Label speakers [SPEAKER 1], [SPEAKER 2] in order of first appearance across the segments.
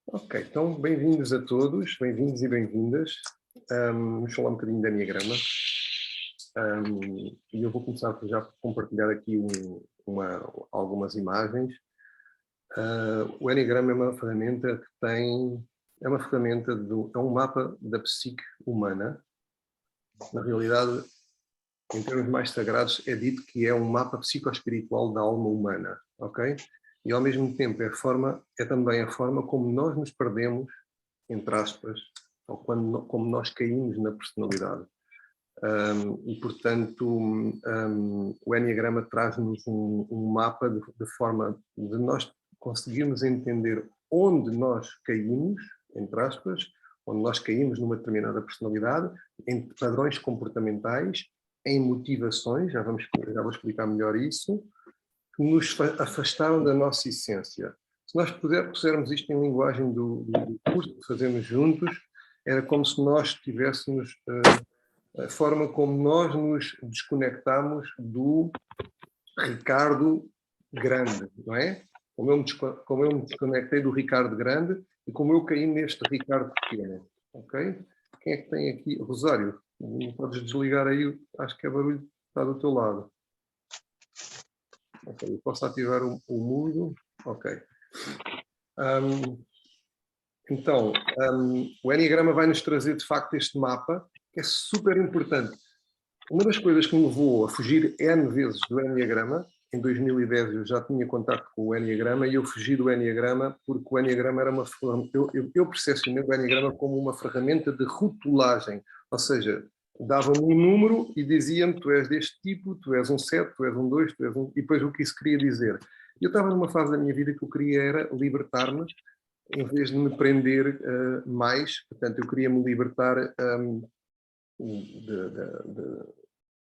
[SPEAKER 1] Ok, então bem-vindos a todos, bem-vindos e bem-vindas. Vamos falar um bocadinho de Enneagrama. E eu vou começar por já compartilhar aqui algumas imagens. O Enneagrama é uma ferramenta é uma ferramenta, é um mapa da psique humana. Na realidade, em termos mais sagrados, é dito que é um mapa psicoespiritual da alma humana, ok? E ao mesmo tempo é também a forma como nós nos perdemos, entre aspas, ou como nós caímos na personalidade. E portanto o Enneagrama traz-nos um mapa de forma de nós conseguirmos entender onde nós caímos, entre aspas, onde nós caímos numa determinada personalidade, em padrões comportamentais, em motivações, já vou explicar melhor isso, que nos afastaram da nossa essência. Se nós pusermos isto em linguagem do curso que fazemos juntos, era como se nós tivéssemos a forma como nós nos desconectamos do Ricardo Grande, não é? Como eu me desconectei do Ricardo Grande e como eu caí neste Ricardo Pequeno, ok? Quem é que tem aqui? Rosário, podes desligar aí, acho que é barulho que está do teu lado. Ok, eu posso ativar o mudo, ok. Então, o Enneagrama vai nos trazer de facto este mapa, que é super importante. Uma das coisas que me levou a fugir N vezes do Enneagrama, em 2010 eu já tinha contato com o Enneagrama e eu fugi do Enneagrama porque o Enneagrama era uma ferramenta, eu percepcionei o Enneagrama como uma ferramenta de rotulagem, ou seja, dava-me um número e dizia-me tu és deste tipo, tu és um 7, tu és um 2, tu és um... e depois o que isso queria dizer. Eu estava numa fase da minha vida que eu queria era libertar-me em vez de me prender mais, portanto eu queria me libertar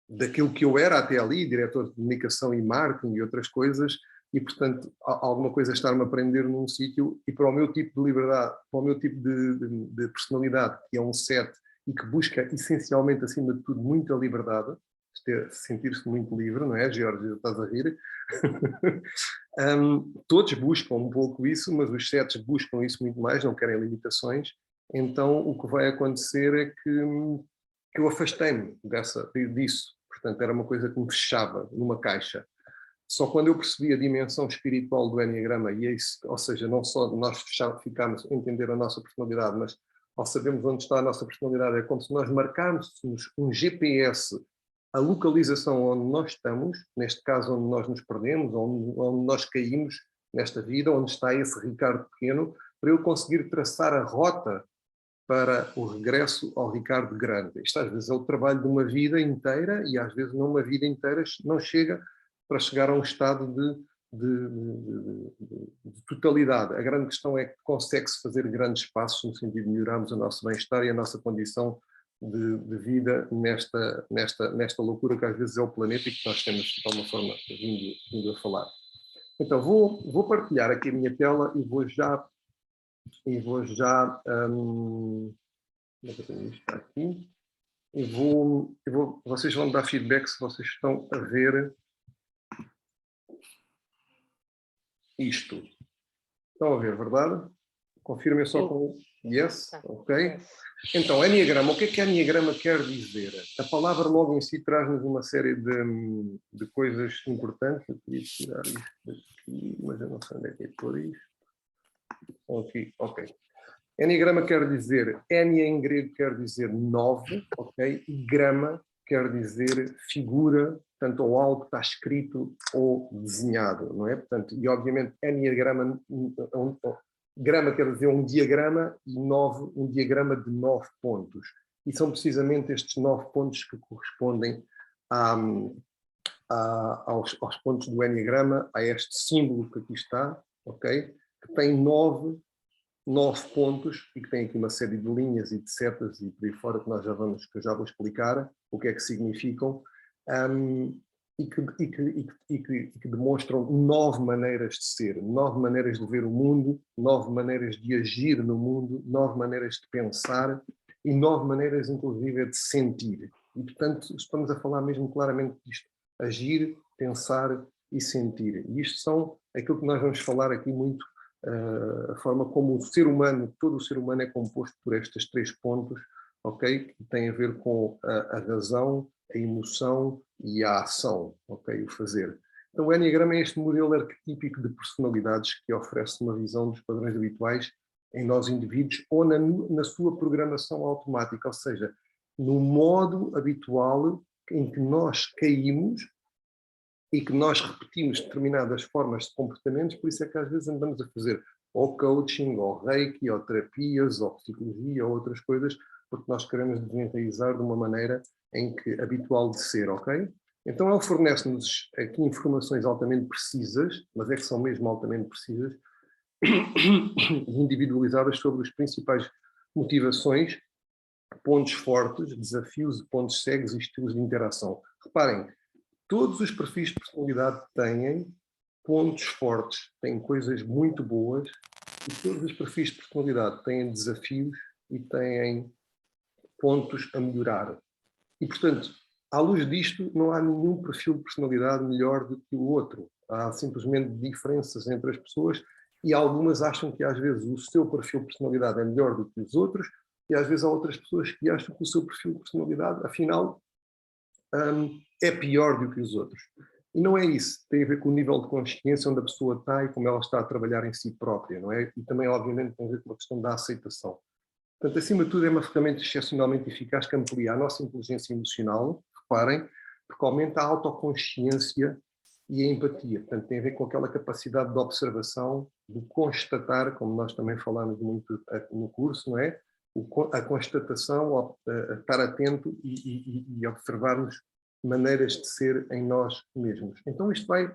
[SPEAKER 1] daquilo que eu era até ali, diretor de comunicação e marketing e outras coisas, e portanto alguma coisa estar-me a aprender num sítio, e para o meu tipo de liberdade, para o meu tipo de personalidade, que é um 7 e que busca essencialmente acima de tudo muita liberdade, sentir-se muito livre, não é, Jorge? Estás a rir? Todos buscam um pouco isso, mas os 7 buscam isso muito mais, não querem limitações. Então o que vai acontecer é que eu afastei-me disso. Portanto, era uma coisa que me fechava numa caixa. Só quando eu percebi a dimensão espiritual do Enneagrama, e é isso, ou seja, não só nós ficamos a entender a nossa personalidade, mas ao sabermos onde está a nossa personalidade, é como se nós marcarmos um GPS, a localização onde nós estamos, neste caso onde nós nos perdemos, onde nós caímos nesta vida, onde está esse Ricardo Pequeno, para eu conseguir traçar a rota para o regresso ao Ricardo Grande. Isto às vezes é o trabalho de uma vida inteira e às vezes numa vida inteira não chega para chegar a um estado de totalidade. A grande questão é que consegue-se fazer grandes passos no sentido de melhorarmos o nosso bem-estar e a nossa condição de vida nesta loucura que às vezes é o planeta e que nós temos de alguma forma vindo a falar. Então vou partilhar aqui a minha tela e vou já como é que eu tenho isto aqui? Vocês vão dar feedback se vocês estão a ver isto. Estão a ver, verdade? Confirmem só com yes, ok? Então, Enneagrama, o que Enneagrama quer dizer? A palavra logo em si traz-nos uma série de coisas importantes. Eu queria tirar isto daqui, mas eu não sei onde é que é por isto. Aqui, ok. Enneagrama quer dizer, Ennea em grego quer dizer 9, ok? E grama quer dizer figura, portanto, ou algo que está escrito ou desenhado, não é? Portanto, e obviamente Enneagrama, grama quer dizer um diagrama e 9, um diagrama de 9 pontos. E são precisamente estes 9 pontos que correspondem aos pontos do Enneagrama, a este símbolo que aqui está, ok? Que tem 9 pontos e que tem aqui uma série de linhas e de setas e por aí fora que eu já vou explicar o que é que significam e que demonstram 9 maneiras de ser, 9 maneiras de ver o mundo, 9 maneiras de agir no mundo, 9 maneiras de pensar e 9 maneiras inclusive de sentir. E portanto estamos a falar mesmo claramente disto, agir, pensar e sentir. E isto são aquilo que nós vamos falar aqui muito, a forma como o ser humano, todo o ser humano é composto por estes 3 pontos, ok? Que tem a ver com a razão, a emoção e a ação, ok? O fazer. Então o Enneagrama é este modelo arquetípico de personalidades que oferece uma visão dos padrões habituais em nós indivíduos ou na sua programação automática, ou seja, no modo habitual em que nós caímos e que nós repetimos determinadas formas de comportamentos, por isso é que às vezes andamos a fazer ou coaching, ou reiki, ou terapias, ou psicologia, ou outras coisas, porque nós queremos desenraizar de uma maneira em que habitual de ser, ok? Então ele fornece-nos aqui informações altamente precisas, mas é que são mesmo altamente precisas, e individualizadas sobre as principais motivações, pontos fortes, desafios, pontos cegos e estilos de interação. Reparem, todos os perfis de personalidade têm pontos fortes, têm coisas muito boas, e todos os perfis de personalidade têm desafios e têm pontos a melhorar. E, portanto, à luz disto, não há nenhum perfil de personalidade melhor do que o outro. Há simplesmente diferenças entre as pessoas e algumas acham que às vezes o seu perfil de personalidade é melhor do que os outros e às vezes há outras pessoas que acham que o seu perfil de personalidade, afinal, é pior do que os outros. E não é isso. Tem a ver com o nível de consciência onde a pessoa está e como ela está a trabalhar em si própria, não é? E também, obviamente, tem a ver com a questão da aceitação. Portanto, acima de tudo, é uma ferramenta excepcionalmente eficaz que amplia a nossa inteligência emocional, reparem, porque aumenta a autoconsciência e a empatia. Portanto, tem a ver com aquela capacidade de observação, de constatar, como nós também falamos muito no curso, não é? A constatação, a estar atento e observarmos maneiras de ser em nós mesmos. Então isto vai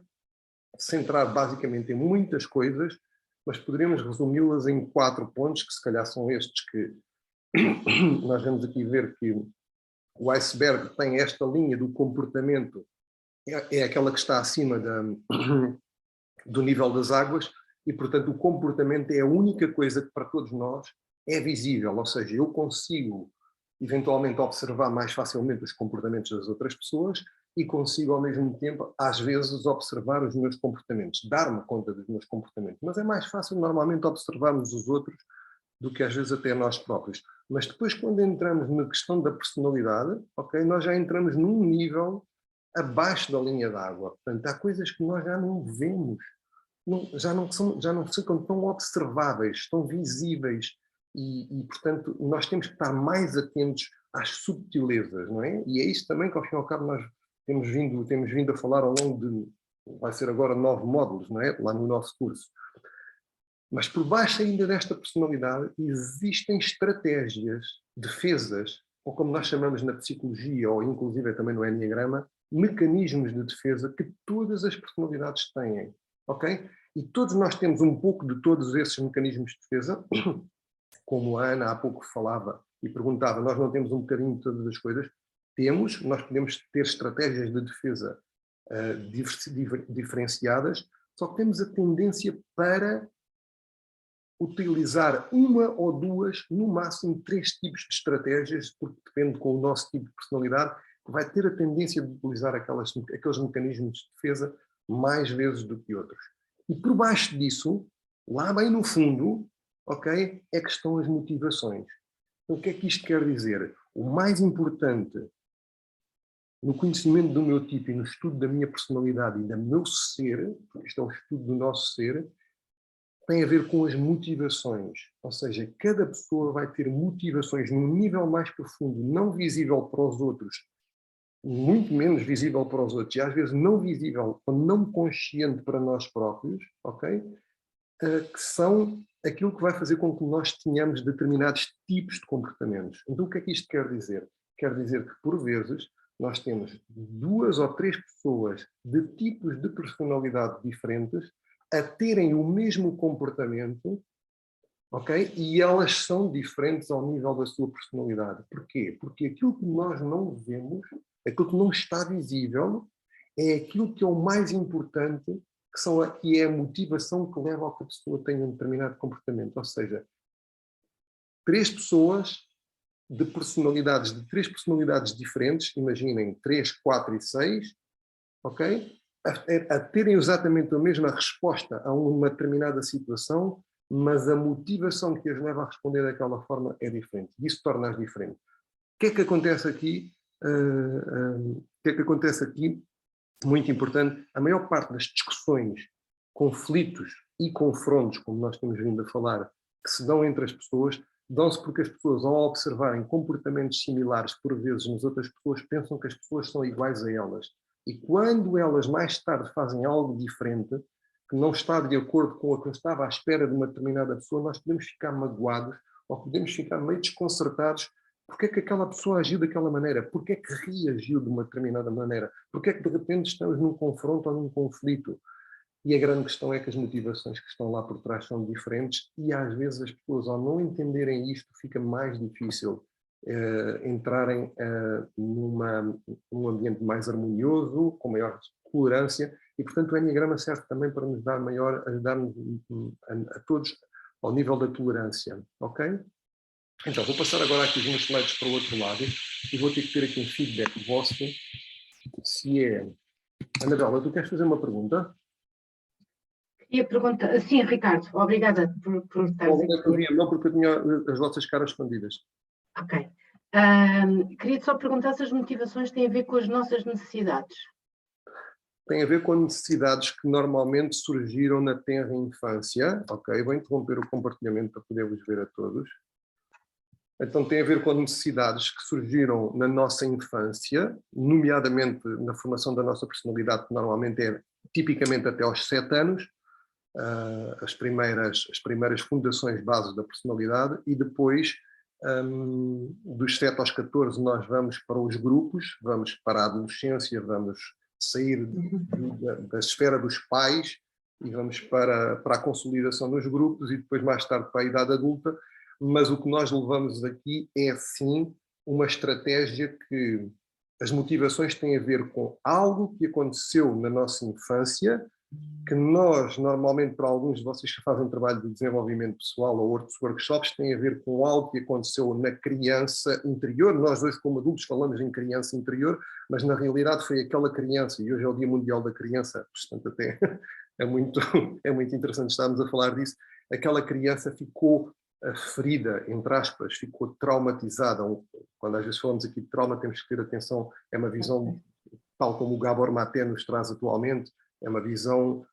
[SPEAKER 1] centrar basicamente em muitas coisas, mas poderíamos resumi-las em 4 pontos, que se calhar são estes que nós vamos aqui ver que o iceberg tem esta linha do comportamento, é aquela que está acima do nível das águas, e portanto o comportamento é a única coisa que para todos nós é visível, ou seja, eu consigo eventualmente observar mais facilmente os comportamentos das outras pessoas e consigo ao mesmo tempo, às vezes, observar os meus comportamentos, dar-me conta dos meus comportamentos, mas é mais fácil normalmente observarmos os outros do que às vezes até nós próprios. Mas depois quando entramos na questão da personalidade, ok, nós já entramos num nível abaixo da linha d'água, portanto há coisas que nós já não vemos, já não ficam tão observáveis, tão visíveis, e, portanto, nós temos que estar mais atentos às subtilezas, não é? E é isso também que, ao fim e ao cabo, nós temos vindo a falar ao longo de, vai ser agora 9 módulos, não é? Lá no nosso curso. Mas por baixo ainda desta personalidade existem estratégias, defesas, ou como nós chamamos na psicologia, ou inclusive também no Enneagrama, mecanismos de defesa que todas as personalidades têm, ok? E todos nós temos um pouco de todos esses mecanismos de defesa, como a Ana há pouco falava e perguntava, nós não temos um bocadinho de todas as coisas? Temos, nós podemos ter estratégias de defesa diferenciadas, só que temos a tendência para utilizar uma ou duas, no máximo 3 tipos de estratégias, porque depende com o nosso tipo de personalidade, que vai ter a tendência de utilizar aqueles mecanismos de defesa mais vezes do que outros. E por baixo disso, lá bem no fundo, ok, é que estão as motivações. Então, o que é que isto quer dizer? O mais importante no conhecimento do meu tipo e no estudo da minha personalidade e do meu ser, porque isto é um estudo do nosso ser, tem a ver com as motivações. Ou seja, cada pessoa vai ter motivações num nível mais profundo, não visível para os outros, muito menos visível para os outros, e às vezes não visível ou não consciente para nós próprios, ok? Que são aquilo que vai fazer com que nós tenhamos determinados tipos de comportamentos. Então o que é que isto quer dizer? Quer dizer que, por vezes, nós temos 2 ou 3 pessoas de tipos de personalidade diferentes a terem o mesmo comportamento, ok? E elas são diferentes ao nível da sua personalidade. Porquê? Porque aquilo que nós não vemos, aquilo que não está visível, é aquilo que é o mais importante, que é a motivação que leva a que a pessoa tenha um determinado comportamento. Ou seja, 3 pessoas de 3 personalidades diferentes, imaginem 3, 4 e 6, ok? a terem exatamente a mesma resposta a uma determinada situação, mas a motivação que as leva a responder daquela forma é diferente. Isso torna-as diferentes. O que é que acontece aqui? O que é que acontece aqui? Muito importante, a maior parte das discussões, conflitos e confrontos, como nós temos vindo a falar, que se dão entre as pessoas, dão-se porque as pessoas, ao observarem comportamentos similares, por vezes, nas outras pessoas, pensam que as pessoas são iguais a elas. E quando elas mais tarde fazem algo diferente, que não está de acordo com o que estava à espera de uma determinada pessoa, nós podemos ficar magoados ou podemos ficar meio desconcertados. Porque é que aquela pessoa agiu daquela maneira? Porque é que reagiu de uma determinada maneira? Porque é que de repente estamos num confronto ou num conflito? E a grande questão é que as motivações que estão lá por trás são diferentes e às vezes as pessoas, ao não entenderem isto, fica mais difícil entrarem num ambiente mais harmonioso, com maior tolerância, e portanto o Enneagrama serve também para nos dar maior, ajudar-nos a todos ao nível da tolerância, ok? Então, vou passar agora aqui os meus slides para o outro lado e vou ter que ter aqui um feedback vosso, se é... Anabela, tu queres fazer uma pergunta?
[SPEAKER 2] E a pergunta... Sim, Ricardo, obrigada por estares aqui.
[SPEAKER 1] Não, porque eu tinha as vossas caras escondidas.
[SPEAKER 2] Ok. Queria só perguntar se as motivações têm a ver com as nossas necessidades.
[SPEAKER 1] Tem a ver com necessidades que normalmente surgiram na tenra infância. Ok, vou interromper o compartilhamento para poder-vos ver a todos. Então tem a ver com necessidades que surgiram na nossa infância, nomeadamente na formação da nossa personalidade, que normalmente é tipicamente até aos 7 anos, as primeiras fundações bases da personalidade, e depois, dos 7 aos 14, nós vamos para os grupos, vamos para a adolescência, vamos sair da esfera dos pais e vamos para a consolidação nos grupos e depois mais tarde para a idade adulta. Mas o que nós levamos aqui é, sim, uma estratégia que as motivações têm a ver com algo que aconteceu na nossa infância, que nós, normalmente, para alguns de vocês que fazem trabalho de desenvolvimento pessoal ou outros workshops, tem a ver com algo que aconteceu na criança interior. Nós dois, como adultos, falamos em criança interior, mas na realidade foi aquela criança, e hoje é o Dia Mundial da Criança, portanto até é muito interessante estarmos a falar disso. Aquela criança ficou ferida, entre aspas, ficou traumatizada. Quando às vezes falamos aqui de trauma, temos que ter atenção, é uma visão, tal como o Gabor Maté nos traz atualmente, é uma visão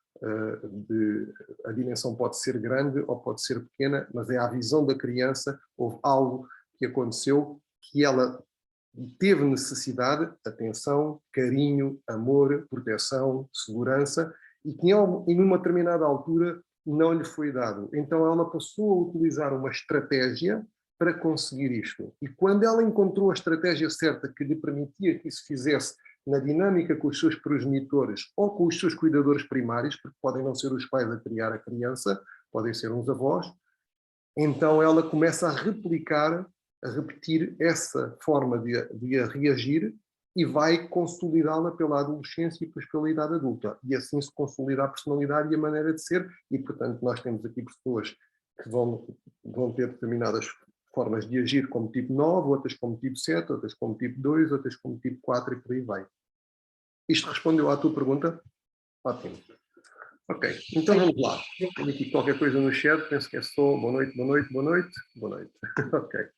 [SPEAKER 1] a dimensão pode ser grande ou pode ser pequena, mas é a visão da criança. Houve algo que aconteceu que ela teve necessidade, atenção, carinho, amor, proteção, segurança, e que em uma determinada altura não lhe foi dado. Então ela passou a utilizar uma estratégia para conseguir isto. E quando ela encontrou a estratégia certa que lhe permitia que isso fizesse na dinâmica com os seus progenitores ou com os seus cuidadores primários, porque podem não ser os pais a criar a criança, podem ser uns avós, então ela começa a replicar, a repetir essa forma de reagir e vai consolidá-la pela adolescência e depois pela idade adulta. E assim se consolida a personalidade e a maneira de ser, e portanto nós temos aqui pessoas que vão ter determinadas formas de agir como tipo 9, outras como tipo 7, outras como tipo 2, outras como tipo 4 e por aí vai. Isto respondeu à tua pergunta? Ótimo. Ok, então vamos lá. Tenho aqui qualquer coisa no chat, penso que é só boa noite, boa noite, boa noite, boa noite. Ok.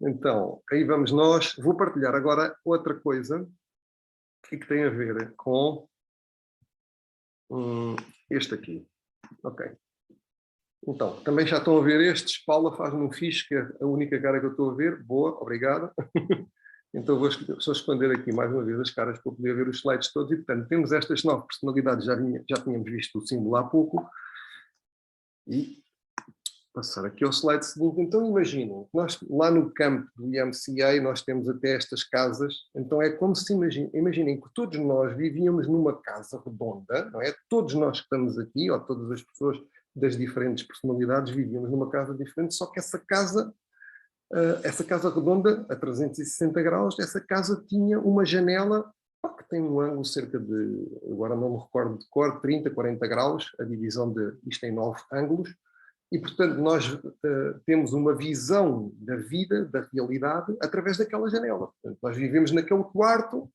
[SPEAKER 1] Então, aí vamos nós. Vou partilhar agora outra coisa que tem a ver com este aqui. Ok. Então, também já estão a ver estes. Paula faz-me um fixe, que é a única cara que eu estou a ver. Boa, obrigada. Então vou só esconder aqui mais uma vez as caras para poder ver os slides todos. E, portanto, temos estas 9 personalidades, já tínhamos visto o símbolo há pouco. E passar aqui ao slide seguinte. Então imaginem, nós lá no campo do IMCA nós temos até estas casas, então é como se imaginem que todos nós vivíamos numa casa redonda, não é? Todos nós que estamos aqui, ou todas as pessoas das diferentes personalidades vivíamos numa casa diferente, só que essa casa redonda, a 360 graus, essa casa tinha uma janela que tem um ângulo cerca de, agora não me recordo de cor, 30, 40 graus, a divisão isto tem 9 ângulos, e portanto nós temos uma visão da vida, da realidade, através daquela janela. Portanto, nós vivemos naquele quarto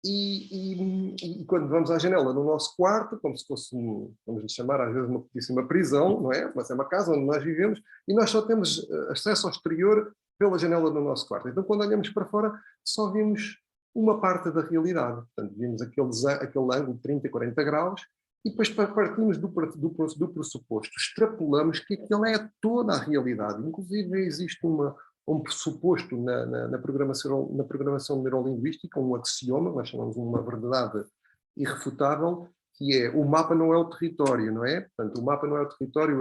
[SPEAKER 1] E quando vamos à janela no nosso quarto, como se fosse, vamos lhe chamar às vezes uma prisão, não é? Mas é uma casa onde nós vivemos e nós só temos acesso ao exterior pela janela do nosso quarto. Então, quando olhamos para fora, só vimos uma parte da realidade. Portanto, vimos aquele ângulo de 30, 40 graus e depois partimos do pressuposto, extrapolamos que aquela é toda a realidade. Inclusive, existe um pressuposto na programação neurolinguística, um axioma, nós chamamos uma verdade irrefutável, que é o mapa não é o território, não é? Portanto, o mapa não é o território,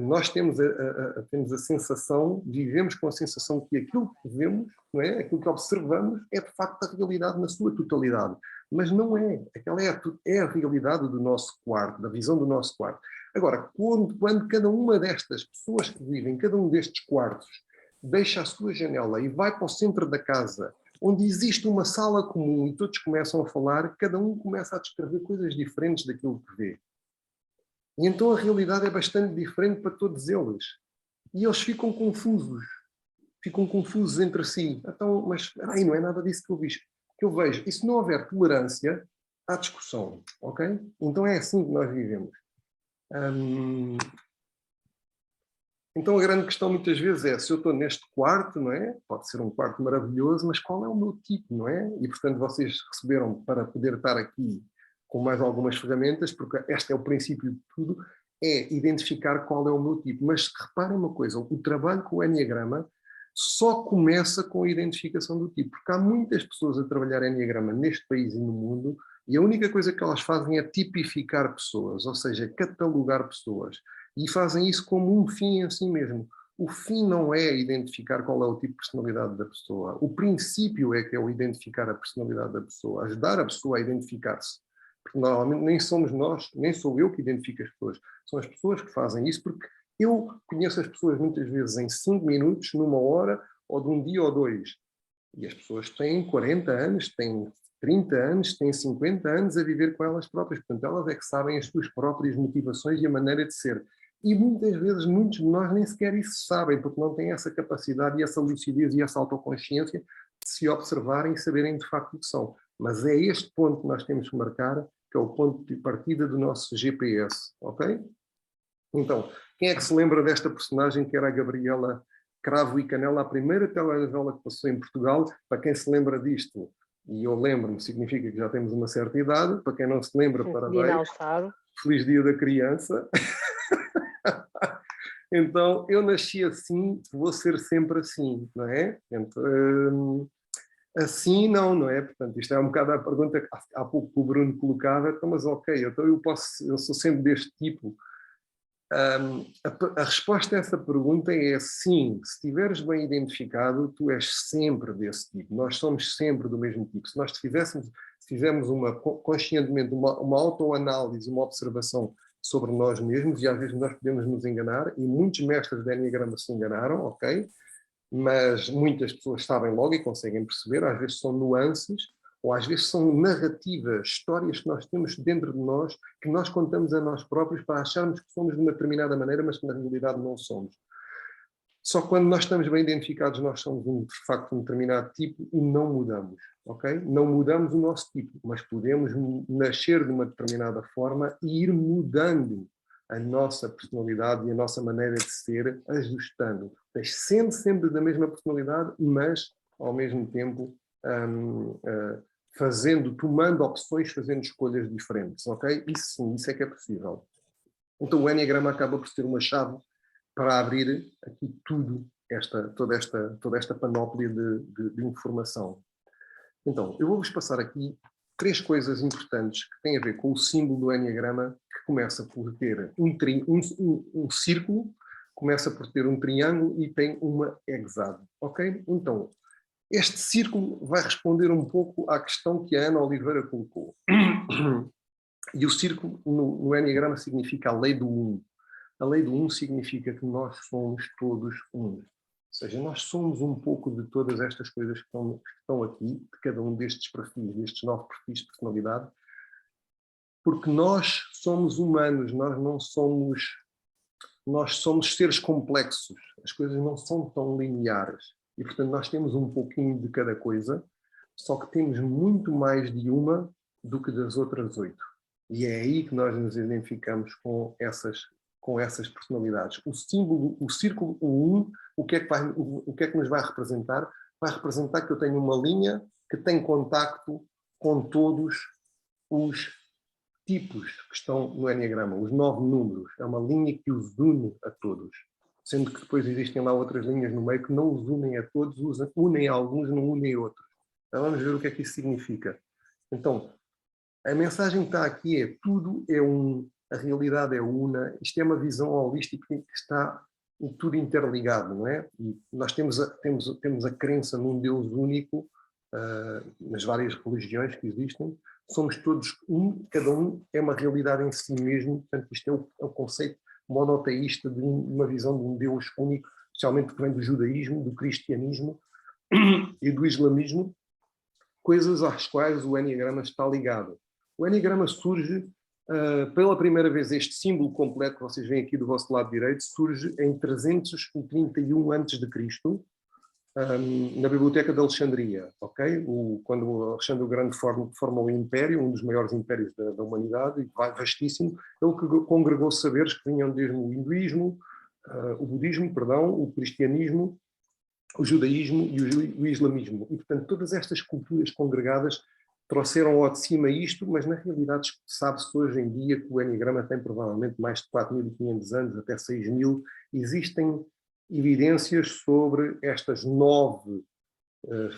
[SPEAKER 1] nós temos a sensação, vivemos com a sensação que aquilo que vemos, não é? Aquilo que observamos é de facto a realidade na sua totalidade. Mas não é. Aquela é a realidade do nosso quarto, da visão do nosso quarto. Agora, quando cada uma destas pessoas que vivem, cada um destes quartos, deixa a sua janela e vai para o centro da casa, onde existe uma sala comum e todos começam a falar, cada um começa a descrever coisas diferentes daquilo que vê. E então a realidade é bastante diferente para todos eles. E eles ficam confusos entre si. Então, mas espera aí, não é nada disso que eu vejo. E se não houver tolerância, há discussão, ok? Então é assim que nós vivemos. Então a grande questão muitas vezes é, se eu estou neste quarto, não é? Pode ser um quarto maravilhoso, mas qual é o meu tipo, não é? E portanto vocês receberam para poder estar aqui com mais algumas ferramentas, porque este é o princípio de tudo, é identificar qual é o meu tipo. Mas reparem uma coisa, o trabalho com o Enneagrama só começa com a identificação do tipo, porque há muitas pessoas a trabalhar Enneagrama neste país e no mundo, e a única coisa que elas fazem é tipificar pessoas, ou seja, catalogar pessoas. E fazem isso como um fim em si mesmo. O fim não é identificar qual é o tipo de personalidade da pessoa. O princípio é que é o identificar a personalidade da pessoa, ajudar a pessoa a identificar-se. Porque normalmente nem somos nós, nem sou eu que identifico as pessoas. São as pessoas que fazem isso, porque eu conheço as pessoas muitas vezes em 5 minutos, numa hora, ou de um dia ou dois. E as pessoas têm 40 anos, têm 30 anos, têm 50 anos a viver com elas próprias. Portanto, elas é que sabem as suas próprias motivações e a maneira de ser. E muitas vezes, muitos de nós nem sequer isso sabem, porque não têm essa capacidade e essa lucidez e essa autoconsciência de se observarem e saberem de facto o que são. Mas é este ponto que nós temos que marcar, que é o ponto de partida do nosso GPS, ok? Então, quem é que se lembra desta personagem que era a Gabriela Cravo e Canela, a primeira telenovela que passou em Portugal? Para quem se lembra disto, e eu lembro-me, significa que já temos uma certa idade. Para quem não se lembra, parabéns. Feliz Dia da Criança. Então, eu nasci assim, vou ser sempre assim, não é? Então, assim não é? Portanto, isto é um bocado a pergunta que há pouco o Bruno colocava, então, mas ok, então eu sou sempre deste tipo. A resposta a essa pergunta é sim. Se estiveres bem identificado, tu és sempre desse tipo. Nós somos sempre do mesmo tipo. Se nós fizermos conscientemente uma autoanálise, uma observação sobre nós mesmos, e às vezes nós podemos nos enganar, e muitos mestres de Enneagrama se enganaram, ok? Mas muitas pessoas sabem logo e conseguem perceber, às vezes são nuances, ou às vezes são narrativas, histórias que nós temos dentro de nós, que nós contamos a nós próprios para acharmos que somos de uma determinada maneira, mas que na realidade não somos. Só quando nós estamos bem identificados, nós somos de facto um determinado tipo e não mudamos, ok? Não mudamos o nosso tipo, mas podemos nascer de uma determinada forma e ir mudando a nossa personalidade e a nossa maneira de ser, ajustando. Sendo sempre da mesma personalidade, mas ao mesmo tempo tomando opções, fazendo escolhas diferentes, ok? Isso sim, isso é que é possível. Então o Enneagrama acaba por ser uma chave para abrir aqui toda esta panóplia de informação. Então, eu vou-vos passar aqui 3 coisas importantes que têm a ver com o símbolo do Enneagrama, que começa por ter um círculo, começa por ter um triângulo e tem uma hexágono, ok? Então, este círculo vai responder um pouco à questão que a Ana Oliveira colocou. E o círculo no Enneagrama significa a lei do 1. A lei do 1 significa que nós somos todos uns. Ou seja, nós somos um pouco de todas estas coisas que estão aqui, de cada um destes perfis, destes 9 perfis de personalidade, porque nós somos humanos, nós somos seres complexos, as coisas não são tão lineares. E, portanto, nós temos um pouquinho de cada coisa, só que temos muito mais de uma do que das outras 8. E é aí que nós nos identificamos com essas personalidades. O símbolo, o círculo, o 1, o que é que nos vai representar? Vai representar que eu tenho uma linha que tem contacto com todos os tipos que estão no Enneagrama, os 9 números. É uma linha que os une a todos. Sendo que depois existem lá outras linhas no meio que não os unem a todos, unem a alguns, não unem a outros. Então vamos ver o que é que isso significa. Então, a mensagem que está aqui é tudo é um, a realidade é una, isto é uma visão holística que está tudo interligado, não é? E nós temos a crença num Deus único, nas várias religiões que existem, somos todos um, cada um é uma realidade em si mesmo, portanto isto é o conceito monoteísta de uma visão de um Deus único, especialmente que vem do judaísmo, do cristianismo e do islamismo, coisas às quais o Enneagrama está ligado. O Enneagrama surge, pela primeira vez, este símbolo completo que vocês veem aqui do vosso lado direito, surge em 331 a.C., na Biblioteca de Alexandria, ok? Quando Alexandre o Grande forma o Império, um dos maiores impérios da humanidade, vastíssimo, ele congregou saberes que vinham desde o hinduísmo, o budismo, perdão, o cristianismo, o judaísmo e o islamismo. E, portanto, todas estas culturas congregadas trouxeram ao de cima isto, mas na realidade sabe-se hoje em dia que o Enneagrama tem provavelmente mais de 4.500 anos, até 6.000. Existem evidências sobre estas 9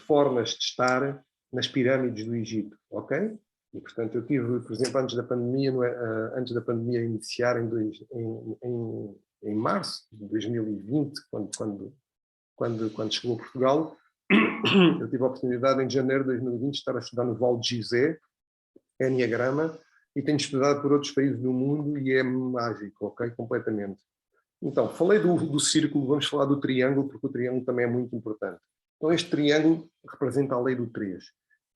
[SPEAKER 1] formas de estar nas pirâmides do Egito, ok? E, portanto, eu tive, por exemplo, antes da pandemia iniciar em março de 2020, quando chegou a Portugal, eu tive a oportunidade em janeiro de 2020 de estar a estudar no Val de Gizé, Enneagrama, e tenho estudado por outros países do mundo e é mágico, ok? Completamente. Então, falei do círculo, vamos falar do triângulo, porque o triângulo também é muito importante. Então, este triângulo representa a lei do 3.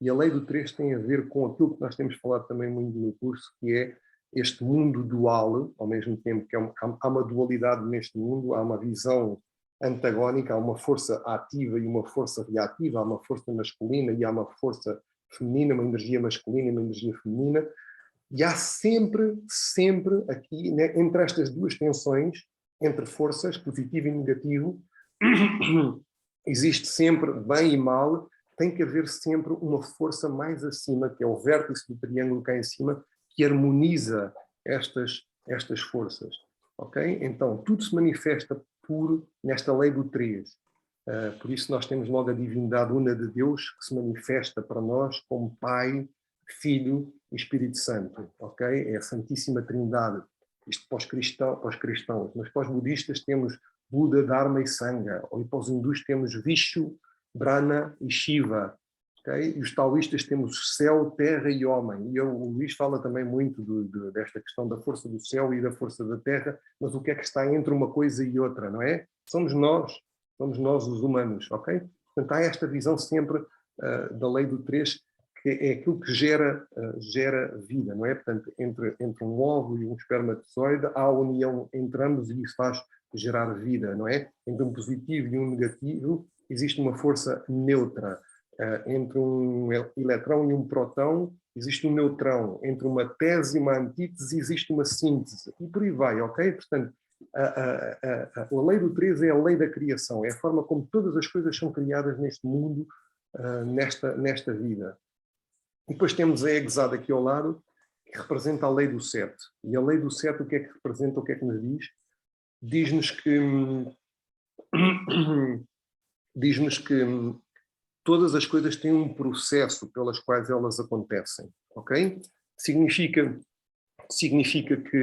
[SPEAKER 1] E a lei do 3 tem a ver com aquilo que nós temos falado também muito no curso, que é este mundo dual, ao mesmo tempo que há uma dualidade neste mundo, há uma visão antagónica, há uma força ativa e uma força reativa, há uma força masculina e há uma força feminina, uma energia masculina e uma energia feminina. E há sempre aqui, né, entre estas duas tensões, entre forças, positivo e negativo, existe sempre bem e mal, tem que haver sempre uma força mais acima, que é o vértice do triângulo cá em cima, que harmoniza estas forças. Ok? Então, tudo se manifesta nesta lei do 3. Por isso nós temos logo a divindade una de Deus, que se manifesta para nós como Pai, Filho e Espírito Santo. Ok? É a Santíssima Trindade. Isto para os cristãos, mas para os budistas temos Buda, Dharma e Sangha, e para os hindus temos Vishnu, Brahma e Shiva, okay? E os taoístas temos céu, terra e homem, e o Luís fala também muito desta questão da força do céu e da força da terra, mas o que é que está entre uma coisa e outra, não é? Somos nós os humanos, ok? Portanto, há esta visão sempre da lei do 3, que é aquilo que gera vida, não é? Portanto, entre um óvulo e um espermatozoide, há a união entre ambos e isso faz gerar vida, não é? Entre um positivo e um negativo, existe uma força neutra. Entre um eletrão e um próton, existe um neutrão. Entre uma tese e uma antítese, existe uma síntese. E por aí vai, ok? Portanto, a lei do 3 é a lei da criação, é a forma como todas as coisas são criadas neste mundo, nesta vida. E depois temos a Exade aqui ao lado, que representa a lei do 7. E a lei do 7, o que é que representa, o que é que nos diz? Diz-nos que todas as coisas têm um processo pelas quais elas acontecem, ok? Significa que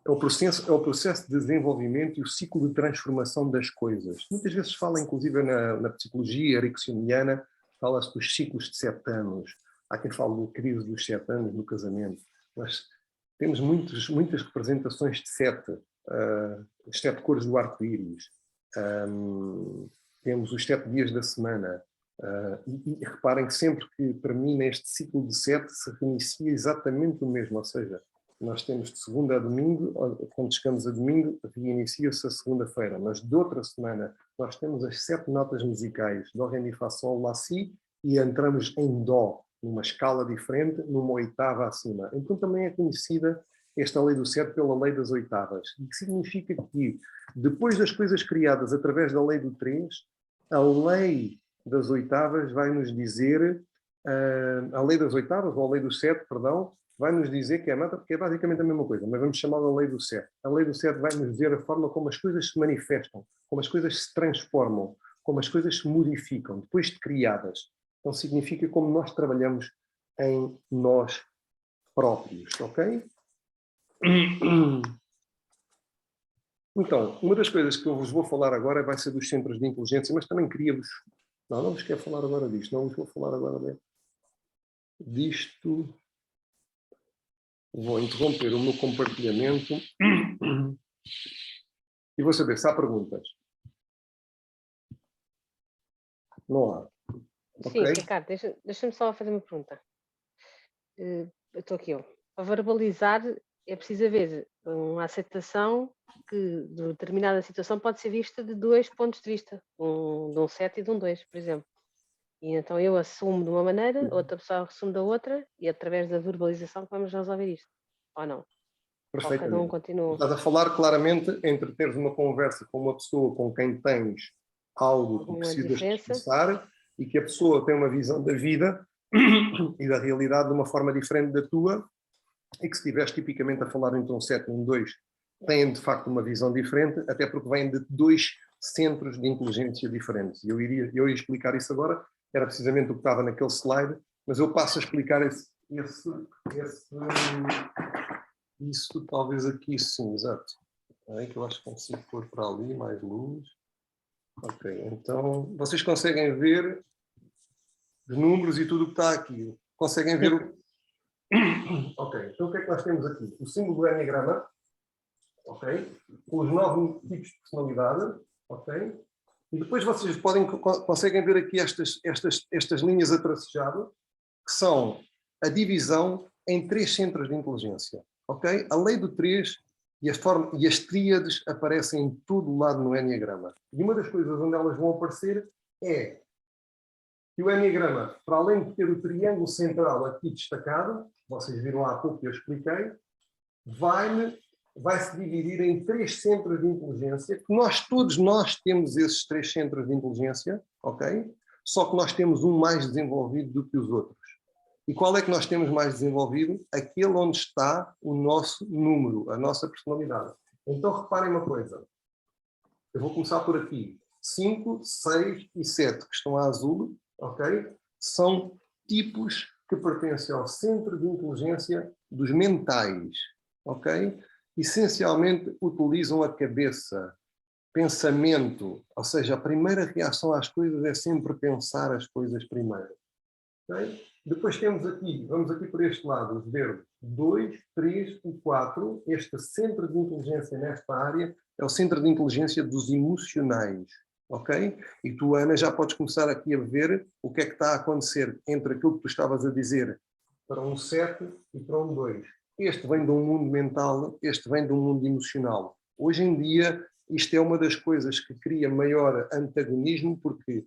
[SPEAKER 1] é o processo de desenvolvimento e o ciclo de transformação das coisas. Muitas vezes fala, inclusive na psicologia ericksoniana, fala-se dos ciclos de 7 anos. Há quem fale da crise dos 7 anos no casamento. Mas temos muitas representações de 7, as 7 cores do arco-íris. Temos os 7 dias da semana. E reparem que sempre que termina este ciclo de 7, se reinicia exatamente o mesmo. Ou seja, nós temos de segunda a domingo, quando chegamos a domingo, reinicia-se a segunda-feira. Mas de outra semana nós temos as 7 notas musicais, Dó, Ré, Mi, Fá, Sol, Lá, Si, e entramos em Dó, numa escala diferente, numa oitava acima. Então também é conhecida esta lei do 7 pela lei das oitavas, o que significa que, depois das coisas criadas através da lei do 3, a lei das oitavas vai nos dizer, a lei das oitavas, ou a lei do 7, perdão, vai nos dizer que é mata, porque é basicamente a mesma coisa, mas vamos chamá-la a lei do 7. A lei do 7 vai nos dizer a forma como as coisas se manifestam, como as coisas se transformam, como as coisas se modificam, depois de criadas. Então significa como nós trabalhamos em nós próprios, ok? Então, uma das coisas que eu vos vou falar agora vai ser dos centros de inteligência, mas também queria-vos... Não vos quero falar agora disto, não vos vou falar agora disto. Vou interromper o meu compartilhamento e vou saber se há perguntas. Não há.
[SPEAKER 3] Sim,
[SPEAKER 1] Okay?
[SPEAKER 3] Ricardo, deixa-me só fazer uma pergunta. Eu estou aqui, ó. Para verbalizar, é preciso haver uma aceitação que de determinada situação pode ser vista de 2 pontos de vista, de um 7 e de um 2, por exemplo. E então eu assumo de uma maneira, outra pessoa assume da outra, e através da verbalização que vamos resolver isto. Ou não? Ou cada um continua.
[SPEAKER 1] Estás a falar claramente entre teres uma conversa com uma pessoa com quem tens algo que precisas expressar e que a pessoa tem uma visão da vida e da realidade de uma forma diferente da tua, e que se estiveres tipicamente a falar entre um 7 e um 2, têm de facto uma visão diferente, até porque vêm de 2 centros de inteligência diferentes. E eu ia explicar isso agora, era precisamente o que estava naquele slide, mas eu passo a explicar isso talvez aqui sim, exato. É que eu acho que consigo pôr para ali mais luz. Ok, então vocês conseguem ver os números e tudo o que está aqui. Conseguem ver o... Ok, então o que é que nós temos aqui? O símbolo do Enneagrama, ok? Os 9 tipos de personalidade, ok? E depois vocês conseguem ver aqui estas linhas a tracejar, que são a divisão em 3 centros de inteligência, ok? A lei do 3 e as tríades aparecem em todo o lado no Enneagrama. E uma das coisas onde elas vão aparecer é que o Enneagrama, para além de ter o triângulo central aqui destacado, vocês viram há pouco que eu expliquei, vai se dividir em 3 centros de inteligência, que todos nós temos esses 3 centros de inteligência, ok? Só que nós temos um mais desenvolvido do que os outros. E qual é que nós temos mais desenvolvido? Aquele onde está o nosso número, a nossa personalidade. Então reparem uma coisa, eu vou começar por aqui. 5, 6 e 7, que estão a azul, ok? São tipos que pertencem ao centro de inteligência dos mentais, ok? Essencialmente utilizam a cabeça, pensamento, ou seja, a primeira reação às coisas é sempre pensar as coisas primeiro. Okay? Depois temos aqui, vamos aqui por este lado, os verdes 2, 3 e 4. Este centro de inteligência nesta área é o centro de inteligência dos emocionais. Ok? E tu, Ana, já podes começar aqui a ver o que é que está a acontecer entre aquilo que tu estavas a dizer para um 7 e para um 2. Este vem de um mundo mental, este vem de um mundo emocional. Hoje em dia, isto é uma das coisas que cria maior antagonismo, porque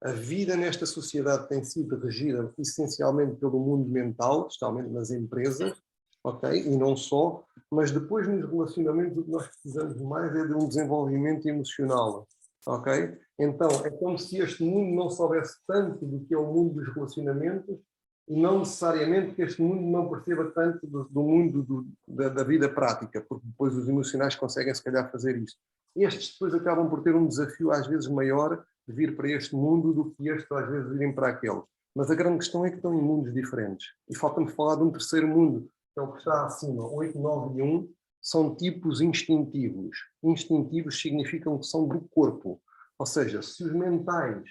[SPEAKER 1] a vida nesta sociedade tem sido regida essencialmente pelo mundo mental, especialmente nas empresas, ok? E não só, mas depois nos relacionamentos o que nós precisamos mais é de um desenvolvimento emocional, ok? Então, é como se este mundo não soubesse tanto do que é o mundo dos relacionamentos e não necessariamente que este mundo não perceba tanto do mundo da vida prática, porque depois os emocionais conseguem se calhar fazer isto. Estes depois acabam por ter um desafio às vezes maior de vir para este mundo do que estes às vezes virem para aquele. Mas a grande questão é que estão em mundos diferentes. E falta-me falar de um terceiro mundo, que é o que está acima, 8, 9 e 1, são tipos instintivos. Instintivos significam que são do corpo. Ou seja, se os mentais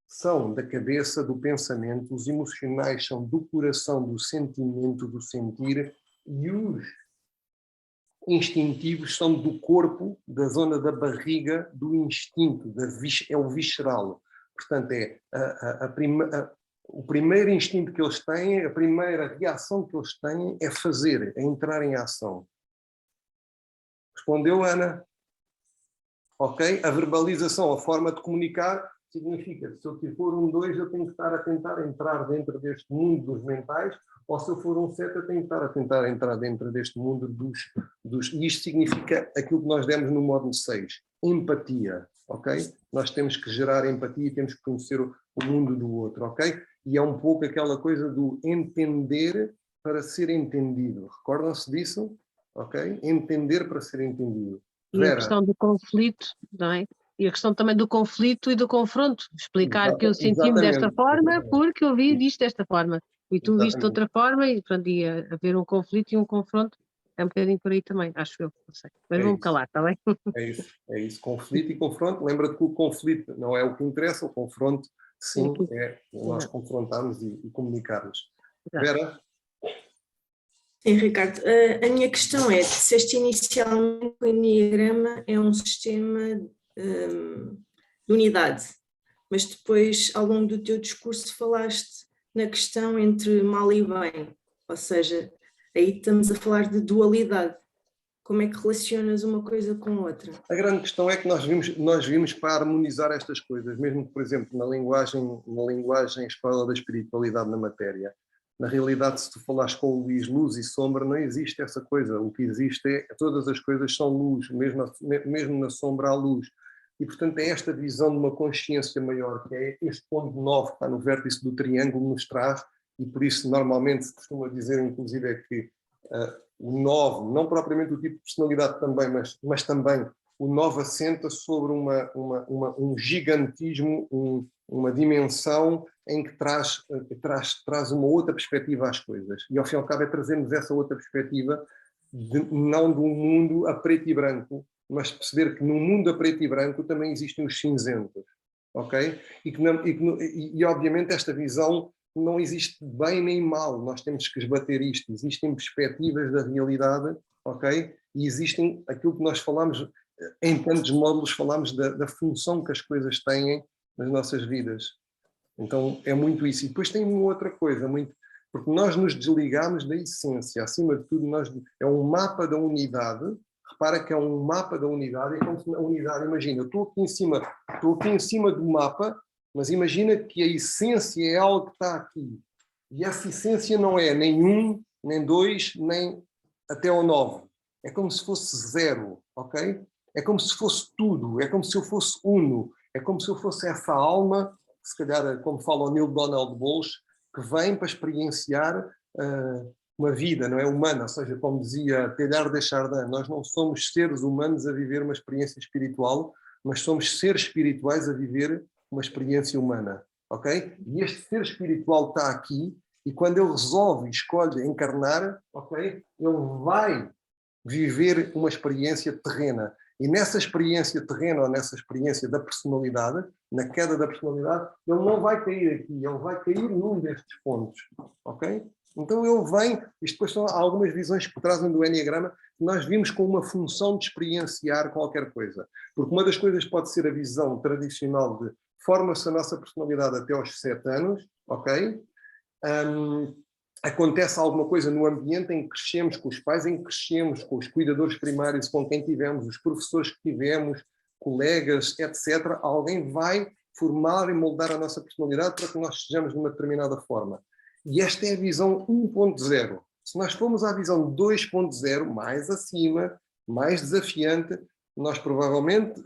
[SPEAKER 1] são da cabeça, do pensamento, os emocionais são do coração, do sentimento, do sentir, e os instintivos são do corpo, da zona da barriga, do instinto, é o visceral. Portanto, é o primeiro instinto que eles têm, a primeira reação que eles têm é fazer, é entrar em ação. Respondeu, Ana? ok? A verbalização, a forma de comunicar, significa que se eu for um 2, eu tenho que estar a tentar entrar dentro deste mundo dos mentais, ou se eu for um 7, eu tenho que estar a tentar entrar dentro deste mundo dos... E isto significa aquilo que nós demos no módulo 6, empatia, ok? Nós temos que gerar empatia e temos que conhecer o mundo do outro, ok? E é um pouco aquela coisa do entender para ser entendido. Recordam-se disso? Ok? Entender para ser entendido.
[SPEAKER 2] E a questão do conflito, não é? E a questão também do conflito e do confronto. Explicar que eu senti-me desta forma porque eu vi disto desta forma. E tu viste de outra forma e pronto, ia haver um conflito e um confronto. É um bocadinho por aí também, acho eu. Não sei. Mas vou-me calar, está bem?
[SPEAKER 1] É isso. Conflito e confronto. Lembra-te que o conflito não é o que interessa, o confronto, sim, é nós confrontarmos e comunicarmos. Vera?
[SPEAKER 4] Sim, Ricardo, a minha questão é, disseste inicialmente que o Enneagrama é um sistema de unidade, mas depois, ao longo do teu discurso, falaste na questão entre mal e bem, ou seja, aí estamos a falar de dualidade. Como é que relacionas uma coisa com outra?
[SPEAKER 1] A grande questão é que nós vimos para harmonizar estas coisas, mesmo que, por exemplo, na linguagem escola da espiritualidade na matéria. Na realidade, se tu falares com o Luís, luz e sombra, não existe essa coisa. O que existe é todas as coisas são luz, mesmo na sombra há luz. E, portanto, é esta visão de uma consciência maior, que é este ponto 9 que está no vértice do triângulo, nos traz, e por isso normalmente se costuma dizer, inclusive, é que o 9, não propriamente o tipo de personalidade também, mas também o 9 assenta sobre um gigantismo, uma dimensão em que traz uma outra perspectiva às coisas. E ao fim e ao cabo é trazermos essa outra perspectiva, não de um mundo a preto e branco, mas perceber que no mundo a preto e branco também existem os cinzentos, ok? E obviamente esta visão não existe bem nem mal, nós temos que esbater isto, existem perspectivas da realidade, ok? E existem aquilo que nós falamos, em tantos módulos falamos da função que as coisas têm nas nossas vidas. Então é muito isso. E depois tem uma outra coisa, porque nós nos desligamos da essência, acima de tudo é um mapa da unidade. Repara que é um mapa da unidade, é como se a unidade, imagina, eu estou aqui em cima do mapa, mas imagina que a essência é algo que está aqui. E essa essência não é nem 1, nem 2, nem até ao 9. É como se fosse 0, ok? É como se fosse tudo, é como se eu fosse uno, é como se eu fosse essa alma, se calhar, como fala o Neil Donald Walsh, que vem para experienciar uma vida, não é, humana, ou seja, como dizia Teilhard de Chardin, nós não somos seres humanos a viver uma experiência espiritual, mas somos seres espirituais a viver uma experiência humana, ok? E este ser espiritual está aqui, e quando ele resolve e escolhe encarnar, ok? Ele vai viver uma experiência terrena. E nessa experiência terrena, ou nessa experiência da personalidade, na queda da personalidade, ele não vai cair aqui, ele vai cair num destes pontos, ok? Então ele vem, isto depois são algumas visões que trazem do Enneagrama, que nós vimos com uma função de experienciar qualquer coisa. Porque uma das coisas pode ser a visão tradicional de forma-se a nossa personalidade até aos 7 anos, ok? Acontece alguma coisa no ambiente em que crescemos com os pais, em que crescemos com os cuidadores primários, com quem tivemos, os professores que tivemos, colegas, etc. Alguém vai formar e moldar a nossa personalidade para que nós sejamos de uma determinada forma. E esta é a visão 1.0. Se nós formos à visão 2.0, mais acima, mais desafiante, nós provavelmente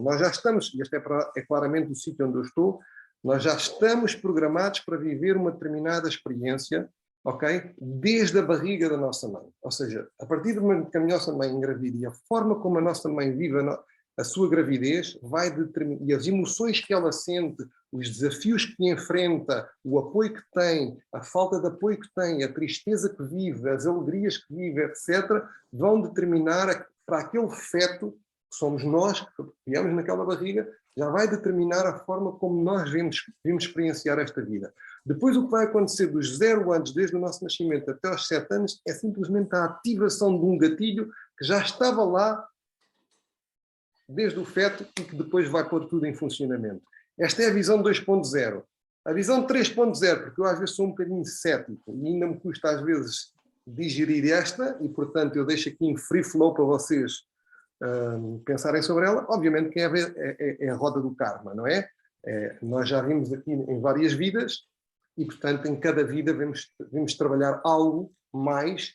[SPEAKER 1] nós já estamos, e este é claramente o sítio onde eu estou, nós já estamos programados para viver uma determinada experiência, ok? Desde a barriga da nossa mãe. Ou seja, a partir do momento que a nossa mãe engravida e a forma como a nossa mãe vive a sua gravidez vai determinar, e as emoções que ela sente, os desafios que enfrenta, o apoio que tem, a falta de apoio que tem, a tristeza que vive, as alegrias que vive, etc., vão determinar para aquele feto, que somos nós que criamos naquela barriga, já vai determinar a forma como nós vimos experienciar esta vida. Depois o que vai acontecer dos 0 anos, desde o nosso nascimento até aos 7 anos, é simplesmente a ativação de um gatilho que já estava lá desde o feto e que depois vai pôr tudo em funcionamento. Esta é a visão 2.0. A visão 3.0, porque eu às vezes sou um bocadinho cético e ainda me custa às vezes digerir esta e, portanto, eu deixo aqui em free flow para vocês pensarem sobre ela. Obviamente que é a roda do karma, não é? Nós já vimos aqui em várias vidas e, portanto, em cada vida vamos trabalhar algo mais,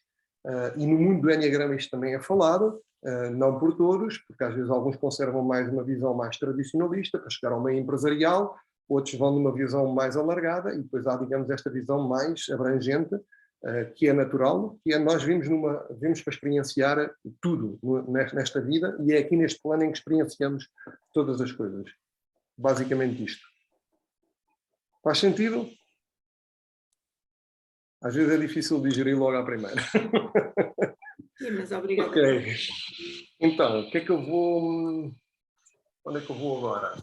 [SPEAKER 1] e no mundo do Enneagrama isto também é falado, não por todos, porque às vezes alguns conservam mais uma visão mais tradicionalista para chegar ao meio empresarial, outros vão numa visão mais alargada e depois há, digamos, esta visão mais abrangente, que é natural, que é nós vimos para experienciar tudo nesta vida e é aqui neste plano em que experienciamos todas as coisas. Basicamente isto. Faz sentido? Às vezes é difícil digerir logo à primeira.
[SPEAKER 4] Sim, mas obrigada.
[SPEAKER 1] Ok. Então, o que é que eu vou... Onde é que eu vou agora?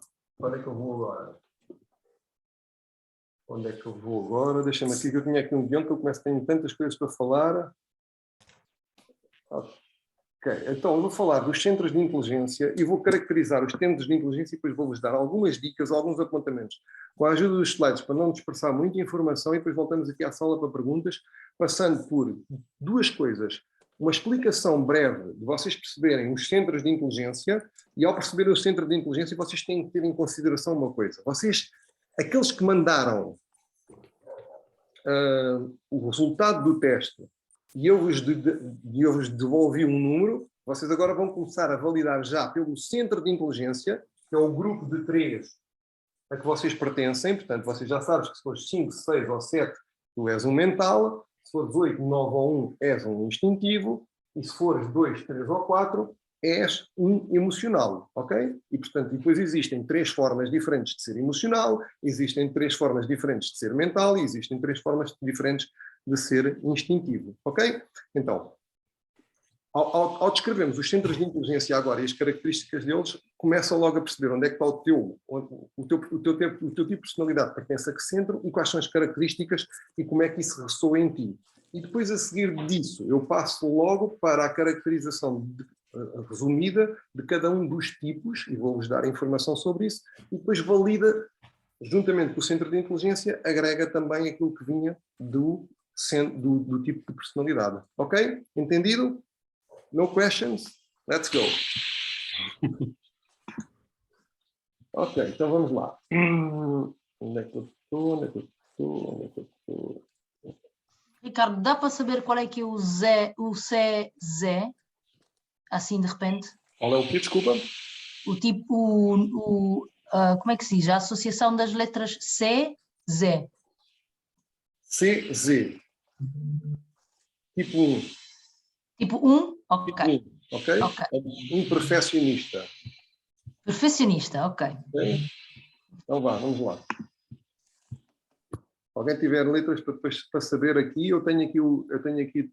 [SPEAKER 1] Deixa-me aqui, que eu tinha aqui um guião que eu começo a ter tantas coisas para falar. Ok, então eu vou falar dos centros de inteligência e vou caracterizar os centros de inteligência e depois vou-vos dar algumas dicas, alguns apontamentos, com a ajuda dos slides, para não dispersar muita informação, e depois voltamos aqui à sala para perguntas, passando por duas coisas. Uma explicação breve de vocês perceberem os centros de inteligência, e ao perceber o centro de inteligência, vocês têm que ter em consideração uma coisa. Vocês, aqueles que mandaram o resultado do teste e eu vos devolvi um número, vocês agora vão começar a validar já pelo centro de inteligência, que é o grupo de 3 a que vocês pertencem. Portanto, vocês já sabem que se fores 5, 6 ou 7, tu és um mental, se fores 8, 9 ou 1, és um instintivo, e se fores 2, 3 ou 4, és um emocional, ok? E, portanto, depois existem 3 formas diferentes de ser emocional, existem 3 formas diferentes de ser mental e existem 3 formas diferentes de ser instintivo, ok? Então, ao descrevermos os centros de inteligência agora e as características deles, começam logo a perceber onde é que está o teu tipo de personalidade pertence a que centro e quais são as características e como é que isso ressoa em ti. E depois, a seguir disso, eu passo logo para a caracterização resumida de cada um dos tipos, e vou-vos dar informação sobre isso, e depois valida, juntamente com o centro de inteligência, agrega também aquilo que vinha do tipo de personalidade. Ok? Entendido? No questions? Let's go! Ok, então vamos lá. Onde é que eu estou?
[SPEAKER 5] Ricardo, dá para saber qual é que é o CZ? Assim de repente?
[SPEAKER 1] Qual é o quê? Desculpa?
[SPEAKER 5] O tipo, como é que se diz? A associação das letras CZ.
[SPEAKER 1] CZ. Tipo 1.
[SPEAKER 5] Tipo 1? Ok.
[SPEAKER 1] Tipo 1, ok? Um perfeccionista.
[SPEAKER 5] Perfeccionista, ok.
[SPEAKER 1] Então vamos lá. Alguém tiver letras para saber aqui, eu tenho aqui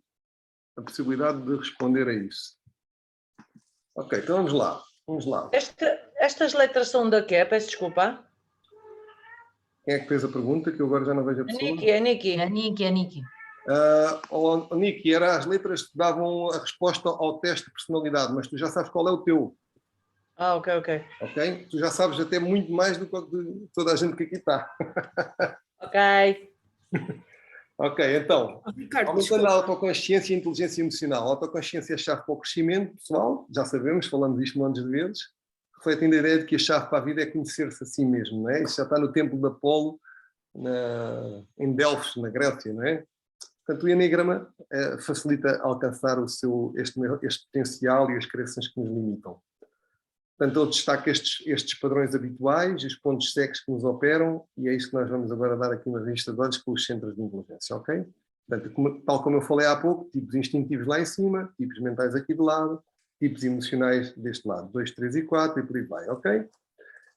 [SPEAKER 1] a possibilidade de responder a isso. Ok, então vamos lá.
[SPEAKER 6] Estas letras são da quê? Peço desculpa.
[SPEAKER 1] Quem é que fez a pergunta, que eu agora já não vejo a pessoa?
[SPEAKER 6] A Niki.
[SPEAKER 5] É a Niki.
[SPEAKER 1] Niki, eram as letras que davam a resposta ao teste de personalidade, mas tu já sabes qual é o teu.
[SPEAKER 6] Ok.
[SPEAKER 1] Ok? Tu já sabes até muito mais do que toda a gente que aqui está.
[SPEAKER 6] Ok.
[SPEAKER 1] Ok, então,
[SPEAKER 4] Ricardo,
[SPEAKER 1] aumentando a autoconsciência e a inteligência emocional. A autoconsciência é a chave para o crescimento pessoal, já sabemos, falamos disto montes de vezes, refletindo a ideia de que a chave para a vida é conhecer-se a si mesmo, não é? Isso já está no templo de Apolo, em Delfos, na Grécia, não é? Portanto, o Enneagrama facilita alcançar este potencial e as crenças que nos limitam. Portanto, ele destaca estes padrões habituais e os pontos cegos que nos operam, e é isso que nós vamos agora dar aqui uma vista de olhos pelos centros de inteligência, ok? Portanto, tal como eu falei há pouco, tipos instintivos lá em cima, tipos mentais aqui de lado, tipos emocionais deste lado, 2, 3 e 4, e por aí vai, ok?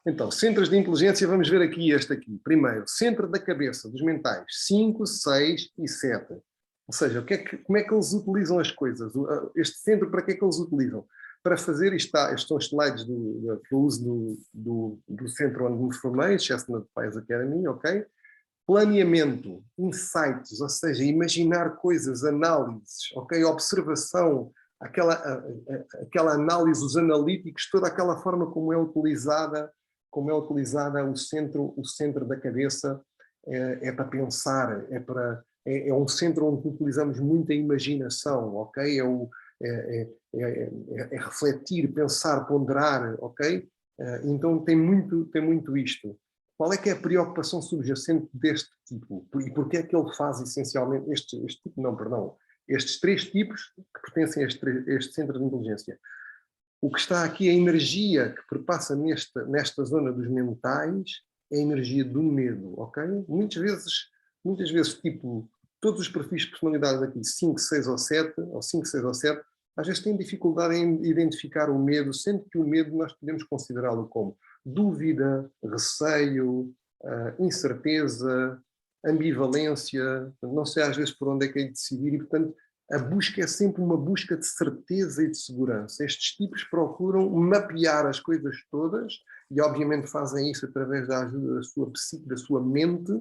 [SPEAKER 1] Então, centros de inteligência, vamos ver aqui este aqui. Primeiro, centro da cabeça, dos mentais, 5, 6 e 7. Ou seja, como é que eles utilizam as coisas? Este centro, para que é que eles utilizam? Para fazer, estes são os slides que eu uso do centro onde me formei, Chestnut Pies Academy, ok? Planeamento, insights, ou seja, imaginar coisas, análises, ok? Observação, aquela análise, os analíticos, toda aquela forma como é utilizada o centro da cabeça, é para pensar, é para é um centro onde utilizamos muita imaginação, ok? É refletir, pensar, ponderar, ok? Então tem muito isto. Qual é que é a preocupação subjacente deste tipo? E porquê é que ele faz essencialmente estes 3 tipos que pertencem a este centro de inteligência? O que está aqui, a energia que perpassa nesta zona dos mentais, é a energia do medo, ok? Muitas vezes, tipo, todos os perfis de personalidade aqui, 5, 6 ou 7, às vezes têm dificuldade em identificar o medo, sendo que o medo nós podemos considerá-lo como dúvida, receio, incerteza, ambivalência, não sei às vezes por onde é que é de decidir, e portanto a busca é sempre uma busca de certeza e de segurança. Estes tipos procuram mapear as coisas todas e obviamente fazem isso através da ajuda da sua psique, da sua mente,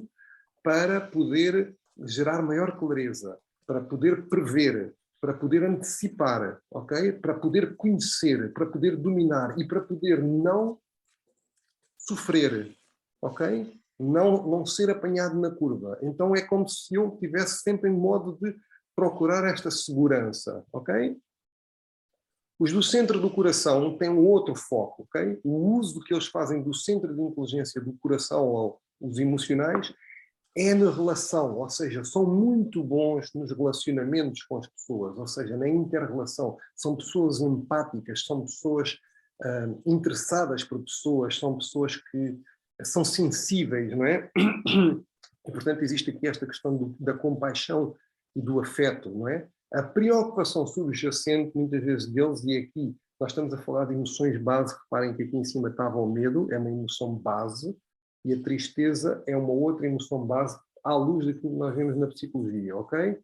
[SPEAKER 1] para poder gerar maior clareza, para poder prever, para poder antecipar, ok? Para poder conhecer, para poder dominar e para poder não sofrer, ok? Não ser apanhado na curva. Então é como se eu estivesse sempre em modo de procurar esta segurança, ok? Os do centro do coração têm um outro foco, ok? O uso que eles fazem do centro de inteligência do coração, ou os emocionais, é na relação, ou seja, são muito bons nos relacionamentos com as pessoas, ou seja, na inter-relação. São pessoas empáticas, são pessoas interessadas por pessoas, são pessoas que são sensíveis, não é? E, portanto, existe aqui esta questão da compaixão e do afeto, não é? A preocupação subjacente, muitas vezes, deles, e aqui nós estamos a falar de emoções base, reparem que aqui em cima estava o medo, é uma emoção base, e a tristeza é uma outra emoção base à luz daquilo que nós vemos na psicologia, ok?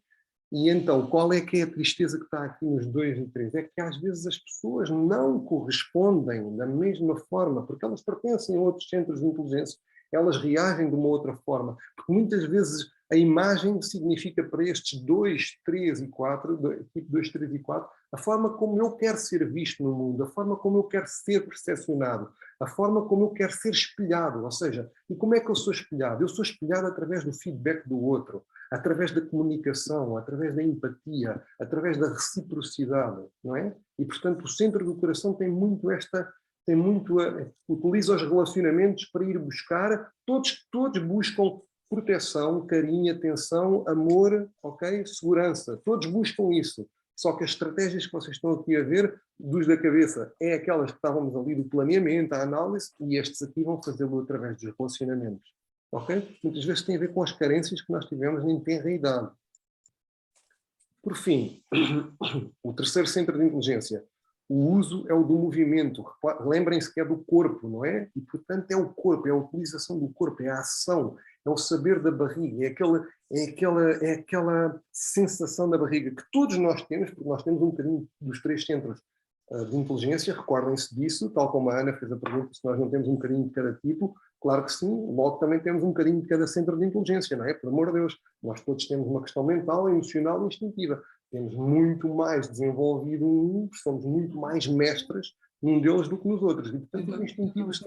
[SPEAKER 1] E então, qual é que é a tristeza que está aqui nos 2 e 3? É que às vezes as pessoas não correspondem da mesma forma, porque elas pertencem a outros centros de inteligência, elas reagem de uma outra forma, porque muitas vezes a imagem significa para estes 2, 3 e 4, tipo 2, 3 e 4, a forma como eu quero ser visto no mundo, a forma como eu quero ser percepcionado, a forma como eu quero ser espelhado, ou seja, e como é que eu sou espelhado? Eu sou espelhado através do feedback do outro, através da comunicação, através da empatia, através da reciprocidade, não é? E, portanto, o centro do coração tem muito utiliza os relacionamentos para ir buscar, todos buscam proteção, carinho, atenção, amor, ok? Segurança, todos buscam isso. Só que as estratégias que vocês estão aqui a ver, dos da cabeça, é aquelas que estávamos ali do planeamento, a análise, e estes aqui vão fazê-lo através dos relacionamentos. Ok? Muitas vezes tem a ver com as carências que nós tivemos na tenra idade. Por fim, o terceiro centro de inteligência. O uso é o do movimento. Lembrem-se que é do corpo, não é? E, portanto, é o corpo, é a utilização do corpo, é a ação, é o saber da barriga, é aquela sensação da barriga que todos nós temos, porque nós temos um bocadinho dos 3 centros de inteligência, recordem-se disso, tal como a Ana fez a pergunta, se nós não temos um bocadinho de cada tipo, claro que sim, logo também temos um bocadinho de cada centro de inteligência, não é? Por amor de Deus, nós todos temos uma questão mental, emocional e instintiva. Temos muito mais desenvolvido um, somos muito mais mestres num deles do que nos outros. E, portanto, os instintivos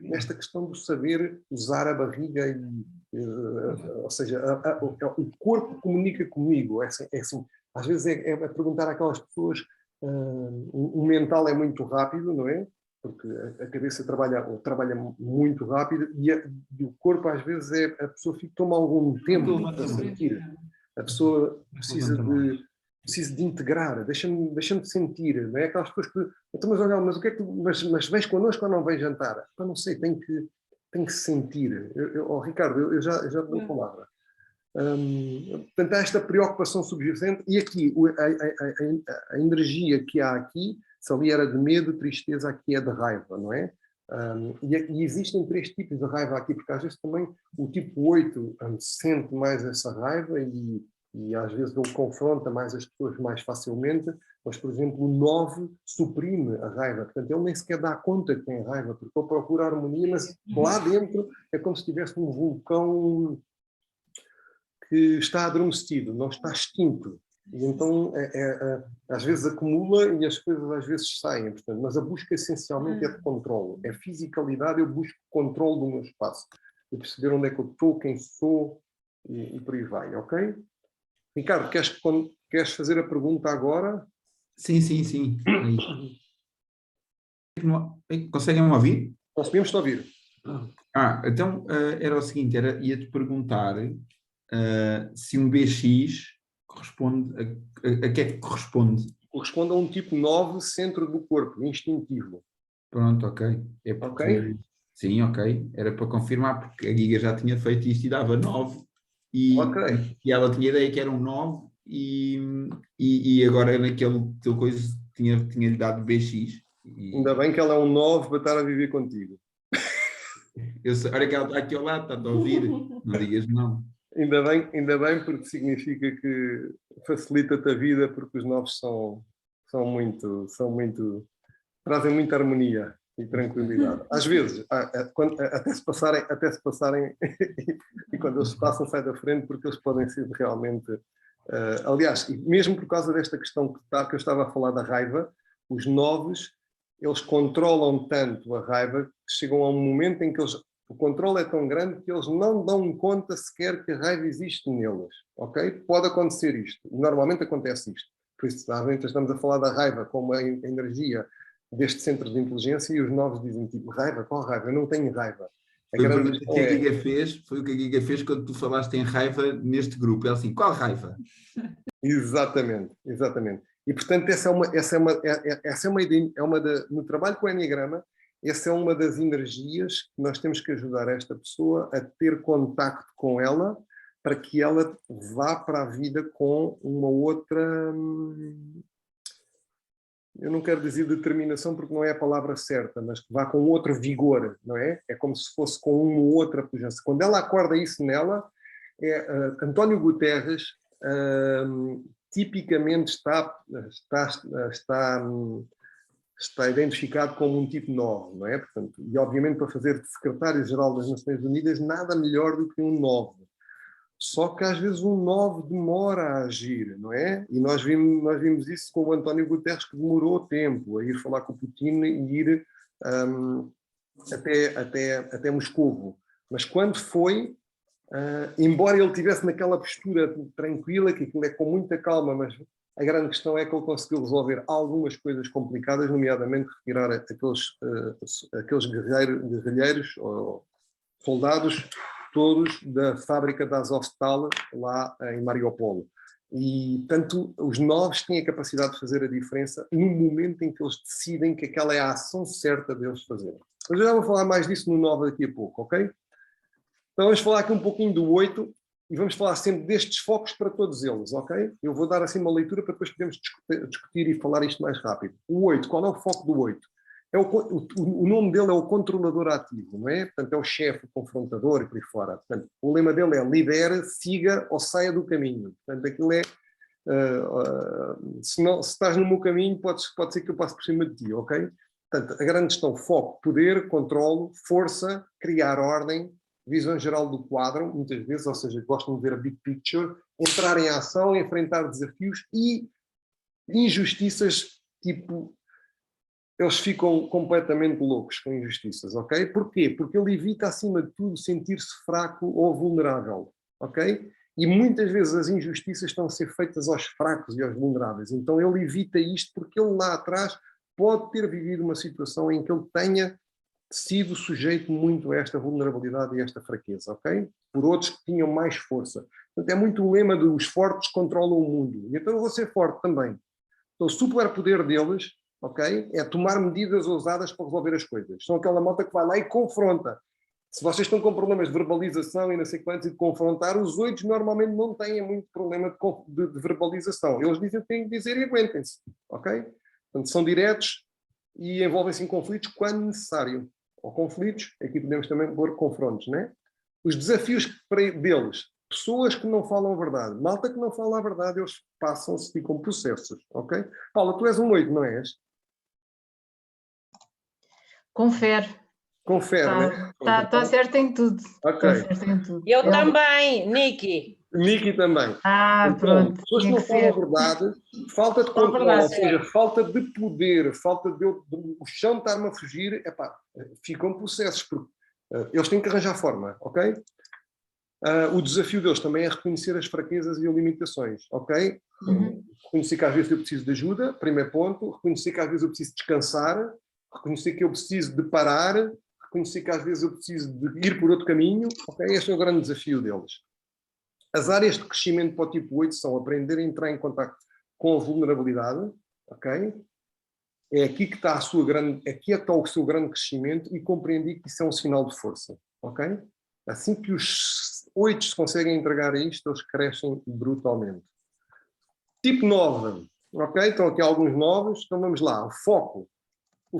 [SPEAKER 1] nesta questão do saber usar a barriga, ou seja, o corpo comunica comigo. É assim, às vezes é perguntar àquelas pessoas, o mental é muito rápido, não é? Porque a cabeça trabalha muito rápido e o corpo às vezes a pessoa toma algum tempo para sentir. A pessoa precisa de integrar, deixa-me sentir, não é? Aquelas pessoas que, então, mas olha, mas o que é que mas vens connosco ou não vens jantar? Eu não sei, tenho que sentir. Ricardo, eu já te dou a palavra. Portanto, há esta preocupação subjacente e aqui a energia que há aqui, se ali era de medo, tristeza, aqui é de raiva, não é? E existem 3 tipos de raiva aqui, porque às vezes também o tipo 8 sente mais essa raiva e às vezes ele confronta mais as pessoas mais facilmente, mas, por exemplo, o 9 suprime a raiva, portanto ele nem sequer dá conta que tem raiva, porque ele procura harmonia, mas lá dentro é como se tivesse um vulcão que está adormecido, não está extinto. E então, às vezes acumula e as coisas às vezes saem. Portanto, mas a busca essencialmente é de controle. É fisicalidade, eu busco controle do meu espaço. Eu perceber onde é que eu estou, quem sou, e por aí vai, ok? Ricardo, queres fazer a pergunta agora?
[SPEAKER 7] Sim. Conseguem-me ouvir?
[SPEAKER 1] Conseguimos-te ouvir.
[SPEAKER 7] Então era o seguinte, ia-te perguntar se um BX corresponde a que é que corresponde?
[SPEAKER 1] Corresponde a um tipo 9 centro do corpo, instintivo.
[SPEAKER 7] Pronto, ok. É porque,
[SPEAKER 1] Ok?
[SPEAKER 7] Sim, ok. Era para confirmar, porque a Giga já tinha feito isto e dava 9,
[SPEAKER 1] Ok.
[SPEAKER 7] e ela tinha ideia que era um 9, e agora naquele teu coisa tinha-lhe dado BX.
[SPEAKER 1] Ainda bem que ela é um 9 para estar a viver contigo.
[SPEAKER 7] Olha que ela está aqui ao lado, está a ouvir. Não digas não.
[SPEAKER 1] Ainda bem, porque significa que facilita-te a vida, porque os 9 trazem muita harmonia e tranquilidade. Às vezes, até se passarem e quando eles passam, sai da frente, porque eles podem ser realmente... aliás, mesmo por causa desta questão que eu estava a falar da raiva, os 9, eles controlam tanto a raiva que chegam a um momento em que o controle é tão grande que eles não dão conta sequer que a raiva existe neles, ok? Pode acontecer isto, normalmente acontece isto. Por isso, às vezes estamos a falar da raiva como a energia deste centro de inteligência e os 9 dizem tipo, raiva? Qual raiva? Eu não tenho raiva.
[SPEAKER 7] Foi o que a Giga fez quando tu falaste em raiva neste grupo. Ela assim, qual raiva?
[SPEAKER 1] Exatamente. E portanto no trabalho com o Enneagrama, essa é uma das energias que nós temos que ajudar esta pessoa a ter contacto com ela, para que ela vá para a vida com uma outra... Eu não quero dizer determinação porque não é a palavra certa, mas que vá com outro vigor, não é? É como se fosse com uma outra pujança. Quando ela acorda isso nela, António Guterres tipicamente está identificado como um tipo 9, não é? Portanto, e obviamente para fazer de secretário-geral das Nações Unidas, nada melhor do que um 9. Só que às vezes um 9 demora a agir, não é? E nós vimos isso com o António Guterres, que demorou tempo a ir falar com o Putin e ir até Moscovo. Mas quando foi, embora ele estivesse naquela postura tranquila, que aquilo é com muita calma, mas a grande questão é que ele conseguiu resolver algumas coisas complicadas, nomeadamente retirar aqueles guerrilheiros ou soldados todos da fábrica da Azovstal lá em Mariupol. E, tanto, os 9 têm a capacidade de fazer a diferença no momento em que eles decidem que aquela é a ação certa deles fazerem. Mas eu já vou falar mais disso no 9 daqui a pouco, ok? Então vamos falar aqui um pouquinho do 8 e vamos falar sempre destes focos para todos eles, ok? Eu vou dar assim uma leitura para depois podermos discutir e falar isto mais rápido. O 8, qual é o foco do 8? O nome dele é o controlador ativo, não é? Portanto, é o chefe, o confrontador e por aí fora. Portanto, o lema dele é lidera, siga ou saia do caminho. Portanto, aquilo é... se estás no meu caminho, pode ser que eu passe por cima de ti, ok? Portanto, a grande questão, foco, poder, controlo, força, criar ordem, visão geral do quadro, muitas vezes, ou seja, gostam de ver a big picture, entrar em ação, enfrentar desafios e injustiças, tipo... Eles ficam completamente loucos com injustiças, ok? Porquê? Porque ele evita, acima de tudo, sentir-se fraco ou vulnerável, ok? E muitas vezes as injustiças estão a ser feitas aos fracos e aos vulneráveis. Então ele evita isto porque ele lá atrás pode ter vivido uma situação em que ele tenha sido sujeito muito a esta vulnerabilidade e a esta fraqueza, ok? Por outros que tinham mais força. Portanto, é muito o lema dos fortes controlam o mundo. E então eu vou ser forte também. Então o superpoder deles, ok, é tomar medidas ousadas para resolver as coisas. São aquela malta que vai lá e confronta. Se vocês estão com problemas de verbalização e não sei quantos e de confrontar, os 8 normalmente não têm muito problema de verbalização. Eles dizem o que têm que dizer e aguentem-se, ok? Portanto, são diretos e envolvem-se em conflitos quando necessário. Ou conflitos, aqui podemos também pôr confrontos, né? Os desafios deles, pessoas que não falam a verdade, malta que não fala a verdade, eles passam-se, ficam processos, ok? Paula, tu és um 8, não és?
[SPEAKER 5] Confere.
[SPEAKER 1] Confere, né?
[SPEAKER 5] Está certo em tudo.
[SPEAKER 1] Ok.
[SPEAKER 5] Está certo em tudo.
[SPEAKER 6] Eu também, Niki.
[SPEAKER 1] Niki também.
[SPEAKER 5] Então,
[SPEAKER 1] pronto. Pessoas que não falam a verdade, falta de controle, ou seja, falta de poder, falta de o chão estar-me a fugir, ficam processos, porque eles têm que arranjar forma, ok? O desafio deles também é reconhecer as fraquezas e limitações, ok? Reconhecer que às vezes eu preciso de ajuda, primeiro ponto. Reconhecer que às vezes eu preciso descansar. Reconhecer que eu preciso de parar. Reconhecer que às vezes eu preciso de ir por outro caminho, ok? Este é o grande desafio deles. As áreas de crescimento para o tipo 8 são aprender a entrar em contacto com a vulnerabilidade, ok? É aqui que está aqui é que está o seu grande crescimento, e compreender que isso é um sinal de força, ok? Assim que os 8 se conseguem entregar a isto, eles crescem brutalmente. Tipo 9, ok? Estão aqui alguns novos, então vamos lá. O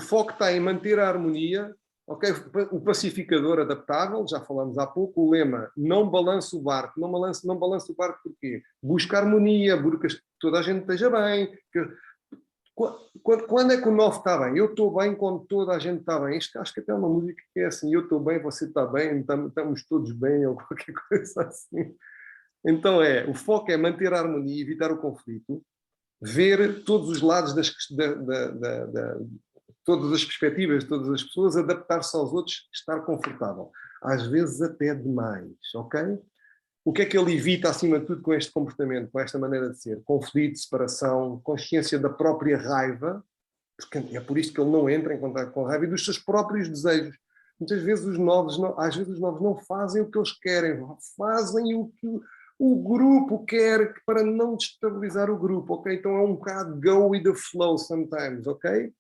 [SPEAKER 1] foco está em manter a harmonia, ok? O pacificador adaptável, já falamos há pouco. O lema, não balance o barco. Não balance o barco porquê? Busca harmonia, busca que toda a gente esteja bem. Quando é que o 9 está bem? Eu estou bem quando toda a gente está bem. Isto, acho que até é uma música que é assim, eu estou bem, você está bem, estamos todos bem, ou qualquer coisa assim. Então o foco é manter a harmonia, evitar o conflito, ver todos os lados todas as perspectivas de todas as pessoas, adaptar-se aos outros, estar confortável. Às vezes até demais, ok? O que é que ele evita, acima de tudo, com este comportamento, com esta maneira de ser? Conflito, separação, consciência da própria raiva, porque é por isto que ele não entra em contato com a raiva, e dos seus próprios desejos. Muitas vezes os novos não fazem o que eles querem, fazem o que o grupo quer para não destabilizar o grupo, ok? Então é um bocado go with the flow sometimes, ok?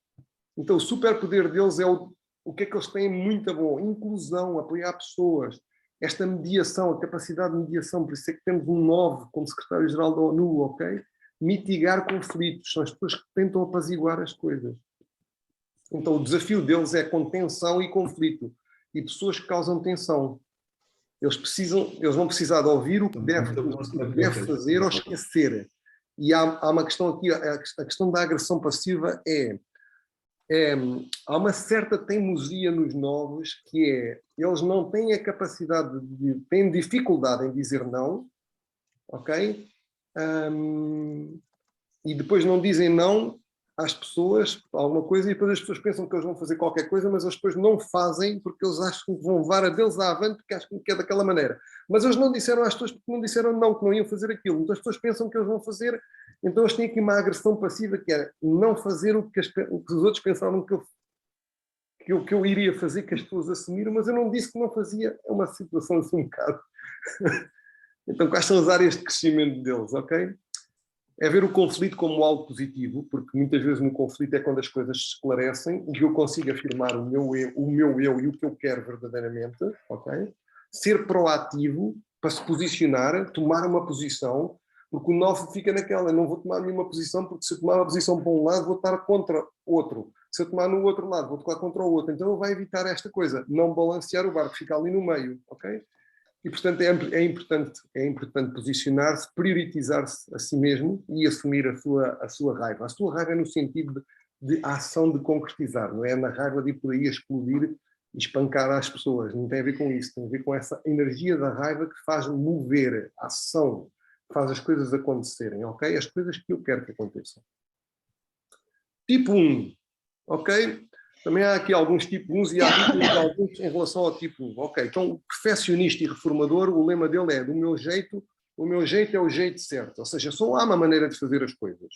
[SPEAKER 1] Então o superpoder deles é o que é que eles têm muito bom? Inclusão, apoiar pessoas, esta mediação, a capacidade de mediação, por isso é que temos um 9 como secretário-geral da ONU, ok? Mitigar conflitos, são as pessoas que tentam apaziguar as coisas. Então o desafio deles é contenção e conflito, e pessoas que causam tensão. Eles vão precisar de ouvir o que deve fazer ou esquecer. E há uma questão aqui, a questão da agressão passiva há uma certa teimosia nos novos, que é, eles não têm a capacidade têm dificuldade em dizer não, ok? E depois não dizem não às pessoas, alguma coisa, e depois as pessoas pensam que eles vão fazer qualquer coisa, mas eles depois não fazem, porque eles acham que vão levar a deles à avante, porque acham que é daquela maneira. Mas eles não disseram às pessoas, porque não disseram não, que não iam fazer aquilo. Então as pessoas pensam que eles vão fazer, então eles têm aqui uma agressão passiva, que é não fazer o que os outros pensavam que eu iria fazer, que as pessoas assumiram, mas eu não disse que não fazia. É uma situação assim um bocado. Então quais são as áreas de crescimento deles, ok? É ver o conflito como algo positivo, porque muitas vezes no conflito é quando as coisas se esclarecem e eu consigo afirmar o meu eu e o que eu quero verdadeiramente, ok? Ser proativo para se posicionar, tomar uma posição, porque o 9 fica naquela, não vou tomar nenhuma posição, porque se eu tomar uma posição para um lado vou estar contra outro, se eu tomar no outro lado vou estar contra o outro, então ele vai evitar esta coisa, não balancear o barco, ficar ali no meio, ok? E, portanto, é importante posicionar-se, priorizar-se a si mesmo e assumir a sua raiva. A sua raiva é no sentido de ação, de concretizar, não é na raiva de ir por aí a explodir e espancar as pessoas. Não tem a ver com isso, tem a ver com essa energia da raiva que faz mover a ação, que faz as coisas acontecerem, ok? As coisas que eu quero que aconteçam. Tipo 1, ok? Também há aqui alguns tipo 1 e há alguns em relação ao tipo 1. Ok, então o perfeccionista e reformador, o lema dele é do meu jeito, o meu jeito é o jeito certo. Ou seja, só há uma maneira de fazer as coisas.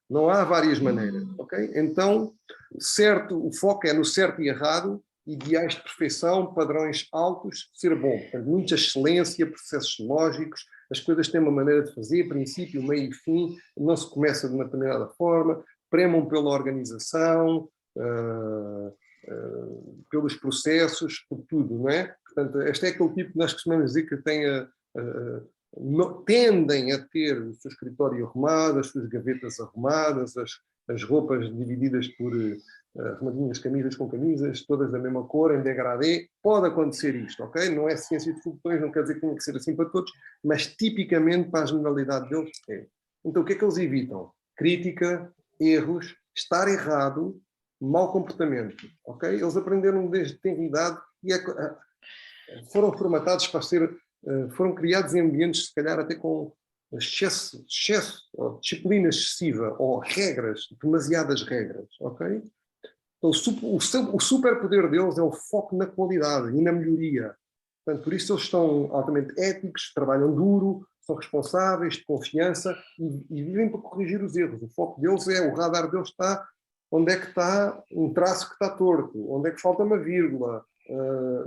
[SPEAKER 1] Não há várias maneiras, ok? Então, certo, o foco é no certo e errado, ideais de perfeição, padrões altos, ser bom. Portanto, muita excelência, processos lógicos, as coisas têm uma maneira de fazer, princípio, meio e fim, não se começa de uma determinada forma, premam pela organização, pelos processos, por tudo, não é? Portanto, este é aquele tipo que nós costumamos dizer que tendem a ter o seu escritório arrumado, as suas gavetas arrumadas, as roupas divididas por arrumadinhas, camisas com camisas, todas da mesma cor, em degradê. Pode acontecer isto, ok? Não é ciência de foguetões, não quer dizer que tenha que ser assim para todos, mas tipicamente para a generalidade deles é. Então o que é que eles evitam? Crítica, erros, estar errado, mau comportamento, ok? Eles aprenderam desde tenridade e foram formatados para foram criados em ambientes, se calhar até com excesso ou disciplina excessiva, ou regras, demasiadas regras, ok? Então o superpoder deles é o foco na qualidade e na melhoria. Portanto, por isso eles estão altamente éticos, trabalham duro, são responsáveis, de confiança e vivem para corrigir os erros. O foco deles o radar deles está onde é que está um traço que está torto, onde é que falta uma vírgula,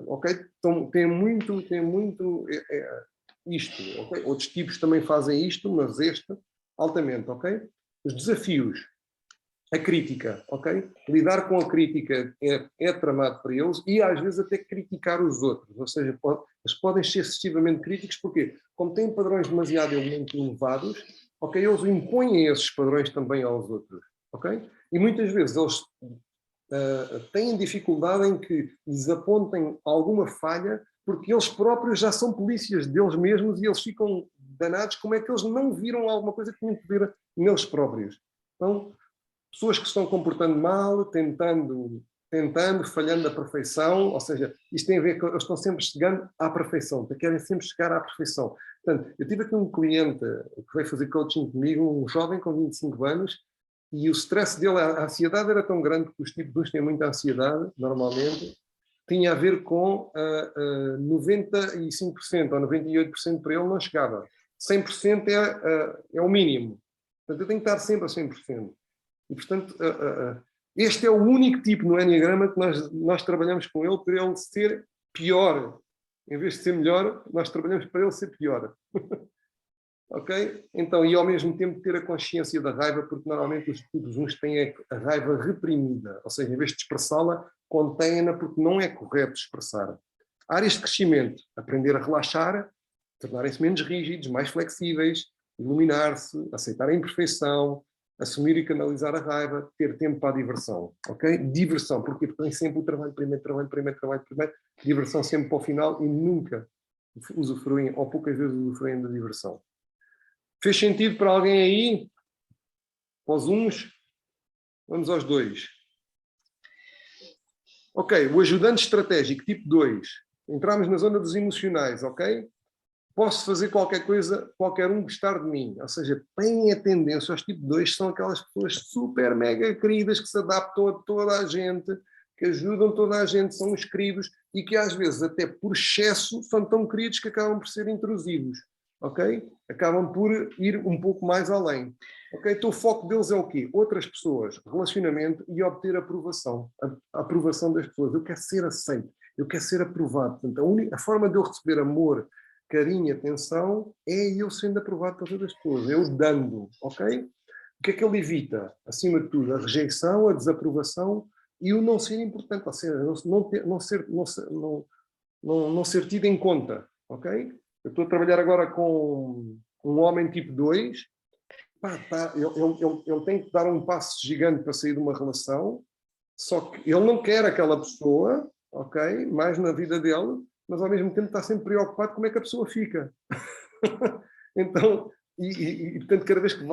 [SPEAKER 1] ok? Então, tem muito isto, ok? Outros tipos também fazem isto, mas este, altamente, ok? Os desafios, a crítica, ok? Lidar com a crítica é tramado para eles e às vezes até criticar os outros, ou seja, eles podem ser excessivamente críticos, porque como têm padrões demasiado elevados, ok? Eles impõem esses padrões também aos outros, ok? E muitas vezes eles têm dificuldade em que lhes apontem alguma falha, porque eles próprios já são polícias deles mesmos e eles ficam danados como é que eles não viram alguma coisa que tinham que ver neles próprios. Então, pessoas que se estão comportando mal, tentando, falhando a perfeição, ou seja, isto tem a ver com eles estão sempre chegando à perfeição, querem sempre chegar à perfeição. Portanto, eu tive aqui um cliente que veio fazer coaching comigo, um jovem com 25 anos, e o stress dele, a ansiedade era tão grande, que os tipos 2 têm muita ansiedade, normalmente, tinha a ver com 95% ou 98% para ele não chegava. 100% é o mínimo. Portanto, eu tenho que estar sempre a 100%. E, portanto, este é o único tipo no Enneagrama que nós trabalhamos com ele para ele ser pior. Em vez de ser melhor, nós trabalhamos para ele ser pior. Ok? Então, e ao mesmo tempo ter a consciência da raiva, porque normalmente os tipos 1 têm a raiva reprimida, ou seja, em vez de expressá-la, contêm-na porque não é correto expressar. Áreas de crescimento, aprender a relaxar, tornarem-se menos rígidos, mais flexíveis, iluminar-se, aceitar a imperfeição, assumir e canalizar a raiva, ter tempo para a diversão, ok? Diversão, porque tem sempre o trabalho primeiro, diversão sempre para o final e nunca usufruem, ou poucas vezes usufruem da diversão. Fez sentido para alguém aí? Para os uns? Vamos aos 2. Ok, o ajudante estratégico, tipo 2. Entramos na zona dos emocionais, ok? Posso fazer qualquer coisa, qualquer um gostar de mim. Ou seja, têm a tendência, os tipo 2 são aquelas pessoas super mega queridas que se adaptam a toda a gente, que ajudam toda a gente, são os queridos e que às vezes até por excesso são tão queridos que acabam por ser intrusivos. Ok? Acabam por ir um pouco mais além. Ok? Então o foco deles é o quê? Outras pessoas, relacionamento e obter aprovação. A aprovação das pessoas. Eu quero ser aceito. Eu quero ser aprovado. Portanto, a forma de eu receber amor, carinho e atenção é eu sendo aprovado por todas as pessoas. Eu dando. Ok? O que é que ele evita? Acima de tudo, a rejeição, a desaprovação e o não ser importante. Ou seja, não ser tido em conta. Ok? Eu estou a trabalhar agora com um homem tipo 2, ele tem que dar um passo gigante para sair de uma relação, só que ele não quer aquela pessoa, ok, mais na vida dele, mas ao mesmo tempo está sempre preocupado como é que a pessoa fica. Então, portanto, cada vez que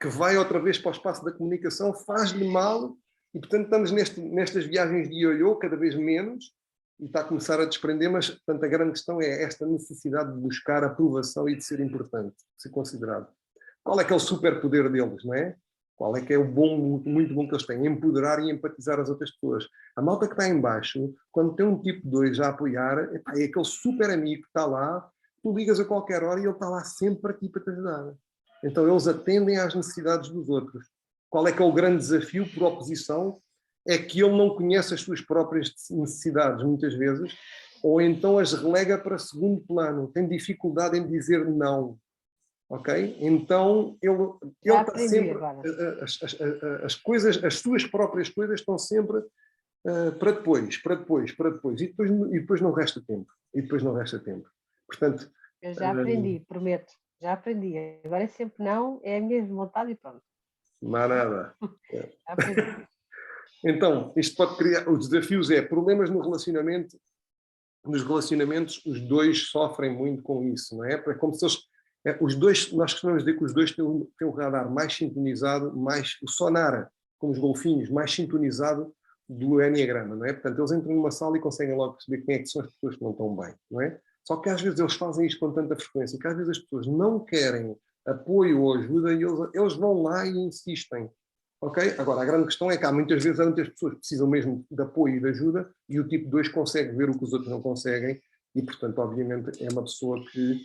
[SPEAKER 1] vai outra vez para o espaço da comunicação, faz-lhe mal, e portanto estamos nestas viagens de ioiô, cada vez menos, e está a começar a desprender, mas portanto, a grande questão é esta necessidade de buscar aprovação e de ser importante, de ser considerado. Qual é que é o superpoder deles, não é? Qual é que é o muito bom que eles têm? Empoderar e empatizar as outras pessoas. A malta que está em baixo, quando tem um tipo 2 a apoiar, é aquele super amigo que está lá, tu ligas a qualquer hora e ele está lá sempre para ti para te ajudar. Então eles atendem às necessidades dos outros. Qual é que é o grande desafio por oposição? É que ele não conhece as suas próprias necessidades, muitas vezes, ou então as relega para segundo plano, tem dificuldade em dizer não, ok? Então, ele está sempre... as suas próprias coisas estão sempre para depois, e depois não resta tempo, Portanto...
[SPEAKER 3] Eu já aprendi, prometo, já aprendi. Agora é sempre não, é a minha vontade e pronto.
[SPEAKER 1] Não há nada.
[SPEAKER 3] Já aprendi.
[SPEAKER 1] Então, isto pode criar... Os desafios problemas no relacionamento. Nos relacionamentos, os 2 sofrem muito com isso, não é? É como se eles... os 2, nós costumamos dizer que os 2 têm o radar mais sintonizado, o sonar, como os golfinhos, mais sintonizado do Enneagrama, não é? Portanto, eles entram numa sala e conseguem logo perceber quem é que são as pessoas que não estão bem, não é? Só que às vezes eles fazem isto com tanta frequência que às vezes as pessoas não querem apoio ou ajuda e eles vão lá e insistem. Ok? Agora, a grande questão é que há muitas pessoas que precisam mesmo de apoio e de ajuda e o tipo 2 consegue ver o que os outros não conseguem e, portanto, obviamente, é uma pessoa que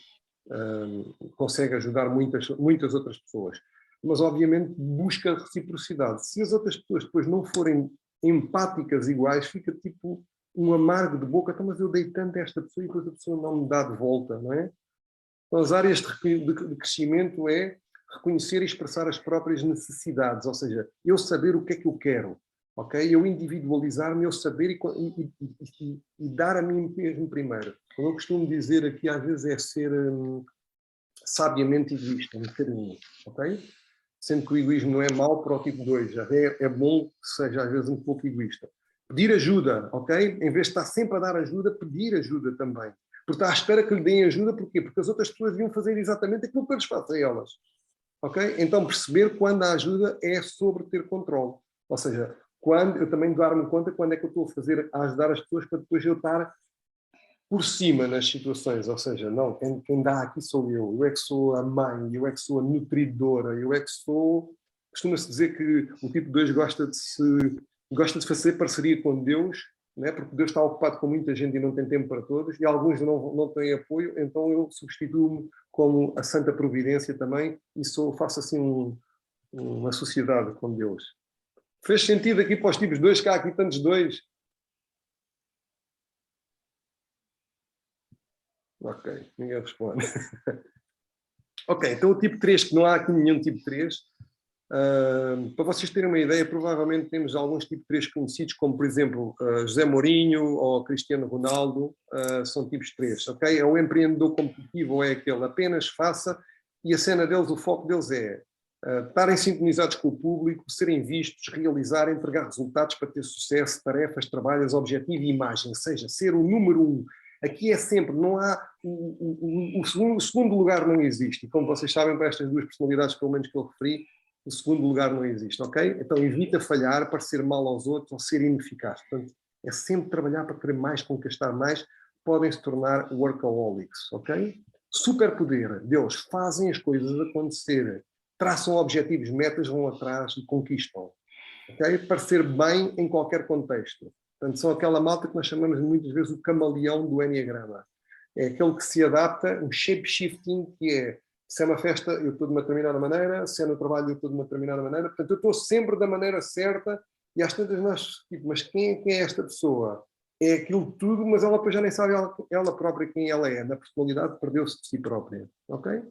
[SPEAKER 1] consegue ajudar muitas outras pessoas. Mas, obviamente, busca reciprocidade. Se as outras pessoas depois não forem empáticas iguais, fica tipo um amargo de boca, então, mas eu dei tanto a esta pessoa e depois a pessoa não me dá de volta, não é? Então, as áreas de crescimento é reconhecer e expressar as próprias necessidades, ou seja, eu saber o que é que eu quero, ok? Eu individualizar-me, eu saber e dar a mim mesmo primeiro. O que eu costumo dizer aqui às vezes é ser sabiamente egoísta, um bocadinho, ok? Sendo que o egoísmo não é mau para o tipo 2, já é bom que seja às vezes um pouco egoísta. Pedir ajuda, ok? Em vez de estar sempre a dar ajuda, pedir ajuda também. Porque está à espera que lhe deem ajuda, porquê? Porque as outras pessoas deviam fazer exatamente aquilo que eles fazem a elas. Ok? Então perceber quando a ajuda é sobre ter controle. Ou seja, quando eu também dar-me conta quando é que eu estou a ajudar as pessoas para depois eu estar por cima nas situações. Ou seja, não, quem dá aqui sou eu é que sou a mãe, eu é que sou a nutridora, eu é que sou... Costuma-se dizer que o tipo 2 gosta de fazer parceria com Deus, né? Porque Deus está ocupado com muita gente e não tem tempo para todos, e alguns não têm apoio, então eu substituo-me como a Santa Providência também e faço assim uma sociedade com Deus. Fez sentido aqui para os tipos 2, que há aqui tantos 2? Ok, ninguém responde. Ok, então o tipo 3, que não há aqui nenhum tipo 3. Para vocês terem uma ideia, provavelmente temos alguns tipo 3 conhecidos, como por exemplo José Mourinho ou Cristiano Ronaldo, são tipos 3, ok? É o empreendedor competitivo, ou é aquele apenas faça, e a cena deles, o foco deles é estarem sintonizados com o público, serem vistos, realizar, entregar resultados para ter sucesso, tarefas, trabalhos, objetivo e imagem, ou seja, ser o número 1. Aqui é sempre, não há, o segundo lugar não existe, e como vocês sabem, para estas duas personalidades, pelo menos que eu referi, o segundo lugar não existe, ok? Então evita falhar, parecer mal aos outros ou ser ineficaz. Portanto, é sempre trabalhar para querer mais, conquistar mais, podem se tornar workaholics, ok? Superpoder, Deus, fazem as coisas acontecerem, traçam objetivos, metas, vão atrás e conquistam, ok? Parecer bem em qualquer contexto. Portanto, são aquela malta que nós chamamos muitas vezes o camaleão do Enneagrama. É aquele que se adapta, um shape-shifting, que é, se é uma festa, eu estou de uma determinada maneira, se é no trabalho, eu estou de uma determinada maneira, portanto, eu estou sempre da maneira certa, e às tantas nós, tipo, mas quem é esta pessoa? É aquilo tudo, mas ela depois já nem sabe ela própria quem ela é, na personalidade perdeu-se de si própria, ok?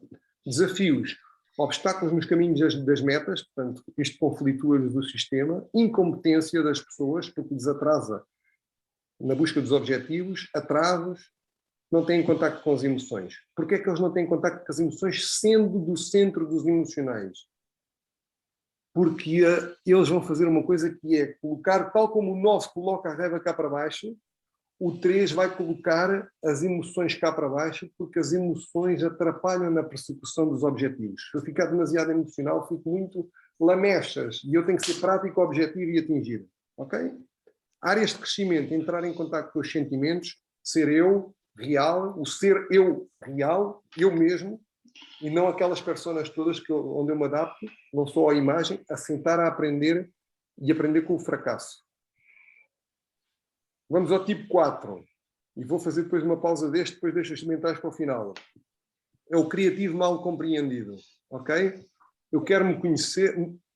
[SPEAKER 1] Desafios, obstáculos nos caminhos das metas, portanto, isto conflitua do sistema, incompetência das pessoas, porque desatrasa na busca dos objetivos, atrasos, não têm contacto com as emoções. Porquê é que eles não têm contacto com as emoções, sendo do centro dos emocionais? Porque eles vão fazer uma coisa que é colocar, tal como o 9 coloca a raiva cá para baixo, o 3 vai colocar as emoções cá para baixo, porque as emoções atrapalham na persecução dos objetivos. Se eu ficar demasiado emocional, fico muito lamechas, e eu tenho que ser prático, objetivo e atingir. Ok? Áreas de crescimento, entrar em contacto com os sentimentos, ser eu real, o ser eu real, eu mesmo, e não aquelas personas todas onde eu me adapto, não só à imagem, a sentar a aprender e aprender com o fracasso. Vamos ao tipo 4, e vou fazer depois uma pausa depois deixo os comentários para o final. É o criativo mal compreendido, ok? Eu quero me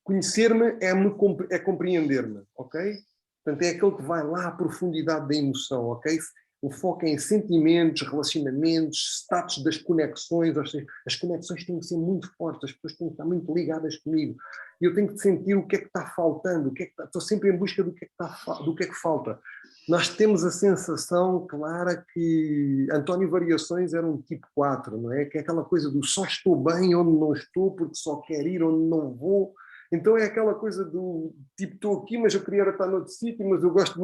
[SPEAKER 1] conhecer-me é compreender-me, ok? Portanto, é aquele que vai lá à profundidade da emoção, ok? O foco é em sentimentos, relacionamentos, status das conexões, ou seja, as conexões têm que ser muito fortes, as pessoas têm que estar muito ligadas comigo. E eu tenho que sentir o que é que está faltando, estou sempre em busca do que é que falta. Nós temos a sensação clara que António Variações era um tipo 4, não é? Que é aquela coisa do só estou bem onde não estou, porque só quero ir onde não vou. Então é aquela coisa do tipo, estou aqui, mas eu queria estar noutro sítio, mas eu gosto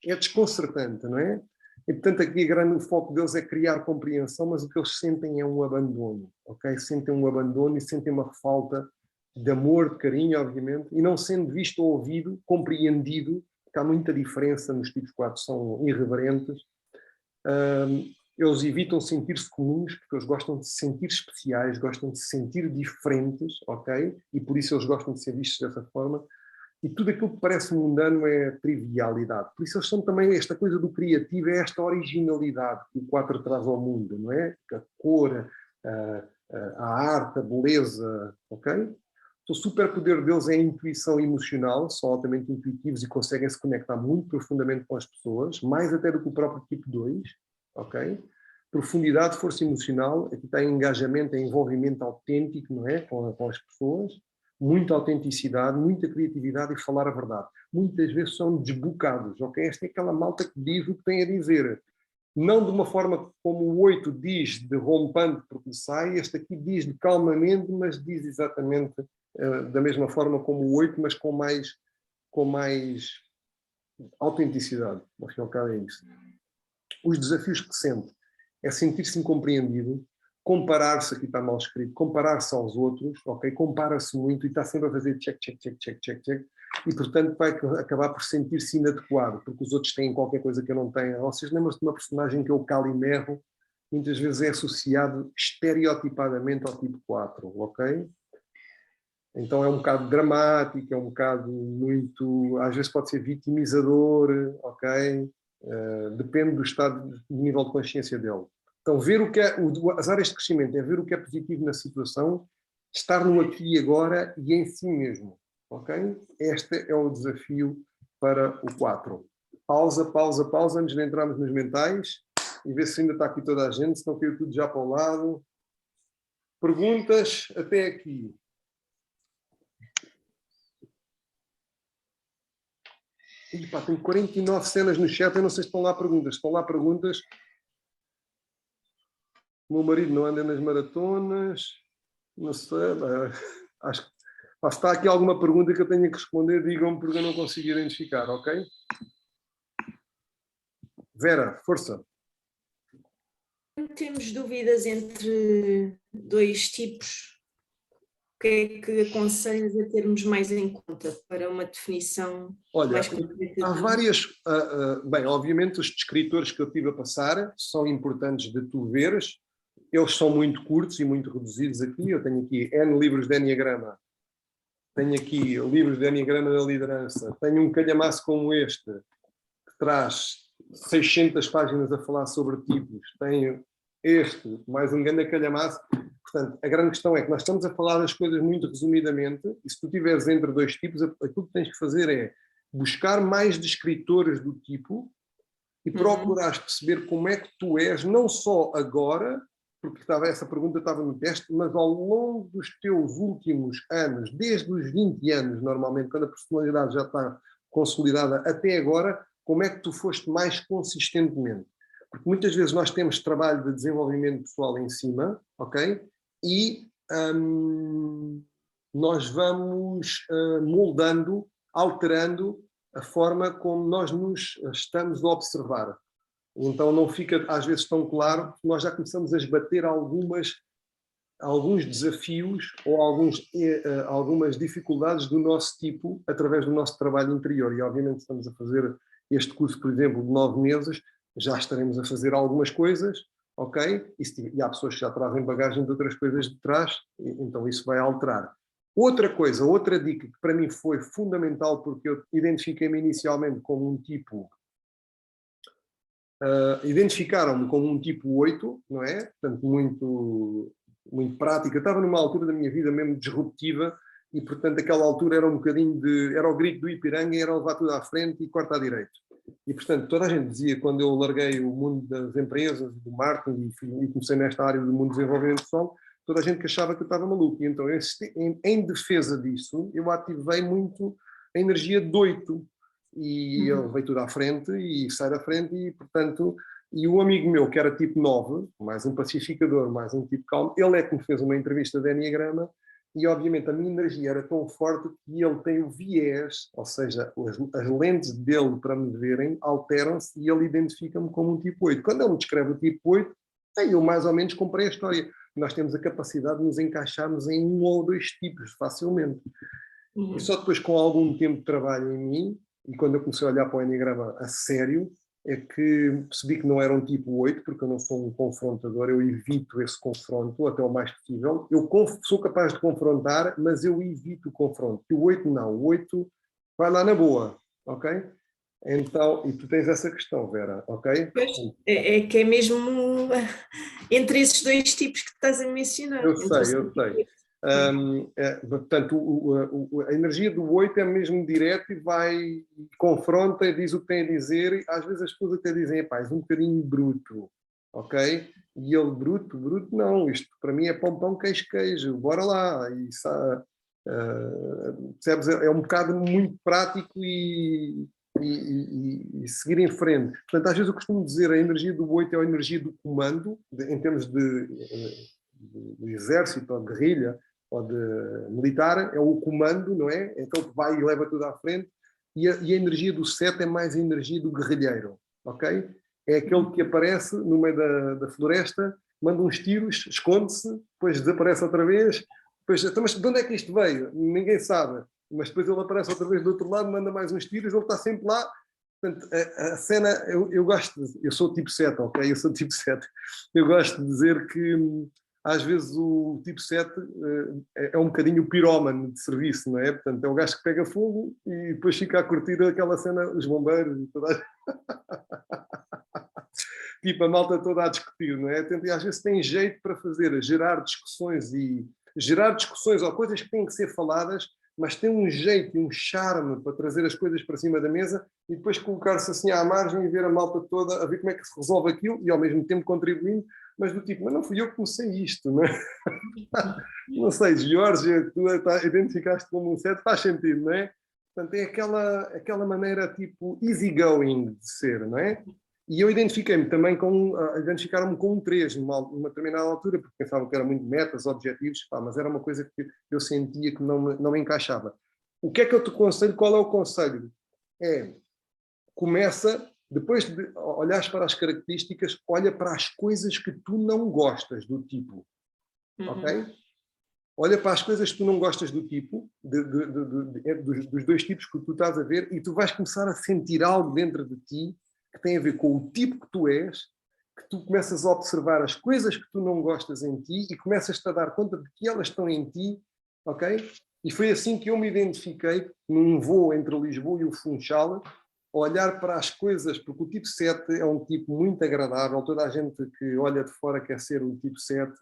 [SPEAKER 1] é desconcertante, não é? E portanto aqui o foco deles é criar compreensão, mas o que eles sentem é um abandono, ok? Sentem um abandono e sentem uma falta de amor, de carinho, obviamente, e não sendo visto ou ouvido, compreendido, porque há muita diferença nos tipos 4, são irreverentes. eles evitam sentir-se comuns, porque eles gostam de se sentir especiais, gostam de se sentir diferentes, ok? E por isso eles gostam de ser vistos dessa forma. E tudo aquilo que parece mundano é trivialidade. Por isso eles são também, esta coisa do criativo, é esta originalidade que o 4 traz ao mundo, não é? A cor, a arte, a beleza, ok? O superpoder deles é a intuição emocional, são altamente intuitivos e conseguem se conectar muito profundamente com as pessoas, mais até do que o próprio tipo 2, ok? Profundidade, força emocional, aqui está engajamento, envolvimento autêntico, não é? Com as pessoas, muita autenticidade, muita criatividade e falar a verdade. Muitas vezes são desbocados, ok? Esta é aquela malta que diz o que tem a dizer. Não de uma forma como o 8 diz, de rompante porque sai, este aqui diz de calmamente, mas diz exatamente da mesma forma como o 8, mas com mais autenticidade. Ao fim e ao cabo é isso. Os desafios que sente é sentir-se incompreendido, comparar-se, aqui está mal escrito, comparar-se aos outros, ok? Compara-se muito e está sempre a fazer check, e portanto vai acabar por sentir-se inadequado, porque os outros têm qualquer coisa que eu não tenho. Vocês lembram-se de uma personagem que é o Calimero? Muitas vezes é associado estereotipadamente ao tipo 4, ok? Então é um bocado dramático, é um bocado muito, às vezes pode ser vitimizador, ok? Depende do estado, do nível de consciência dele. Então ver o que é, as áreas de crescimento é ver o que é positivo na situação, estar no aqui e agora e em si mesmo, ok? Este é o desafio para o 4. Pausa, antes de entrarmos nos mentais e ver se ainda está aqui toda a gente, se não caiu tudo já para o lado. Perguntas até aqui. E, pá, tem 49 cenas no chat, eu não sei se estão lá perguntas. Estão lá perguntas. O meu marido não anda nas maratonas. Não sei. Acho que se está aqui alguma pergunta que eu tenha que responder, digam-me porque eu não consigo identificar, ok? Vera, força.
[SPEAKER 4] Temos dúvidas entre dois tipos. O que é que aconselhas a termos mais em conta para uma definição mais completa?
[SPEAKER 1] Há várias... bem, obviamente os descritores que eu estive a passar são importantes de tu veres. Eles são muito curtos e muito reduzidos aqui. Eu tenho aqui N livros de Enneagrama. Tenho aqui livros de Enneagrama da liderança. Tenho um calhamaço como este, que traz 600 páginas a falar sobre tipos. Tenho este, mais um grande calhamaço. Portanto, a grande questão é que nós estamos a falar das coisas muito resumidamente, e se tu estiveres entre dois tipos, aquilo que tens que fazer é buscar mais descritores do tipo e procurares perceber como é que tu és, não só agora, porque essa pergunta estava no teste, mas ao longo dos teus últimos anos, desde os 20 anos, normalmente, quando a personalidade já está consolidada até agora, como é que tu foste mais consistentemente? Porque muitas vezes nós temos trabalho de desenvolvimento pessoal em cima, ok? E nós vamos moldando, alterando a forma como nós nos estamos a observar. Então não fica às vezes tão claro que nós já começamos a esbater alguns desafios ou algumas dificuldades do nosso tipo através do nosso trabalho interior. E obviamente estamos a fazer este curso, por exemplo, de 9 meses, já estaremos a fazer algumas coisas, ok? E há pessoas que já trazem bagagem de outras coisas de trás, então isso vai alterar. Outra dica que para mim foi fundamental, porque eu identifiquei-me inicialmente como um tipo... identificaram-me como um tipo 8, não é? Portanto, muito prática. Eu estava numa altura da minha vida mesmo disruptiva e, portanto, aquela altura era um bocadinho era o grito do Ipiranga, era levar tudo à frente e corta à direita. E, portanto, toda a gente dizia, quando eu larguei o mundo das empresas, do marketing e comecei nesta área do mundo do desenvolvimento pessoal, toda a gente que achava que eu estava maluco. E então, em defesa disso, eu ativei muito a energia de 8. E ele veio tudo à frente e sai da frente e, portanto, e o amigo meu, que era tipo 9, mais um pacificador, mais um tipo calmo, ele é que me fez uma entrevista de Enneagrama e, obviamente, a minha energia era tão forte que ele tem o viés, ou seja, as lentes dele para me verem alteram-se e ele identifica-me como um tipo 8. Quando ele me descreve o tipo 8, eu mais ou menos comprei a história. Nós temos a capacidade de nos encaixarmos em um ou dois tipos facilmente. E só depois, com algum tempo de trabalho em mim, e quando eu comecei a olhar para o Enneagrama a sério, é que percebi que não era um tipo 8, porque eu não sou um confrontador, eu evito esse confronto até o mais possível. Eu sou capaz de confrontar, mas eu evito o confronto. E o 8 não, o 8 vai lá na boa, ok? Então, e tu tens essa questão, Vera, ok?
[SPEAKER 4] Pois, é que é mesmo entre esses dois tipos que estás a mencionar.
[SPEAKER 1] Eu sei. Portanto, a energia do 8 é mesmo direta e vai, confronta e diz o que tem a dizer. E às vezes as pessoas até dizem, pá, és um bocadinho bruto, ok? E ele, bruto, não, isto para mim é pão, queijo, bora lá. E, percebes? É um bocado muito prático e seguir em frente. Portanto, às vezes eu costumo dizer a energia do 8 é a energia do comando, em termos de exército ou de guerrilha ou de militar, é o comando, não é? Então vai e leva tudo à frente. E a energia do 7 é mais a energia do guerrilheiro, ok? É aquele que aparece no meio da floresta, manda uns tiros, esconde-se, depois desaparece outra vez. Depois, então, mas de onde é que isto veio? Ninguém sabe. Mas depois ele aparece outra vez do outro lado, manda mais uns tiros, ele está sempre lá. Portanto, a cena, eu gosto, eu sou tipo 7, ok? Eu sou tipo 7. Eu gosto de dizer que às vezes o tipo 7 é um bocadinho o pirómano de serviço, não é? Portanto, é o gajo que pega fogo e depois fica a curtir aquela cena, os bombeiros e toda tipo a malta toda a discutir, não é? E às vezes tem jeito para fazer, gerar discussões ou coisas que têm que ser faladas, mas tem um jeito e um charme para trazer as coisas para cima da mesa e depois colocar-se assim à margem e ver a malta toda, a ver como é que se resolve aquilo e ao mesmo tempo contribuindo, mas do tipo, mas não fui eu que comecei isto, não é? Não sei, Jorge, tu identificaste como um 7, faz sentido, não é? Portanto, é aquela maneira tipo easygoing de ser, não é? E eu identificaram-me com um 3 numa determinada altura, porque pensavam que era muito metas, objetivos, mas era uma coisa que eu sentia que não me encaixava. O que é que eu te aconselho? Qual é o conselho? Começa, depois de olhares para as características, olha para as coisas que tu não gostas do tipo, ok? Olha para as coisas que tu não gostas do tipo, dos dois tipos que tu estás a ver, e tu vais começar a sentir algo dentro de ti que tem a ver com o tipo que tu és, que tu começas a observar as coisas que tu não gostas em ti e começas-te a dar conta de que elas estão em ti, ok? E foi assim que eu me identifiquei num voo entre Lisboa e o Funchal, a olhar para as coisas, porque o tipo 7 é um tipo muito agradável, toda a gente que olha de fora quer ser um tipo 7,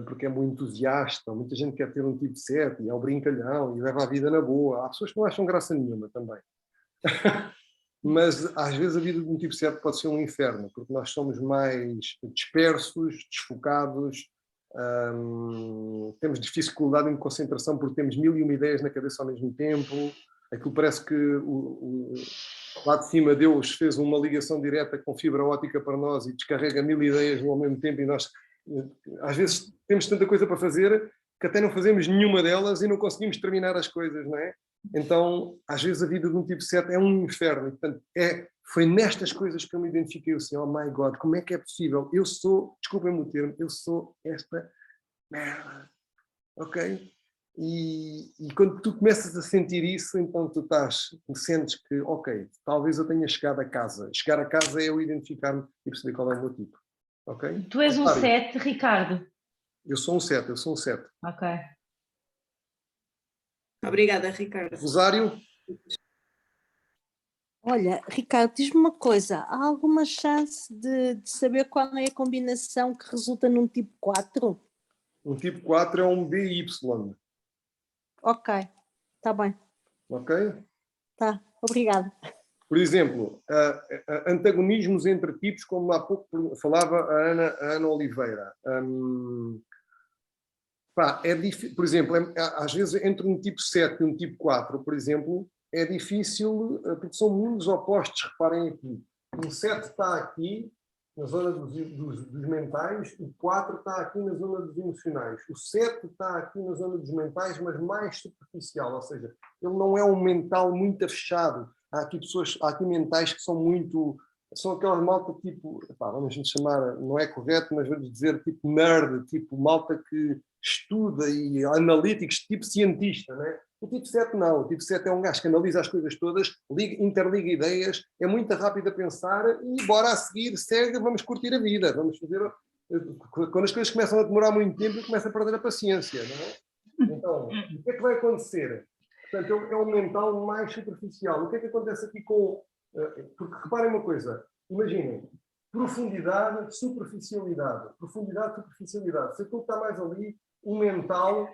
[SPEAKER 1] porque é muito entusiasta, muita gente quer ter um tipo 7 e é o brincalhão e leva a vida na boa. Há pessoas que não acham graça nenhuma também. Mas às vezes a vida de um tipo 7 pode ser um inferno, porque nós somos mais dispersos, desfocados, temos dificuldade em concentração porque temos 1001 ideias na cabeça ao mesmo tempo. Aquilo parece que lá de cima Deus fez uma ligação direta com fibra óptica para nós e descarrega 1000 ideias ao mesmo tempo e nós às vezes temos tanta coisa para fazer que até não fazemos nenhuma delas e não conseguimos terminar as coisas, não é? Então, às vezes a vida de um tipo 7 é um inferno. E, portanto, foi nestas coisas que eu me identifiquei assim, oh my God, como é que é possível? Eu sou, desculpem-me o termo, eu sou esta merda, ok? E quando tu começas a sentir isso, então tu sentes que, ok, talvez eu tenha chegado a casa. Chegar a casa é eu identificar-me e perceber qual é o meu tipo, ok?
[SPEAKER 6] Tu és um 7, Ricardo?
[SPEAKER 1] Eu sou um 7.
[SPEAKER 6] Ok.
[SPEAKER 4] Obrigada, Ricardo.
[SPEAKER 1] Rosário?
[SPEAKER 8] Olha, Ricardo, diz-me uma coisa, há alguma chance de saber qual é a combinação que resulta num tipo 4?
[SPEAKER 1] Um tipo 4 é um BY.
[SPEAKER 8] Ok, está bem.
[SPEAKER 1] Ok?
[SPEAKER 8] Tá, obrigada.
[SPEAKER 1] Por exemplo, antagonismos entre tipos, como há pouco falava a Ana Oliveira. É difícil, por exemplo, às vezes entre um tipo 7 e um tipo 4, por exemplo, é difícil, porque são mundos opostos, reparem aqui. Um 7 está aqui, na zona dos mentais, o 4 está aqui na zona dos emocionais. O 7 está aqui na zona dos mentais, mas mais superficial, ou seja, ele não é um mental muito fechado. Há aqui mentais que são muito... São aquelas malta tipo, vamos chamar, não é correto, mas vamos dizer tipo nerd, tipo malta que estuda e analíticos, tipo cientista, não é? O tipo 7 não, o tipo 7 é um gajo que analisa as coisas todas, interliga ideias, é muito rápido a pensar e bora a seguir, segue, vamos curtir a vida, vamos fazer... Quando as coisas começam a demorar muito tempo, eu começo a perder a paciência, não é? Então, o que é que vai acontecer? Portanto, é um mental mais superficial. O que é que acontece aqui com... Porque reparem uma coisa, imaginem, profundidade, superficialidade. Profundidade, superficialidade. Se aquilo está mais ali, o mental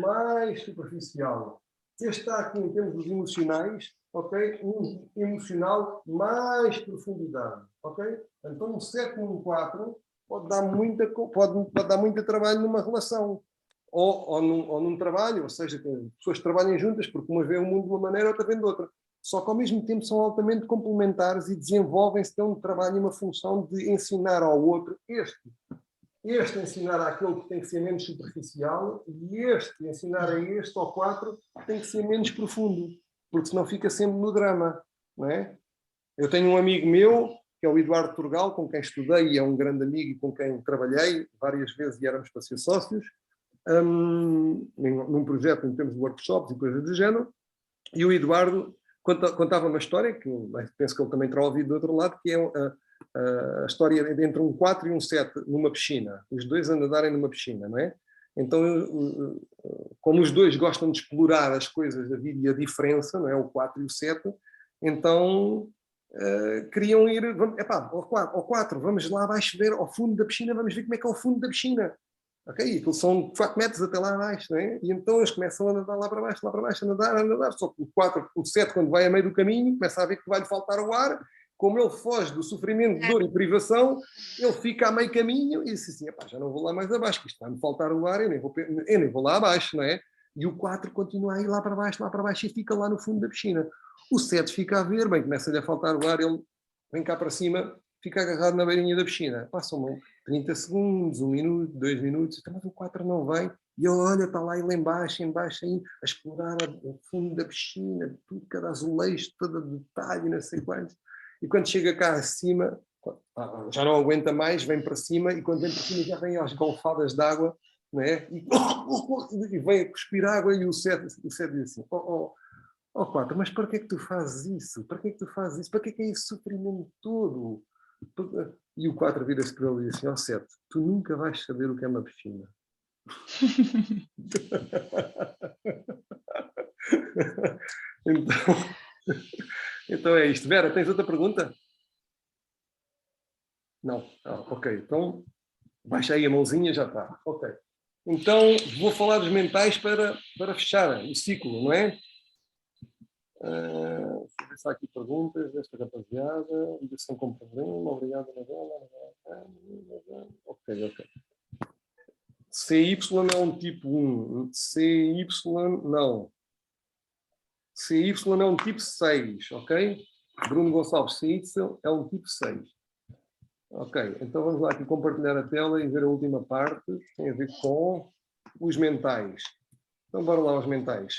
[SPEAKER 1] mais superficial. Este está aqui em termos dos emocionais, ok? Um emocional mais profundidade, ok? Então, um 7 num 4 pode dar muito trabalho numa relação. Ou num trabalho, ou seja, tem pessoas que trabalham juntas, porque uma vê o mundo de uma maneira, outra vê de outra. Só que ao mesmo tempo são altamente complementares e desenvolvem-se, têm um trabalho e uma função de ensinar ao outro este ensinar àquele que tem que ser menos superficial e este ensinar a este ao 4 que tem que ser menos profundo, porque senão fica sempre no drama, não é? Eu tenho um amigo meu, que é o Eduardo Turgal, com quem estudei e é um grande amigo e com quem trabalhei várias vezes e éramos para ser sócios, num projeto em termos de workshops e coisas do género, e o Eduardo contava uma história, que penso que ele também terá ouvido do outro lado, que é a história entre um 4 e um 7 numa piscina, os dois a nadarem numa piscina, não é? Então, como os dois gostam de explorar as coisas da vida e a diferença, não é? O 4 e o 7, então queriam ir, ao 4, vamos lá abaixo ver, ao fundo da piscina, vamos ver como é que é o fundo da piscina. Ok? Aquilo são 4 metros até lá abaixo, não é? E então eles começam a nadar lá para baixo, a nadar, só que o 7, quando vai a meio do caminho, começa a ver que vai-lhe faltar o ar, como ele foge do sofrimento, dor e privação, ele fica a meio caminho e diz assim, já não vou lá mais abaixo, que isto vai-me faltar o ar, eu nem vou lá abaixo, não é? E o 4 continua a ir lá para baixo e fica lá no fundo da piscina. O 7 fica a ver, bem, começa-lhe a faltar o ar, ele vem cá para cima, fica agarrado na beirinha da piscina. Passam 30 segundos, 1 minuto, 2 minutos, mas o 4 não vem. E ele olha, está lá ele embaixo aí, a explorar o fundo da piscina, tudo, cada azulejo, todo detalhe, não sei quantos. E quando chega cá acima, já não aguenta mais, vem para cima, e quando vem para cima já vem às golfadas de água, não é? E vem a cuspir água, e o 7 diz assim, 4, mas para que é que tu fazes isso? Para que é que tu fazes isso? Para que é esse sofrimento todo? E o 4 vira-se para ele e diz assim, 7, tu nunca vais saber o que é uma piscina. Então é isto. Vera, tens outra pergunta? Não? Ok. Então, baixa aí a mãozinha, já está. Ok. Então, vou falar dos mentais para fechar o ciclo, não é? Vou pensar aqui perguntas desta rapaziada. Ligação com problema. Obrigado, Anabela. Ok. CY é um tipo 1. CY não. CY é um tipo 6, ok? Bruno Gonçalves, CY é um tipo 6. Ok, então vamos lá aqui compartilhar a tela e ver a última parte, que tem a ver com os mentais. Então bora lá aos mentais.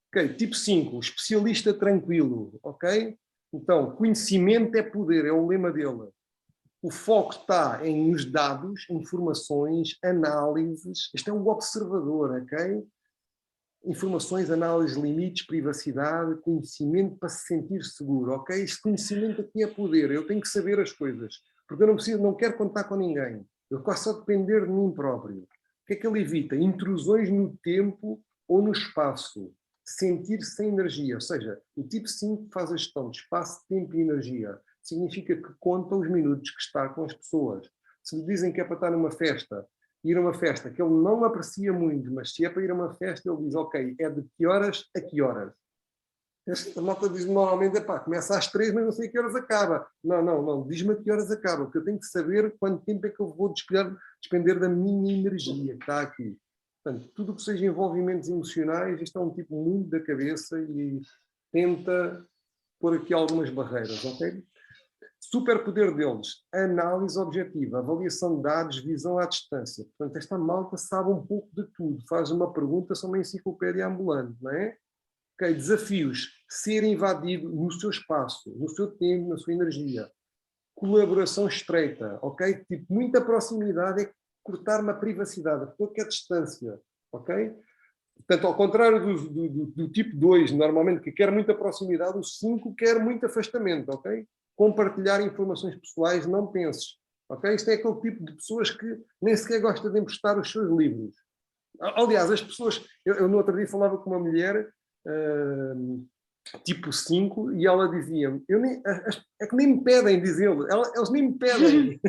[SPEAKER 1] Ok, tipo 5, especialista tranquilo, ok? Então, conhecimento é poder, é o lema dele. O foco está nos dados, informações, análises. Este é um observador, ok? Informações, análises, limites, privacidade, conhecimento para se sentir seguro, ok? Este conhecimento aqui é poder. Eu tenho que saber as coisas, porque eu não quero contar com ninguém. Eu quero só depender de mim próprio. O que é que ele evita? Intrusões no tempo ou no espaço. Sentir-se sem energia, ou seja, o tipo 5 faz a gestão de espaço, tempo e energia. Significa que conta os minutos que está com as pessoas. Se lhe dizem que é para estar numa festa, ir a uma festa que ele não aprecia muito, mas se é para ir a uma festa, ele diz, ok, é de que horas a que horas? A malta diz normalmente, começa às 3, mas não sei a que horas acaba. Não, diz-me a que horas acaba, porque eu tenho que saber quanto tempo é que eu vou despender da minha energia que está aqui. Portanto, tudo o que seja envolvimentos emocionais, isto é um tipo muito da cabeça e tenta pôr aqui algumas barreiras, ok? Superpoder deles, análise objetiva, avaliação de dados, visão à distância. Portanto, esta malta sabe um pouco de tudo, faz uma pergunta, são uma enciclopédia ambulante, não é? Ok, desafios, ser invadido no seu espaço, no seu tempo, na sua energia. Colaboração estreita, ok? Tipo, muita proximidade é cortar uma privacidade, pouca distância, ok? Portanto, ao contrário do tipo 2, normalmente, que quer muita proximidade, o 5 quer muito afastamento, ok? Compartilhar informações pessoais, não penses, ok? Isto é aquele tipo de pessoas que nem sequer gosta de emprestar os seus livros. Aliás, as pessoas... Eu no outro dia falava com uma mulher, tipo 5, e ela dizia-me, é que nem me pedem dizê-lo, eles nem me pedem.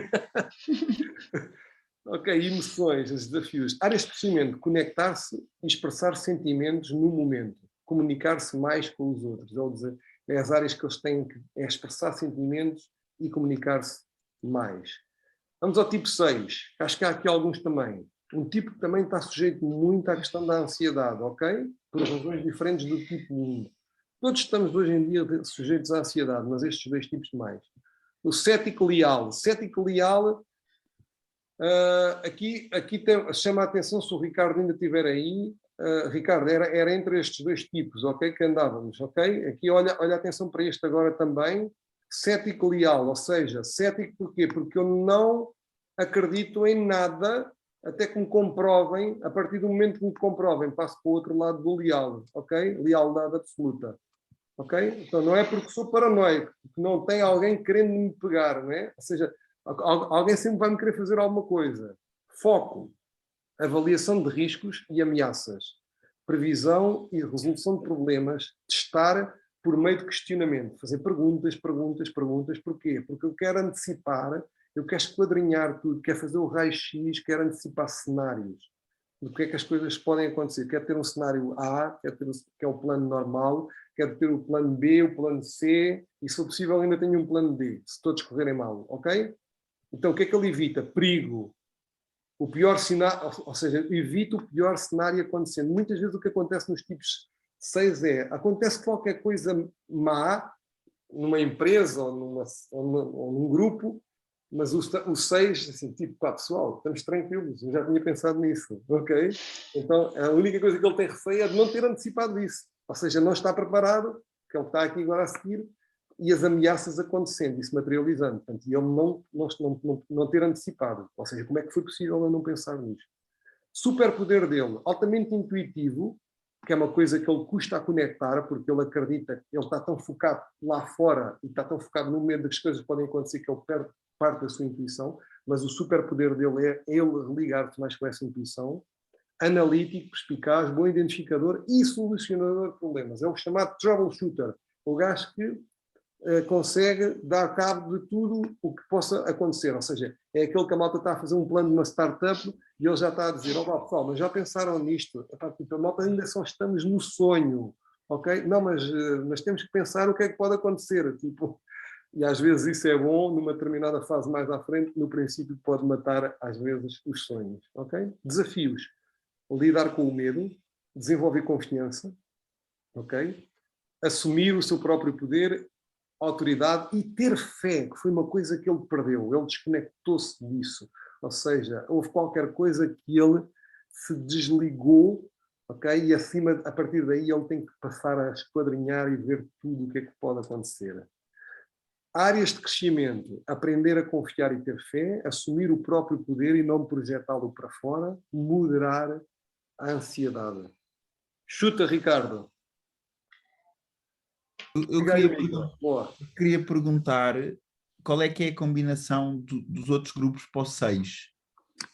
[SPEAKER 1] Ok, emoções, os desafios. Áreas de crescimento, conectar-se e expressar sentimentos no momento. Comunicar-se mais com os outros. Ou dizer, é as áreas que eles têm que expressar sentimentos e comunicar-se mais. Vamos ao tipo 6. Acho que há aqui alguns também. Um tipo que também está sujeito muito à questão da ansiedade, ok? Por razões diferentes do tipo 1. Todos estamos hoje em dia sujeitos à ansiedade, mas estes dois tipos mais. O cético leal. Cético leal... aqui chama a atenção, se o Ricardo ainda estiver aí, Ricardo, era entre estes dois tipos, ok, que andávamos, ok? Aqui olha a atenção para este agora também, cético leal, ou seja, cético porquê? Porque eu não acredito em nada até que me comprovem, a partir do momento que me comprovem, passo para o outro lado do leal, ok? Lealdade absoluta, ok? Então não é porque sou paranoico, porque não tem alguém querendo me pegar, não é? Ou seja, alguém sempre vai me querer fazer alguma coisa. Foco, avaliação de riscos e ameaças, previsão e resolução de problemas, testar por meio de questionamento, fazer perguntas. Porquê? Porque eu quero antecipar, eu quero esquadrinhar tudo, quero fazer o raio-x, quero antecipar cenários do que é que as coisas podem acontecer. Quero ter um cenário A, que é o plano normal, quero ter o plano B, o plano C, e se for possível ainda tenho um plano D, se todos correrem mal, ok? Então, o que é que ele evita? Perigo. O pior cenário, ou seja, evita o pior cenário acontecendo. Muitas vezes o que acontece nos tipos 6 acontece qualquer coisa má numa empresa ou num grupo, mas o 6, assim, tipo, pá, pessoal, estamos tranquilos, eu já tinha pensado nisso, ok? Então, a única coisa que ele tem receio é de não ter antecipado isso. Ou seja, não está preparado, que ele está aqui agora a seguir, e as ameaças acontecendo e se materializando. Portanto, e ele não ter antecipado. Ou seja, como é que foi possível eu não pensar nisto? Superpoder dele, altamente intuitivo, que é uma coisa que ele custa a conectar, porque ele acredita, ele está tão focado lá fora e está tão focado no medo de que as coisas podem acontecer que ele perde parte da sua intuição, mas o superpoder dele é ele religar-se mais com essa intuição. Analítico, perspicaz, bom identificador e solucionador de problemas. É o chamado troubleshooter, o gajo que consegue dar cabo de tudo o que possa acontecer. Ou seja, é aquele que a malta está a fazer um plano de uma startup e ele já está a dizer, olá pessoal, mas já pensaram nisto? A malta ainda só estamos no sonho, ok? Não, mas temos que pensar o que é que pode acontecer. Tipo, e às vezes isso é bom, numa determinada fase mais à frente, no princípio pode matar às vezes os sonhos, ok? Desafios. Lidar com o medo, desenvolver confiança, ok? Assumir o seu próprio poder, autoridade e ter fé, que foi uma coisa que ele perdeu. Ele desconectou-se disso. Ou seja, houve qualquer coisa que ele se desligou, ok? E a partir daí ele tem que passar a esquadrinhar e ver tudo o que é que pode acontecer. Áreas de crescimento, aprender a confiar e ter fé, assumir o próprio poder e não projetá-lo para fora, moderar a ansiedade. Chuta, Ricardo.
[SPEAKER 7] Eu queria perguntar qual é que é a combinação dos outros grupos para o 6?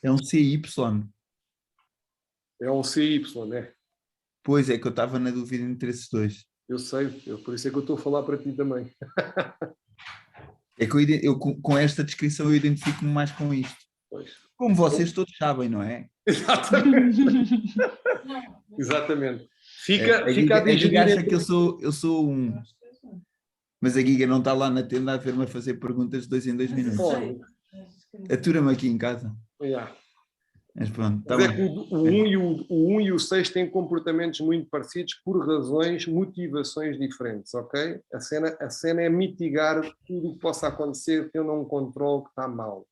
[SPEAKER 7] É um CY?
[SPEAKER 1] É um CY, né?
[SPEAKER 7] Pois é, que eu estava na dúvida entre esses dois.
[SPEAKER 1] Eu sei, por isso é que eu estou a falar para ti também.
[SPEAKER 7] É que eu com esta descrição eu identifico-me mais com isto.
[SPEAKER 1] Pois.
[SPEAKER 7] Como vocês todos sabem, não é?
[SPEAKER 1] Exatamente. Exatamente. Fica a
[SPEAKER 7] Giga acha que eu sou um. Mas a Giga não está lá na tenda a ver-me a fazer perguntas de 2 em 2 minutos. Atura-me aqui em casa.
[SPEAKER 1] Yeah.
[SPEAKER 7] Mas pronto, está
[SPEAKER 1] Mas
[SPEAKER 7] bem.
[SPEAKER 1] O 1 e o 6 têm comportamentos muito parecidos por razões, motivações diferentes, ok? A cena é mitigar tudo o que possa acontecer que eu não controlo, que está mal,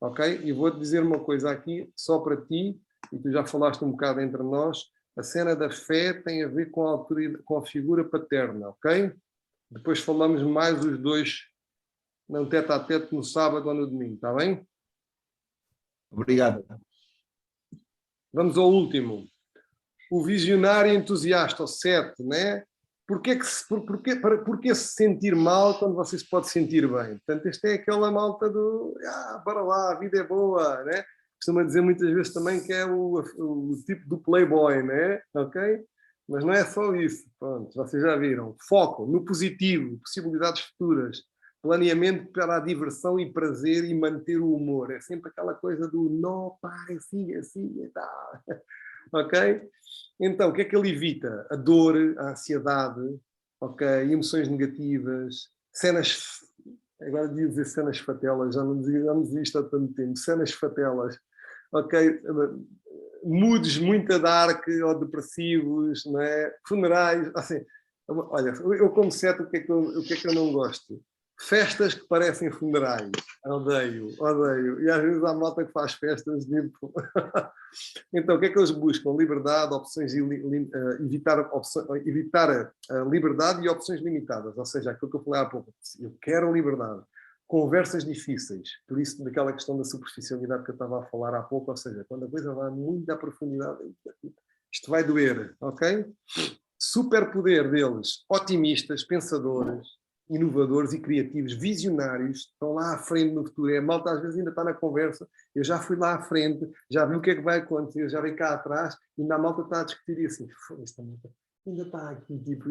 [SPEAKER 1] ok? E vou-te dizer uma coisa aqui, só para ti, e tu já falaste um bocado entre nós, a cena da fé tem a ver com a autoridade, com a figura paterna, ok? Depois falamos mais os dois num tete-a-tete no sábado ou no domingo, está bem?
[SPEAKER 7] Obrigado.
[SPEAKER 1] Vamos ao último. o visionário entusiasta, o 7, né? Porquê se sentir mal quando você se pode sentir bem? Portanto, esta é aquela malta do bora lá, a vida é boa, né? Costuma dizer muitas vezes também que é o tipo do playboy, né? Ok? Mas não é só isso. Pronto, vocês já viram. Foco no positivo, possibilidades futuras, planeamento para a diversão e prazer e manter o humor. É sempre aquela coisa do não, pare, siga e tal. Ok? Então, o que é que ele evita? A dor, a ansiedade, ok? Emoções negativas, cenas... Agora devia dizer cenas fatelas, já não dizia isto há tanto tempo. Cenas fatelas, ok? Moods muito dark ou depressivos, não é? Funerais, assim... Olha, eu como 7, o que é que eu não gosto? Festas que parecem funerais. Odeio. E às vezes há malta que faz festas de... Então, o que é que eles buscam? Liberdade, opções, evitar a liberdade e opções limitadas. Ou seja, aquilo que eu falei há pouco. Eu quero liberdade. Conversas difíceis. Por isso, daquela questão da superficialidade que eu estava a falar há pouco. Ou seja, quando a coisa vai muito à profundidade, isto vai doer, ok? Superpoder deles, otimistas, pensadores, inovadores e criativos, visionários, estão lá à frente no futuro. A malta às vezes ainda está na conversa, eu já fui lá à frente, já vi o que é que vai acontecer, já vem cá atrás, e ainda a malta está a discutir e assim, esta malta ainda está aqui, tipo,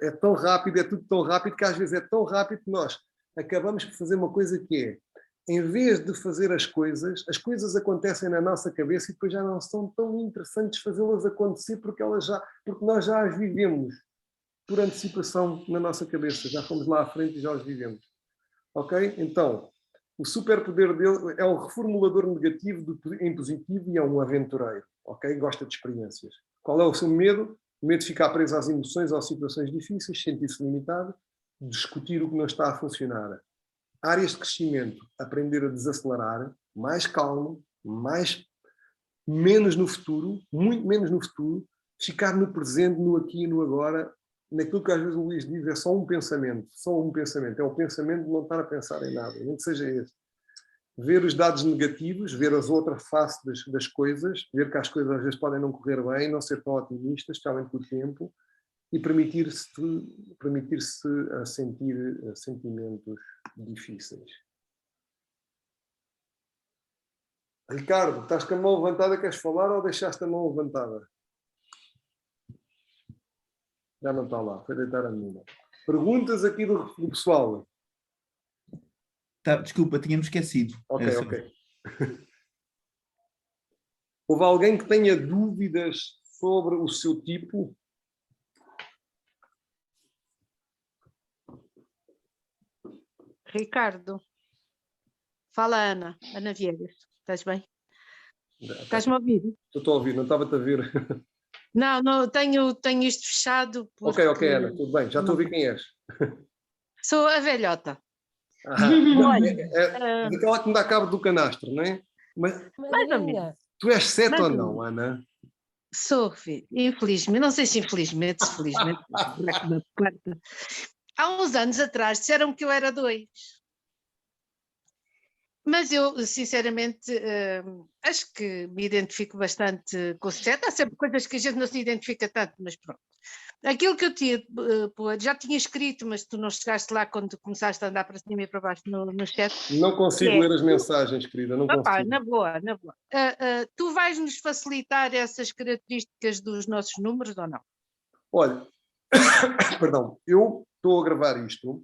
[SPEAKER 1] é tão rápido, é tudo tão rápido, que às vezes é tão rápido que nós acabamos por fazer uma coisa que é, em vez de fazer as coisas acontecem na nossa cabeça e depois já não são tão interessantes fazê-las acontecer porque nós já as vivemos por antecipação na nossa cabeça. Já fomos lá à frente e já os vivemos. Ok? Então, o superpoder dele é um reformulador negativo em positivo e é um aventureiro. Ok? Gosta de experiências. Qual é o seu medo? O medo de ficar preso às emoções ou às situações difíceis, sentir-se limitado, discutir o que não está a funcionar. Áreas de crescimento, aprender a desacelerar, mais calmo, menos no futuro, muito menos no futuro, ficar no presente, no aqui e no agora, naquilo que às vezes o Luís diz, é só um pensamento, é o pensamento de não estar a pensar em nada, nem que seja esse. Ver os dados negativos, ver as outras faces das coisas, ver que as coisas às vezes podem não correr bem, não ser tão otimistas, especialmente com o tempo, e permitir-se a sentir sentimentos difíceis. Ricardo, estás com a mão levantada, queres falar ou deixaste a mão levantada? Já não está lá, foi deitar a menina. Perguntas aqui do pessoal.
[SPEAKER 7] Tá, desculpa, tínhamos esquecido.
[SPEAKER 1] Ok. Houve alguém que tenha dúvidas sobre o seu tipo?
[SPEAKER 9] Ricardo. Fala, Ana Viegas. Estás bem? Estás-me a ouvir?
[SPEAKER 1] Estou a ouvir, não estava-te a ver.
[SPEAKER 9] Não, tenho isto fechado. Porque...
[SPEAKER 1] Ok, Ana, tudo bem, já estou a ouvir quem és.
[SPEAKER 9] Sou a velhota.
[SPEAKER 1] É aquela que me dá cabo do canastro, não é? Mas,
[SPEAKER 9] mais ou menos.
[SPEAKER 1] Tu és 7 ou não, Ana?
[SPEAKER 9] Sou, filho. Infelizmente, não sei se infelizmente, se felizmente. Há uns anos atrás disseram que eu era 2. Mas eu, sinceramente, acho que me identifico bastante com o 7. Há sempre coisas que a gente não se identifica tanto, mas pronto. Aquilo que eu tinha, já tinha escrito, mas tu não chegaste lá quando começaste a andar para cima e para baixo no chat.
[SPEAKER 1] Não consigo ler as mensagens, querida, não consigo.
[SPEAKER 9] Na boa. Tu vais-nos facilitar essas características dos nossos números ou não?
[SPEAKER 1] Olha, perdão, eu estou a gravar isto.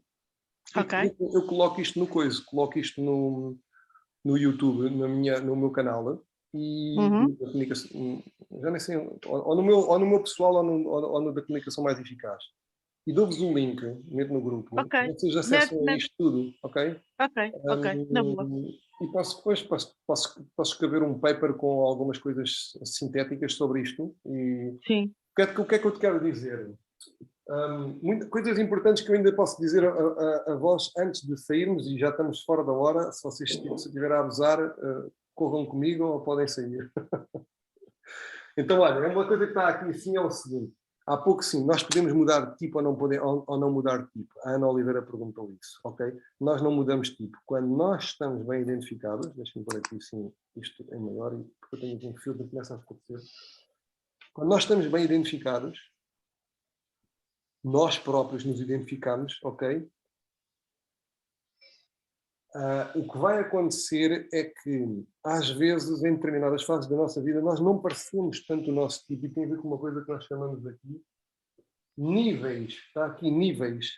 [SPEAKER 9] Ok.
[SPEAKER 1] Eu coloco isto coloco isto no YouTube, no meu canal, e da comunicação, já nem sei, ou no meu pessoal ou no da comunicação mais eficaz. E dou-vos um link, meto no grupo, vocês acessam a isto tudo, ok?
[SPEAKER 9] Ok, na boa.
[SPEAKER 1] E posso escrever um paper com algumas coisas sintéticas sobre isto. E
[SPEAKER 9] sim.
[SPEAKER 1] O que é que eu te quero dizer? Coisas importantes que eu ainda posso dizer a vós antes de sairmos, e já estamos fora da hora. Se vocês estiverem a abusar, corram comigo ou podem sair. Então, olha, uma coisa que está aqui assim é o seguinte: há pouco sim, nós podemos mudar de tipo ou não mudar de tipo. A Ana Oliveira perguntou isso, ok? Nós não mudamos de tipo. Quando nós estamos bem identificados, deixem-me pôr aqui sim, isto é maior, porque eu tenho aqui um filtro que começa a escurecer. Quando nós estamos bem identificados, nós próprios nos identificamos, ok? O que vai acontecer é que, às vezes, em determinadas fases da nossa vida, nós não parecemos tanto o nosso tipo, e tem a ver com uma coisa que nós chamamos aqui níveis, está aqui níveis,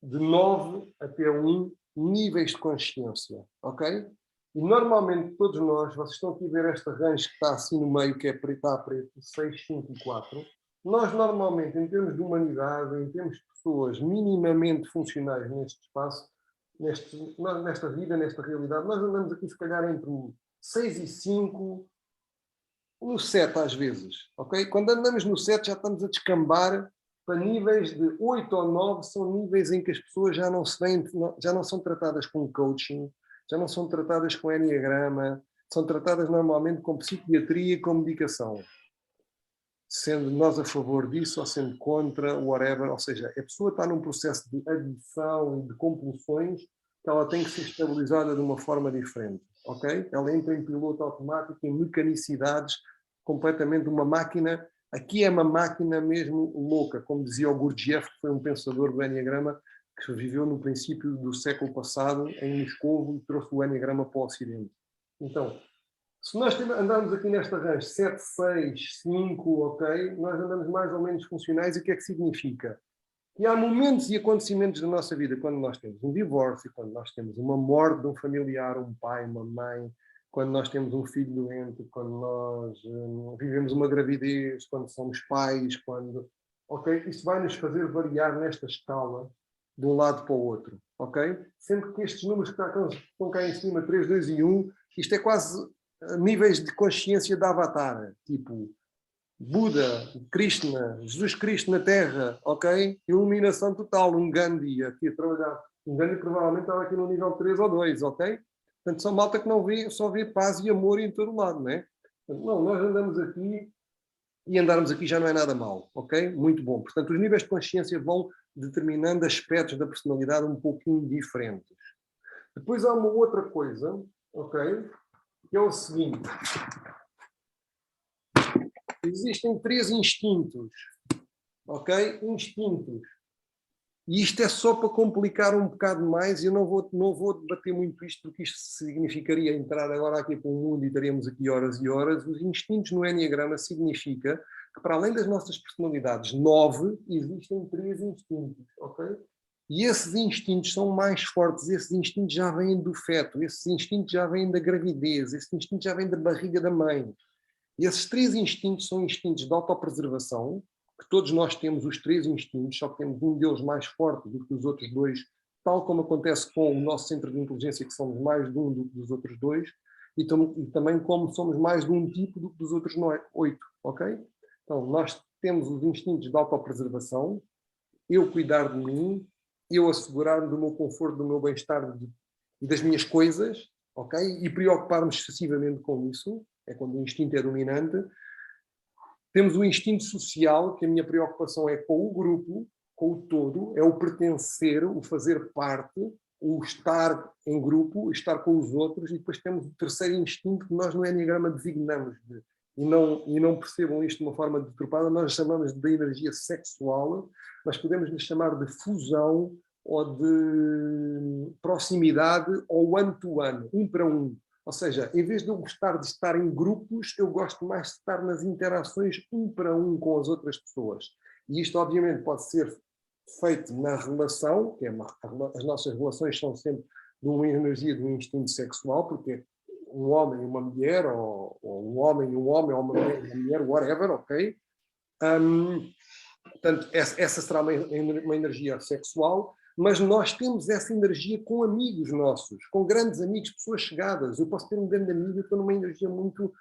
[SPEAKER 1] de 9 até 1, níveis de consciência, ok? E normalmente todos nós, vocês estão aqui a ver esta range que está assim no meio, que é preto a preto, 6, 5 e 4, nós normalmente, em termos de humanidade, em termos de pessoas minimamente funcionais neste espaço, nesta vida, nesta realidade, nós andamos aqui se calhar entre 6 e 5, no 7 às vezes, ok? Quando andamos no 7 já estamos a descambar para níveis de 8 ou 9, são níveis em que as pessoas já não são tratadas com coaching, já não são tratadas com enneagrama, são tratadas normalmente com psiquiatria e com medicação. Sendo nós a favor disso ou sendo contra, whatever, ou seja, a pessoa está num processo de adição e de compulsões que ela tem que ser estabilizada de uma forma diferente, ok? Ela entra em piloto automático, em mecanicidades, completamente uma máquina. Aqui é uma máquina mesmo louca, como dizia o Gurdjieff, que foi um pensador do enneagrama, que viveu no princípio do século passado em Moscou e trouxe o enneagrama para o Ocidente. Então, se nós andarmos aqui nesta range 7, 6, 5, ok, nós andamos mais ou menos funcionais. E o que é que significa? Que há momentos e acontecimentos da nossa vida, quando nós temos um divórcio, quando nós temos uma morte de um familiar, um pai, uma mãe, quando nós temos um filho doente, quando nós vivemos uma gravidez, quando somos pais, quando... Ok? Isso vai nos fazer variar nesta escala de um lado para o outro, ok? Sempre que estes números que estão cá em cima, 3, 2 e 1, isto é quase níveis de consciência de avatar, tipo Buda, Krishna, Jesus Cristo na Terra, ok? Iluminação total, um Gandhi aqui a trabalhar. Um Gandhi provavelmente estava aqui no nível 3 ou 2, ok? Portanto, são malta que não vê, só vê paz e amor em todo lado, não é? Portanto, não, nós andamos aqui e andarmos aqui já não é nada mal, ok? Muito bom. Portanto, os níveis de consciência vão determinando aspectos da personalidade um pouquinho diferentes. Depois há uma outra coisa, ok? Que é o seguinte. Existem 3 instintos, ok? Instintos. E isto é só para complicar um bocado mais, e eu não vou debater muito isto, porque isto significaria entrar agora aqui para o mundo e estaríamos aqui horas e horas. Os instintos no enneagrama significa que, para além das nossas personalidades 9, existem 3 instintos, ok? E esses instintos são mais fortes, esses instintos já vêm do feto, esses instintos já vêm da gravidez, esses instintos já vêm da barriga da mãe. E esses 3 instintos são instintos de autopreservação, que todos nós temos os 3 instintos, só que temos um deles mais forte do que os outros 2, tal como acontece com o nosso centro de inteligência, que somos mais de um do que dos outros 2, e também como somos mais de um tipo do que dos outros 8, ok? Então, nós temos os instintos de autopreservação, eu cuidar de mim, eu assegurar-me do meu conforto, do meu bem-estar e das minhas coisas, ok? E preocupar-me excessivamente com isso, é quando o instinto é dominante. Temos o instinto social, que a minha preocupação é com o grupo, com o todo, é o pertencer, o fazer parte, o estar em grupo, estar com os outros, e depois temos o terceiro instinto que nós no enneagrama designamos, e não percebam isto de uma forma deturpada, nós chamamos de energia sexual, mas podemos lhe chamar de fusão, ou de proximidade, ou one-to-one, um para um. Ou seja, em vez de eu gostar de estar em grupos, eu gosto mais de estar nas interações um para um com as outras pessoas. E isto, obviamente, pode ser feito na relação, que é as nossas relações são sempre de uma energia, de um instinto sexual, porque um homem e uma mulher, ou um homem e um homem, ou uma mulher e uma mulher, whatever, ok? Portanto, essa será uma energia sexual, mas nós temos essa energia com amigos nossos, com grandes amigos, pessoas chegadas. Eu posso ter um grande amigo e estou numa energia muito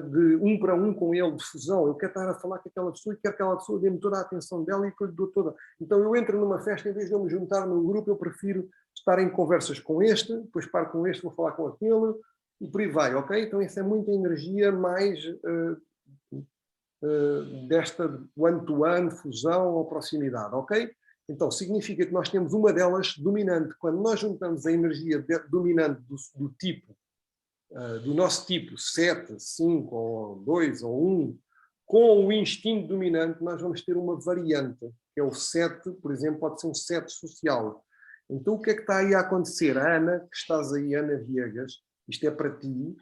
[SPEAKER 1] de um para um com ele, de fusão. Eu quero estar a falar com aquela pessoa e quero que aquela pessoa dê-me toda a atenção dela e que eu lhe dou toda. Então eu entro numa festa, em vez de eu me juntar num grupo, eu prefiro estar em conversas com este, depois paro com este, vou falar com aquele, e por aí vai, ok? Então isso é muita energia mais desta one-to-one, fusão ou proximidade, ok? Então, significa que nós temos uma delas dominante. Quando nós juntamos a energia dominante do tipo, do nosso tipo, 7, 5, ou 2, ou 1, com o instinto dominante, nós vamos ter uma variante, que é o 7, por exemplo, pode ser um 7 social. Então, o que é que está aí a acontecer? A Ana, que estás aí, Ana Viegas, isto é para ti,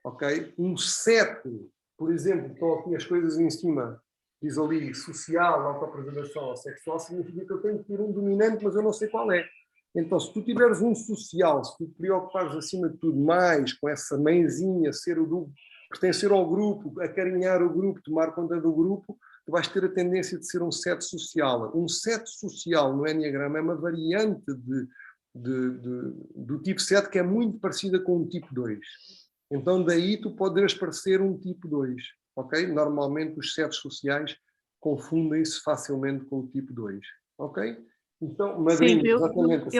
[SPEAKER 1] ok? Um 7, por exemplo, estão aqui as coisas em cima, diz ali social, autopreservação ou sexual, significa que eu tenho que ter um dominante, mas eu não sei qual é. Então, se tu tiveres um social, se tu te preocupares acima de tudo mais com essa mãezinha, ser o do pertencer ao grupo, acarinhar o grupo, tomar conta do grupo, tu vais ter a tendência de ser um 7 social. Um 7 social no Enneagrama é uma variante do tipo 7 que é muito parecida com o tipo 2. Então daí tu poderes parecer um tipo 2. Okay? Normalmente os 7 sociais confundem-se facilmente com o tipo 2. Ok? Então, Madrinha,
[SPEAKER 9] sim,
[SPEAKER 1] exatamente.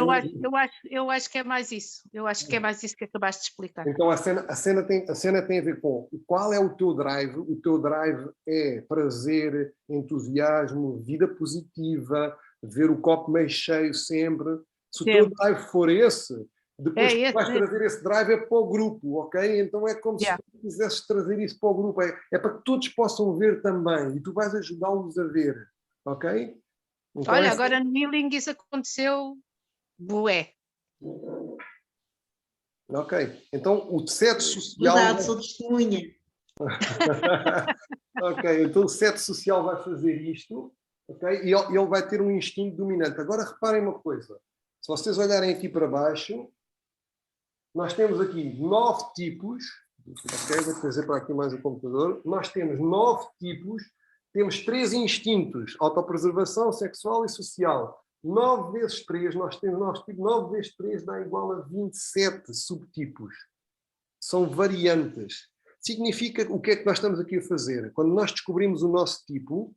[SPEAKER 9] Eu acho que é mais isso. Eu acho que é mais isso que acabaste de explicar.
[SPEAKER 1] Então a cena tem a ver com qual é o teu drive. O teu drive é prazer, entusiasmo, vida positiva, ver o copo meio cheio sempre. Se o teu drive for esse, depois tu vais trazer esse drive para o grupo, ok? Então é como se tu quisesses trazer isso para o grupo. É para que todos possam ver também e tu vais ajudá-los a ver, ok? Então,
[SPEAKER 9] olha, agora no Healing isso aconteceu, bué.
[SPEAKER 1] Ok, então o 7 social...
[SPEAKER 8] Verdade, sou testemunha.
[SPEAKER 1] Ok, então o 7 social vai fazer isto, ok? E ele vai ter um instinto dominante. Agora reparem uma coisa, se vocês olharem aqui para baixo, nós temos aqui 9 tipos, ok? Vou trazer para aqui mais o computador. Nós temos 9 tipos, temos 3 instintos, autopreservação, sexual e social. 9 vezes 3, nós temos 9 tipos, 9 vezes 3 dá igual a 27 subtipos. São variantes. Significa o que é que nós estamos aqui a fazer? Quando nós descobrimos o nosso tipo,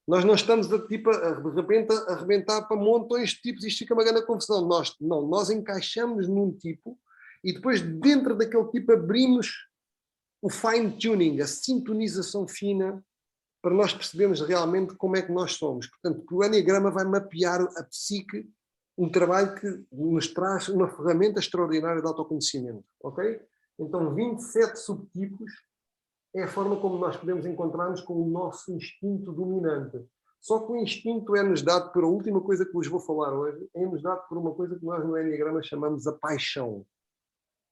[SPEAKER 1] nós não estamos de repente a arrebentar para montões de tipos, isto fica uma grande confusão. Nós encaixamos num tipo e depois dentro daquele tipo abrimos o fine-tuning, a sintonização fina, para nós percebermos realmente como é que nós somos. Portanto, o Enneagrama vai mapear a psique, um trabalho que nos traz uma ferramenta extraordinária de autoconhecimento. Ok? Então, 27 subtipos é a forma como nós podemos encontrar-nos com o nosso instinto dominante. Só que o instinto é-nos dado por a última coisa que vos vou falar hoje, é-nos dado por uma coisa que nós no Enneagrama chamamos a paixão.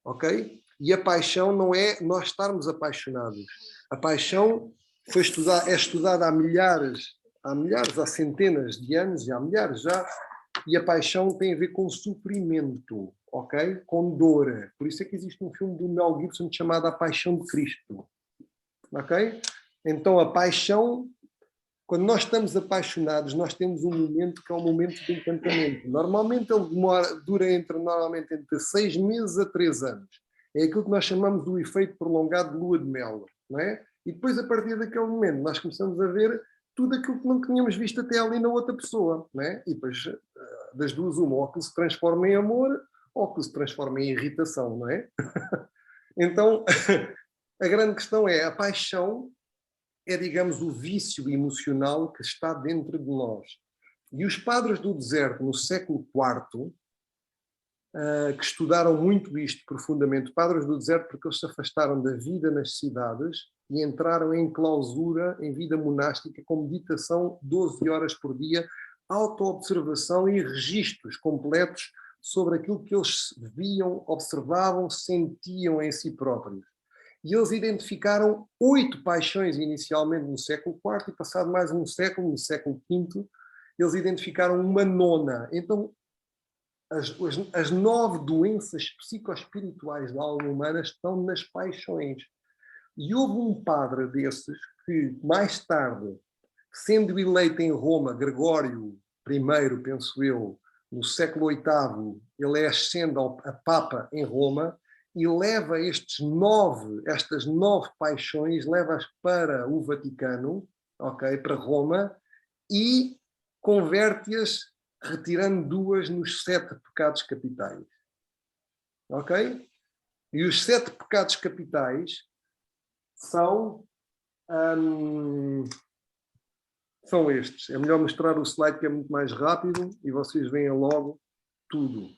[SPEAKER 1] Ok? E a paixão não é nós estarmos apaixonados. A paixão é estudada há milhares, há centenas de anos, e há milhares já, e a paixão tem a ver com sofrimento, ok? Com dor. Por isso é que existe um filme do Mel Gibson chamado A Paixão de Cristo. Ok? Então a paixão, quando nós estamos apaixonados, nós temos um momento que é um momento de encantamento. Normalmente ele dura entre 6 meses a 3 anos. É aquilo que nós chamamos do efeito prolongado de lua de mel, não é? E depois, a partir daquele momento, nós começamos a ver tudo aquilo que não tínhamos visto até ali na outra pessoa, não é? E depois, das duas, uma, ou que se transforma em amor, ou que se transforma em irritação, não é? Então, a grande questão é, a paixão é, digamos, o vício emocional que está dentro de nós. E os padres do deserto, no século IV, que estudaram muito isto profundamente, padres do deserto, porque eles se afastaram da vida nas cidades e entraram em clausura, em vida monástica, com meditação 12 horas por dia, autoobservação e registros completos sobre aquilo que eles viam, observavam, sentiam em si próprios. E eles identificaram 8 paixões inicialmente no século IV e passado mais um século, no século V, eles identificaram uma 9ª. Então, as 9 doenças psicoespirituais da alma humana estão nas paixões. E houve um padre desses que, mais tarde, sendo eleito em Roma, Gregório I, penso eu, no século VIII, ele é ascendendo a Papa em Roma e leva estas 9 paixões, leva-as para o Vaticano, okay, para Roma, e converte-as retirando 2 nos 7 pecados capitais. Ok? E os 7 pecados capitais são estes. É melhor mostrar o slide que é muito mais rápido e vocês veem logo tudo.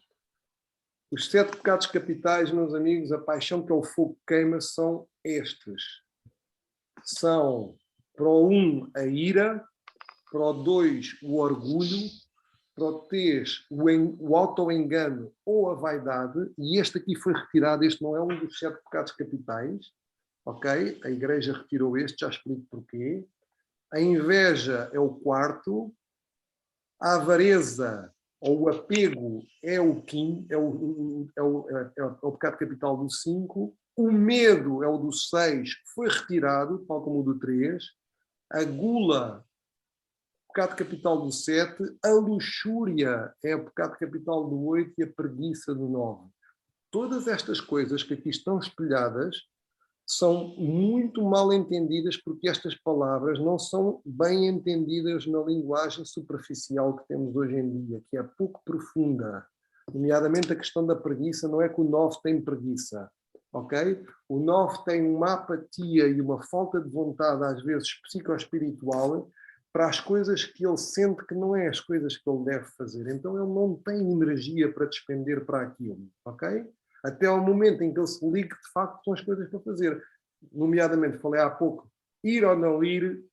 [SPEAKER 1] Os 7 pecados capitais, meus amigos, a paixão que é o fogo que queima, são estes. São para o 1 a ira, para o 2 o orgulho, para o 3 o auto-engano ou a vaidade, e este aqui foi retirado, este não é um dos 7 pecados capitais, ok? A Igreja retirou este, já explico porquê. A inveja é o 4º, a avareza ou o apego é o 5º, é o pecado capital do 5, o medo é o do 6, que foi retirado, tal como o do 3, a gula, pecado capital do 7, a luxúria é o pecado capital do 8 e a preguiça do 9. Todas estas coisas que aqui estão espelhadas são muito mal entendidas porque estas palavras não são bem entendidas na linguagem superficial que temos hoje em dia, que é pouco profunda. Nomeadamente a questão da preguiça, não é que o 9 tem preguiça, ok? O 9 tem uma apatia e uma falta de vontade, às vezes psicoespiritual, para as coisas que ele sente que não é as coisas que ele deve fazer. Então ele não tem energia para despender para aquilo, ok? Até ao momento em que ele se ligue, de facto, são as coisas para fazer. Nomeadamente, falei há pouco, ir ou não ir,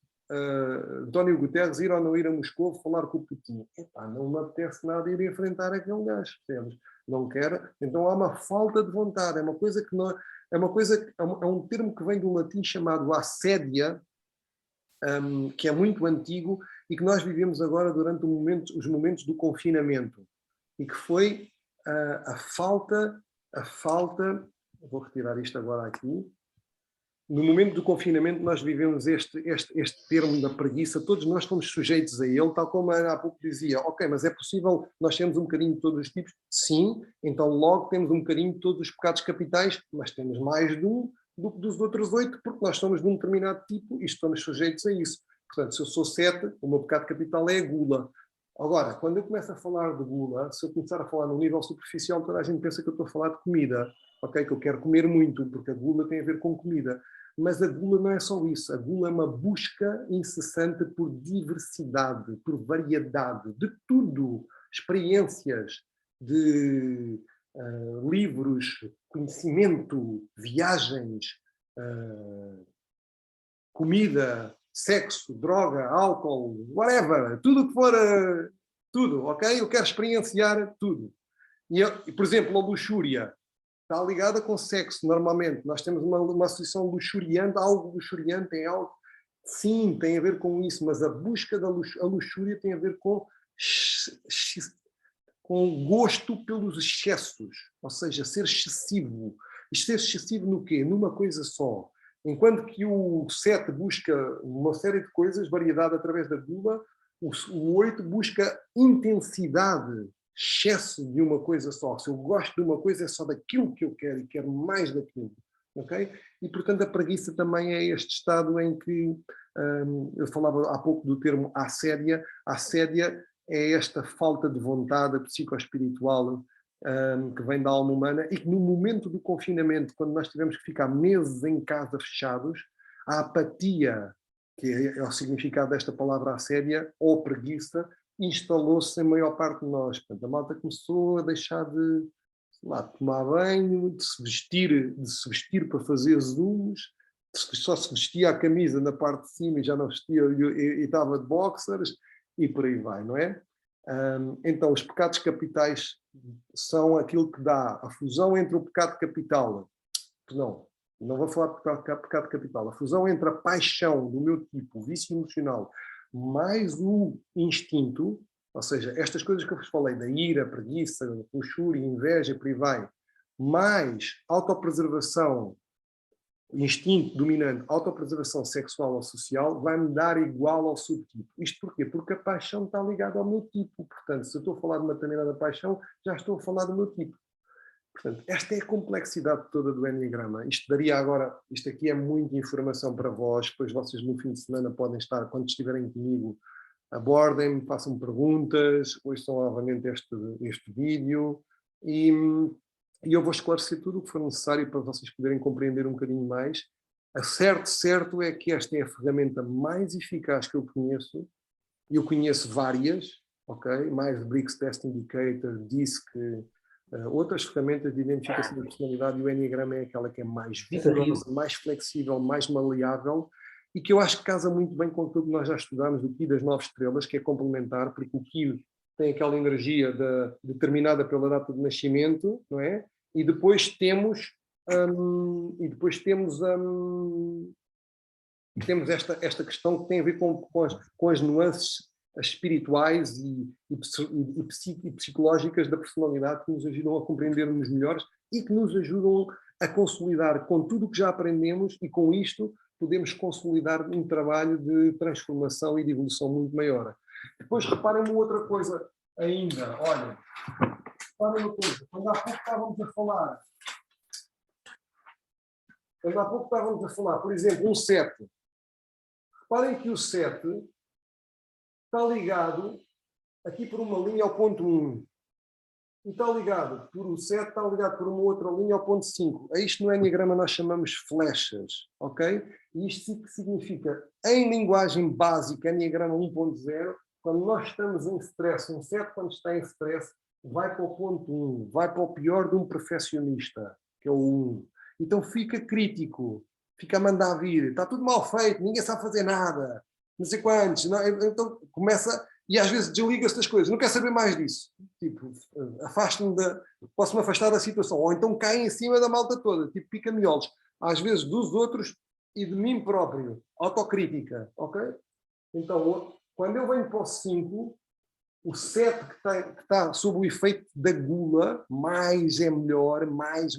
[SPEAKER 1] António Guterres, ir ou não ir a Moscou falar com o Putin. Epá, não me apetece nada ir enfrentar aquele gajo, percebes? Não quero. Então há uma falta de vontade, é uma coisa que não... É um termo que vem do latim chamado assédia, que é muito antigo e que nós vivemos agora durante os momentos do confinamento. E que foi a falta, vou retirar isto agora aqui, no momento do confinamento nós vivemos este termo da preguiça, todos nós fomos sujeitos a ele, tal como há pouco dizia, ok, mas é possível nós temos um bocadinho de todos os tipos? Sim, então logo temos um bocadinho de todos os pecados capitais, mas temos mais de um do que dos outros 8, porque nós somos de um determinado tipo e estamos sujeitos a isso. Portanto, se eu sou 7, o meu pecado capital é a gula. Agora, quando eu começo a falar de gula, se eu começar a falar no nível superficial, toda a gente pensa que eu estou a falar de comida, ok? Que eu quero comer muito, porque a gula tem a ver com comida. Mas a gula não é só isso. A gula é uma busca incessante por diversidade, por variedade, de tudo. Experiências, de livros, conhecimento, viagens, comida, sexo, droga, álcool, whatever, tudo que for, tudo, ok? Eu quero experienciar tudo. E, por exemplo, a luxúria está ligada com sexo, normalmente. Nós temos uma associação luxuriante, algo luxuriante é algo, sim, tem a ver com isso, mas a busca da luxúria tem a ver com gosto pelos excessos, ou seja, ser excessivo. E ser excessivo no quê? Numa coisa só. Enquanto que o 7 busca uma série de coisas, variedade através da gula, o 8 busca intensidade, excesso de uma coisa só. Se eu gosto de uma coisa, é só daquilo que eu quero e quero mais daquilo. Okay? E, portanto, a preguiça também é este estado em que, eu falava há pouco do termo assédia. Assédia é esta falta de vontade psicoespiritual que vem da alma humana e que no momento do confinamento, quando nós tivemos que ficar meses em casa fechados, a apatia, que é o significado desta palavra assédia, ou preguiça, instalou-se em maior parte de nós. Portanto, a malta começou a deixar de, sei lá, tomar banho, de se vestir para fazer zooms, só se vestia a camisa na parte de cima e já não vestia e estava de boxers, e por aí vai, não é? Então, os pecados capitais são aquilo que dá a fusão entre o pecado capital, não vou falar de pecado capital, a fusão entre a paixão do meu tipo, o vício emocional, mais o instinto, ou seja, estas coisas que eu vos falei, da ira, preguiça, luxúria, inveja, por aí vai, mais autopreservação, instinto dominante, autopreservação sexual ou social, vai-me dar igual ao subtipo. Isto porquê? Porque a paixão está ligada ao meu tipo. Portanto, se eu estou a falar de uma determinada paixão, já estou a falar do meu tipo. Portanto, esta é a complexidade toda do Enneagrama. Isto aqui é muita informação para vós, depois vocês no fim de semana podem estar, quando estiverem comigo, abordem-me, façam perguntas, ouçam novamente este vídeo e eu vou esclarecer tudo o que for necessário para vocês poderem compreender um bocadinho mais. Certo é que esta é a ferramenta mais eficaz que eu conheço, e eu conheço várias, ok? Mais Briggs Test Indicator, DISC, outras ferramentas de identificação da personalidade, e o Enneagrama é aquela que é mais vigorosa, mais flexível, mais maleável, e que eu acho que casa muito bem com aquilo que nós já estudámos do Ki das 9 estrelas, que é complementar, porque o Ki tem aquela energia determinada pela data de nascimento, não é? E depois temos, temos esta questão que tem a ver com as nuances espirituais e psicológicas da personalidade, que nos ajudam a compreender-nos melhores e que nos ajudam a consolidar com tudo o que já aprendemos, e com isto podemos consolidar um trabalho de transformação e de evolução muito maior. Depois reparem uma outra coisa ainda, olha, reparem uma coisa, quando há pouco estávamos a falar, por exemplo, um 7. Reparem que o 7 está ligado aqui por uma linha ao ponto 1. E está ligado por o 7, está ligado por uma outra linha ao ponto 5. A isto no Enneagrama nós chamamos flechas, ok? E isto significa, em linguagem básica, Enneagrama 1.0, quando nós estamos em stress, um 7 quando está em stress, vai para o ponto 1, vai para o pior de um perfeccionista, que é o 1. Então fica crítico, fica a mandar vir, está tudo mal feito, ninguém sabe fazer nada, não sei quantos. Não, então começa, e às vezes desliga-se das coisas, não quer saber mais disso. Tipo, posso-me afastar da situação, ou então cai em cima da malta toda, tipo pica-miolos, às vezes dos outros e de mim próprio, autocrítica, ok? Então, quando eu venho para o 5, o 7 que está sob o efeito da gula, mais é melhor, mais,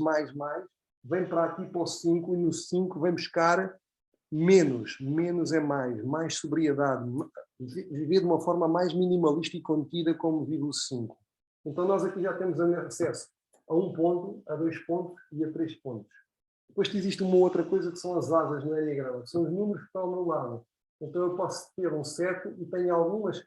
[SPEAKER 1] vem para aqui para o 5, e no 5 vem buscar menos é mais sobriedade, viver de uma forma mais minimalista e contida, como vive o 5. Então nós aqui já temos acesso a 1 ponto, a 2 pontos e a 3 pontos. Depois existe uma outra coisa que são as asas no Enneagrama, que são os números que estão ao meu lado. Então eu posso ter um 7 e tenho alguns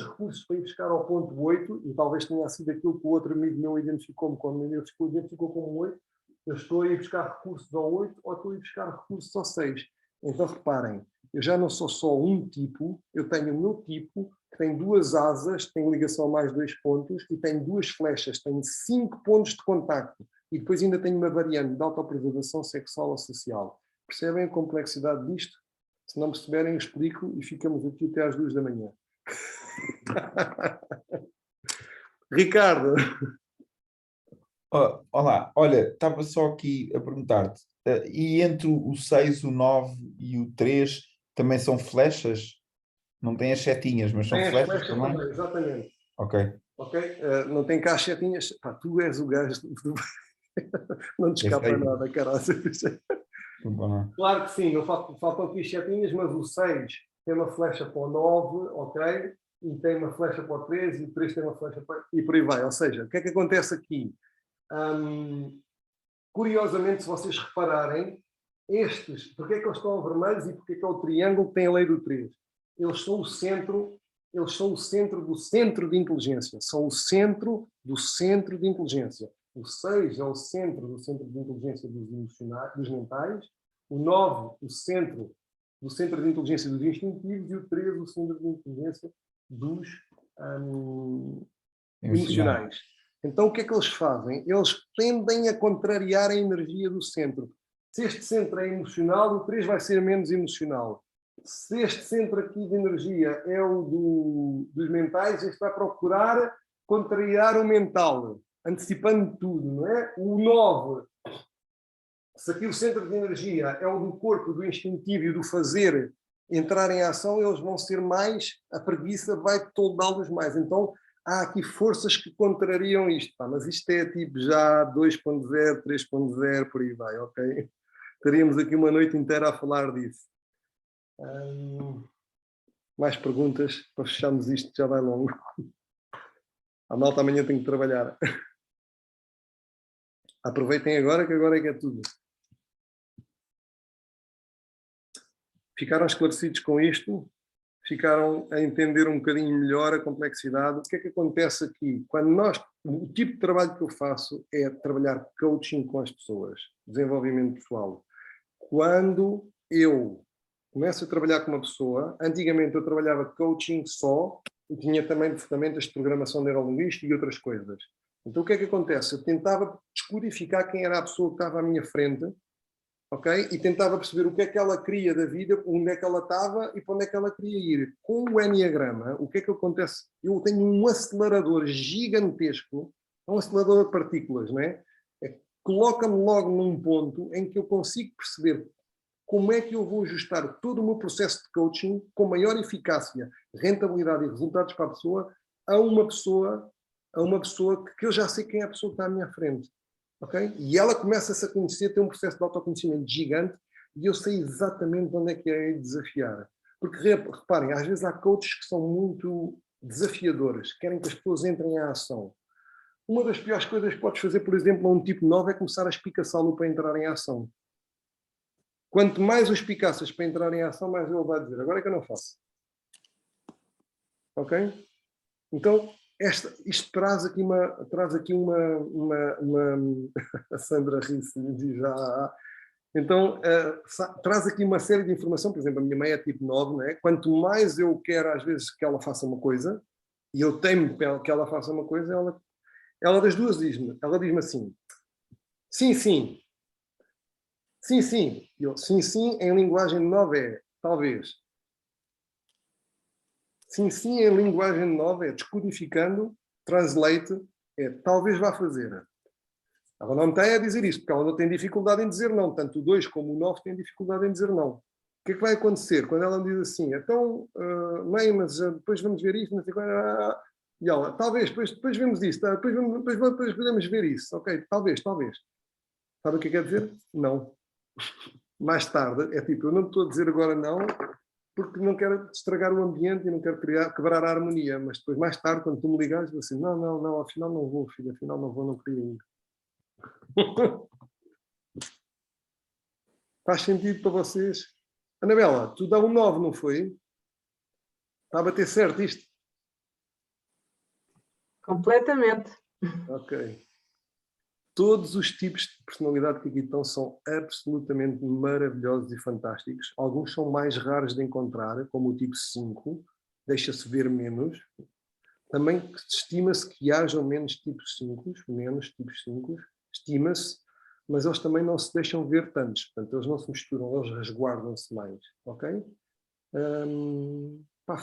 [SPEAKER 1] recursos para ir buscar ao ponto 8, e talvez tenha sido aquilo que o outro amigo meu identificou-me quando me identificou como 8. Eu estou a ir buscar recursos ao 8 ou estou a ir buscar recursos ao 6. Então reparem, eu já não sou só um tipo, eu tenho o meu tipo, que tem 2 asas, tem ligação a mais 2 pontos, e tem 2 flechas, tem 5 pontos de contacto, e depois ainda tenho uma variante de autopreservação sexual ou social. Percebem a complexidade disto? Se não perceberem, eu explico e ficamos aqui até às 2 da manhã. Ricardo.
[SPEAKER 7] Olá, olha, estava só aqui a perguntar-te, e entre o 6, o 9 e o 3 também são flechas? Não tem as setinhas, mas são flechas também?
[SPEAKER 1] Exatamente.
[SPEAKER 7] Ok.
[SPEAKER 1] Não tem cá as setinhas. Pá, tu és o gajo. Não te escapa nada, caralho. Claro que sim, não faltam aqui as setinhas, mas o 6 tem uma flecha para o 9, ok? E tem uma flecha para o 3, e o 3 tem uma flecha para... E por aí vai. Ou seja, o que é que acontece aqui? Curiosamente, se vocês repararem, estes, porque é que eles estão vermelhos e porque é que é o triângulo que tem a lei do 3? Eles são o centro do centro de inteligência. São o centro do centro de inteligência. O 6 é o centro do centro de inteligência dos emocionais, dos mentais. O 9, o centro do centro de inteligência dos instintivos. E o 3, o centro de inteligência dos emocionais. Então, o que é que eles fazem? Eles tendem a contrariar a energia do centro. Se este centro é emocional, o 3 vai ser menos emocional. Se este centro aqui de energia é o dos mentais, este vai procurar contrariar o mental, antecipando tudo, não é? O 9, se aqui o centro de energia é o do corpo, do instintivo e do fazer entrar em ação, eles vão ser mais, a preguiça vai toldá-los mais. Então, há aqui forças que contrariam isto, pá, mas isto é tipo já 2.0, 3.0, por aí vai, ok? Estaríamos aqui uma noite inteira a falar disso. Mais perguntas para fecharmos isto, já vai longo. A malta amanhã tem que trabalhar. Aproveitem agora, que agora é que é tudo. Ficaram esclarecidos com isto? Ficaram a entender um bocadinho melhor a complexidade? O que é que acontece aqui? O tipo de trabalho que eu faço é trabalhar coaching com as pessoas, desenvolvimento pessoal. Quando eu começo a trabalhar com uma pessoa, antigamente eu trabalhava coaching só, e tinha também ferramentas de programação neurolinguística e outras coisas. Então o que é que acontece? Eu tentava descodificar quem era a pessoa que estava à minha frente ok? E tentava perceber o que é que ela queria da vida, onde é que ela estava e para onde é que ela queria ir. Com o Enneagrama, o que é que acontece? Eu tenho um acelerador gigantesco, um acelerador de partículas, não é? Coloca-me logo num ponto em que eu consigo perceber como é que eu vou ajustar todo o meu processo de coaching com maior eficácia, rentabilidade e resultados para a pessoa, a uma pessoa que eu já sei quem é a pessoa que está à minha frente. Okay? E ela começa-se a conhecer, tem um processo de autoconhecimento gigante e eu sei exatamente onde é que é desafiar. Porque, reparem, às vezes há coaches que são muito desafiadores, querem que as pessoas entrem em ação. Uma das piores coisas que podes fazer, por exemplo, a um tipo 9 é começar a espicaçá-lo para entrar em ação. Quanto mais o espicaças para entrar em ação, mais ele vai dizer, agora é que eu não faço. Ok? Então, isto traz aqui uma a Sandra Risse diz já. Então, traz aqui uma série de informação, por exemplo, a minha mãe é tipo 9, não é? Quanto mais eu quero, às vezes, que ela faça uma coisa, e eu temo que ela faça uma coisa, ela das duas diz-me assim, sim, sim, sim, sim. Eu, sim, sim, em linguagem 9 é, talvez. Sim, sim, em linguagem 9 é, descodificando, translate, é, talvez vá fazer. Ela não tem a dizer isto, porque ela não tem dificuldade em dizer não. Tanto o 2 como o 9 têm dificuldade em dizer não. O que é que vai acontecer? Quando ela diz assim, então, mãe, mas depois vamos ver isto, não sei qual. E ela, talvez, depois vemos isso, tá? depois podemos ver isso. Ok, talvez. Sabe o que quer dizer? Não. Mais tarde, é tipo, eu não estou a dizer agora não, porque não quero estragar o ambiente e não quero quebrar a harmonia, mas depois, mais tarde, quando tu me ligares, eu vou assim, não, afinal não vou, filho, afinal não vou, não queria ir. Faz sentido para vocês? Anabela, tu dá um 9, não foi? Está a bater certo isto?
[SPEAKER 4] Completamente.
[SPEAKER 1] Ok. Todos os tipos de personalidade que aqui estão são absolutamente maravilhosos e fantásticos. Alguns são mais raros de encontrar, como o tipo 5, deixa-se ver menos. Também estima-se que hajam menos tipos 5, estima-se, mas eles também não se deixam ver tantos. Portanto, eles não se misturam, eles resguardam-se mais. Ok?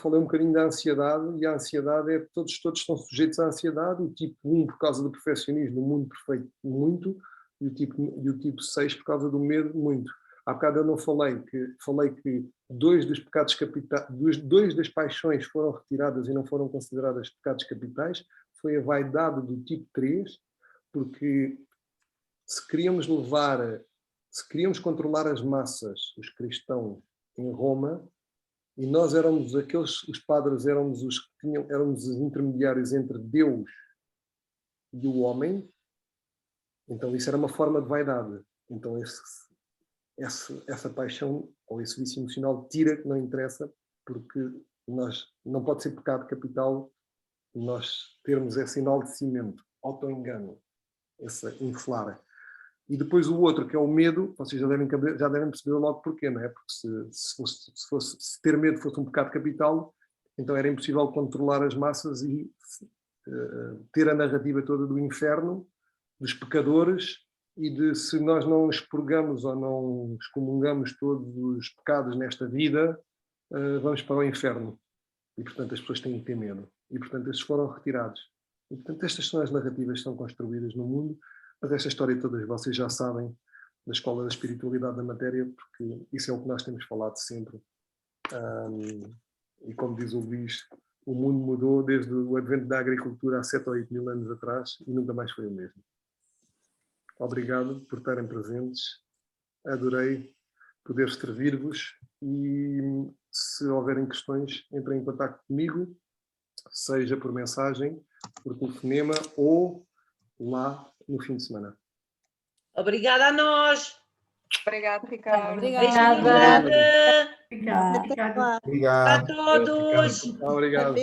[SPEAKER 1] Falei um bocadinho da ansiedade, e a ansiedade é, todos estão sujeitos à ansiedade, o tipo 1 por causa do perfeccionismo, o mundo perfeito, muito, e o tipo 6 por causa do medo, muito. Há bocado eu não falei que dois das paixões foram retiradas e não foram consideradas pecados capitais, foi a vaidade do tipo 3, porque se queríamos controlar as massas, os cristãos, em Roma, e nós éramos os padres éramos os intermediários entre Deus e o homem, então isso era uma forma de vaidade. Então essa paixão, ou esse vício emocional, tira, que não interessa, porque não pode ser pecado capital nós termos esse enaltecimento, auto-engano, essa inflar. E depois o outro, que é o medo, vocês já devem perceber logo porquê, não é? Porque se ter medo fosse um pecado capital, então era impossível controlar as massas e ter a narrativa toda do inferno, dos pecadores, e de se nós não expurgamos ou não excomungamos todos os pecados nesta vida, vamos para o inferno. E, portanto, as pessoas têm que ter medo. E, portanto, esses foram retirados. E, portanto, estas são as narrativas que são construídas no mundo. Mas esta história todas vocês já sabem da Escola da Espiritualidade da Matéria, porque isso é o que nós temos falado sempre. E como diz o Luís, o mundo mudou desde o advento da agricultura há 7 ou 8 mil anos atrás e nunca mais foi o mesmo. Obrigado por estarem presentes. Adorei poder servir-vos e se houverem questões, entrem em contato comigo, seja por mensagem, por telefonema ou lá no fim de semana.
[SPEAKER 10] Obrigada a nós.
[SPEAKER 11] Obrigada, Ricardo.
[SPEAKER 8] Obrigada.
[SPEAKER 10] A todos.
[SPEAKER 1] Obrigado.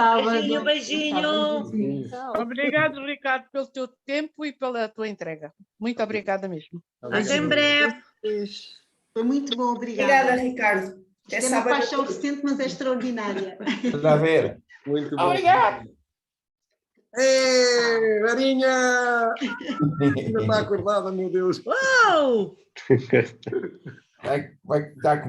[SPEAKER 10] Beijinho, beijinho.
[SPEAKER 9] Obrigado, Ricardo, pelo teu tempo e pela tua entrega. Muito obrigada mesmo.
[SPEAKER 10] Até em breve.
[SPEAKER 12] Foi muito bom, obrigada.
[SPEAKER 4] Obrigada, Ricardo.
[SPEAKER 12] É uma paixão recente, mas é extraordinária.
[SPEAKER 7] Está a ver?
[SPEAKER 1] Muito bom.
[SPEAKER 10] Obrigado.
[SPEAKER 1] Varinha! Ainda está acordada, meu Deus.
[SPEAKER 10] Uau!
[SPEAKER 7] Vai estar com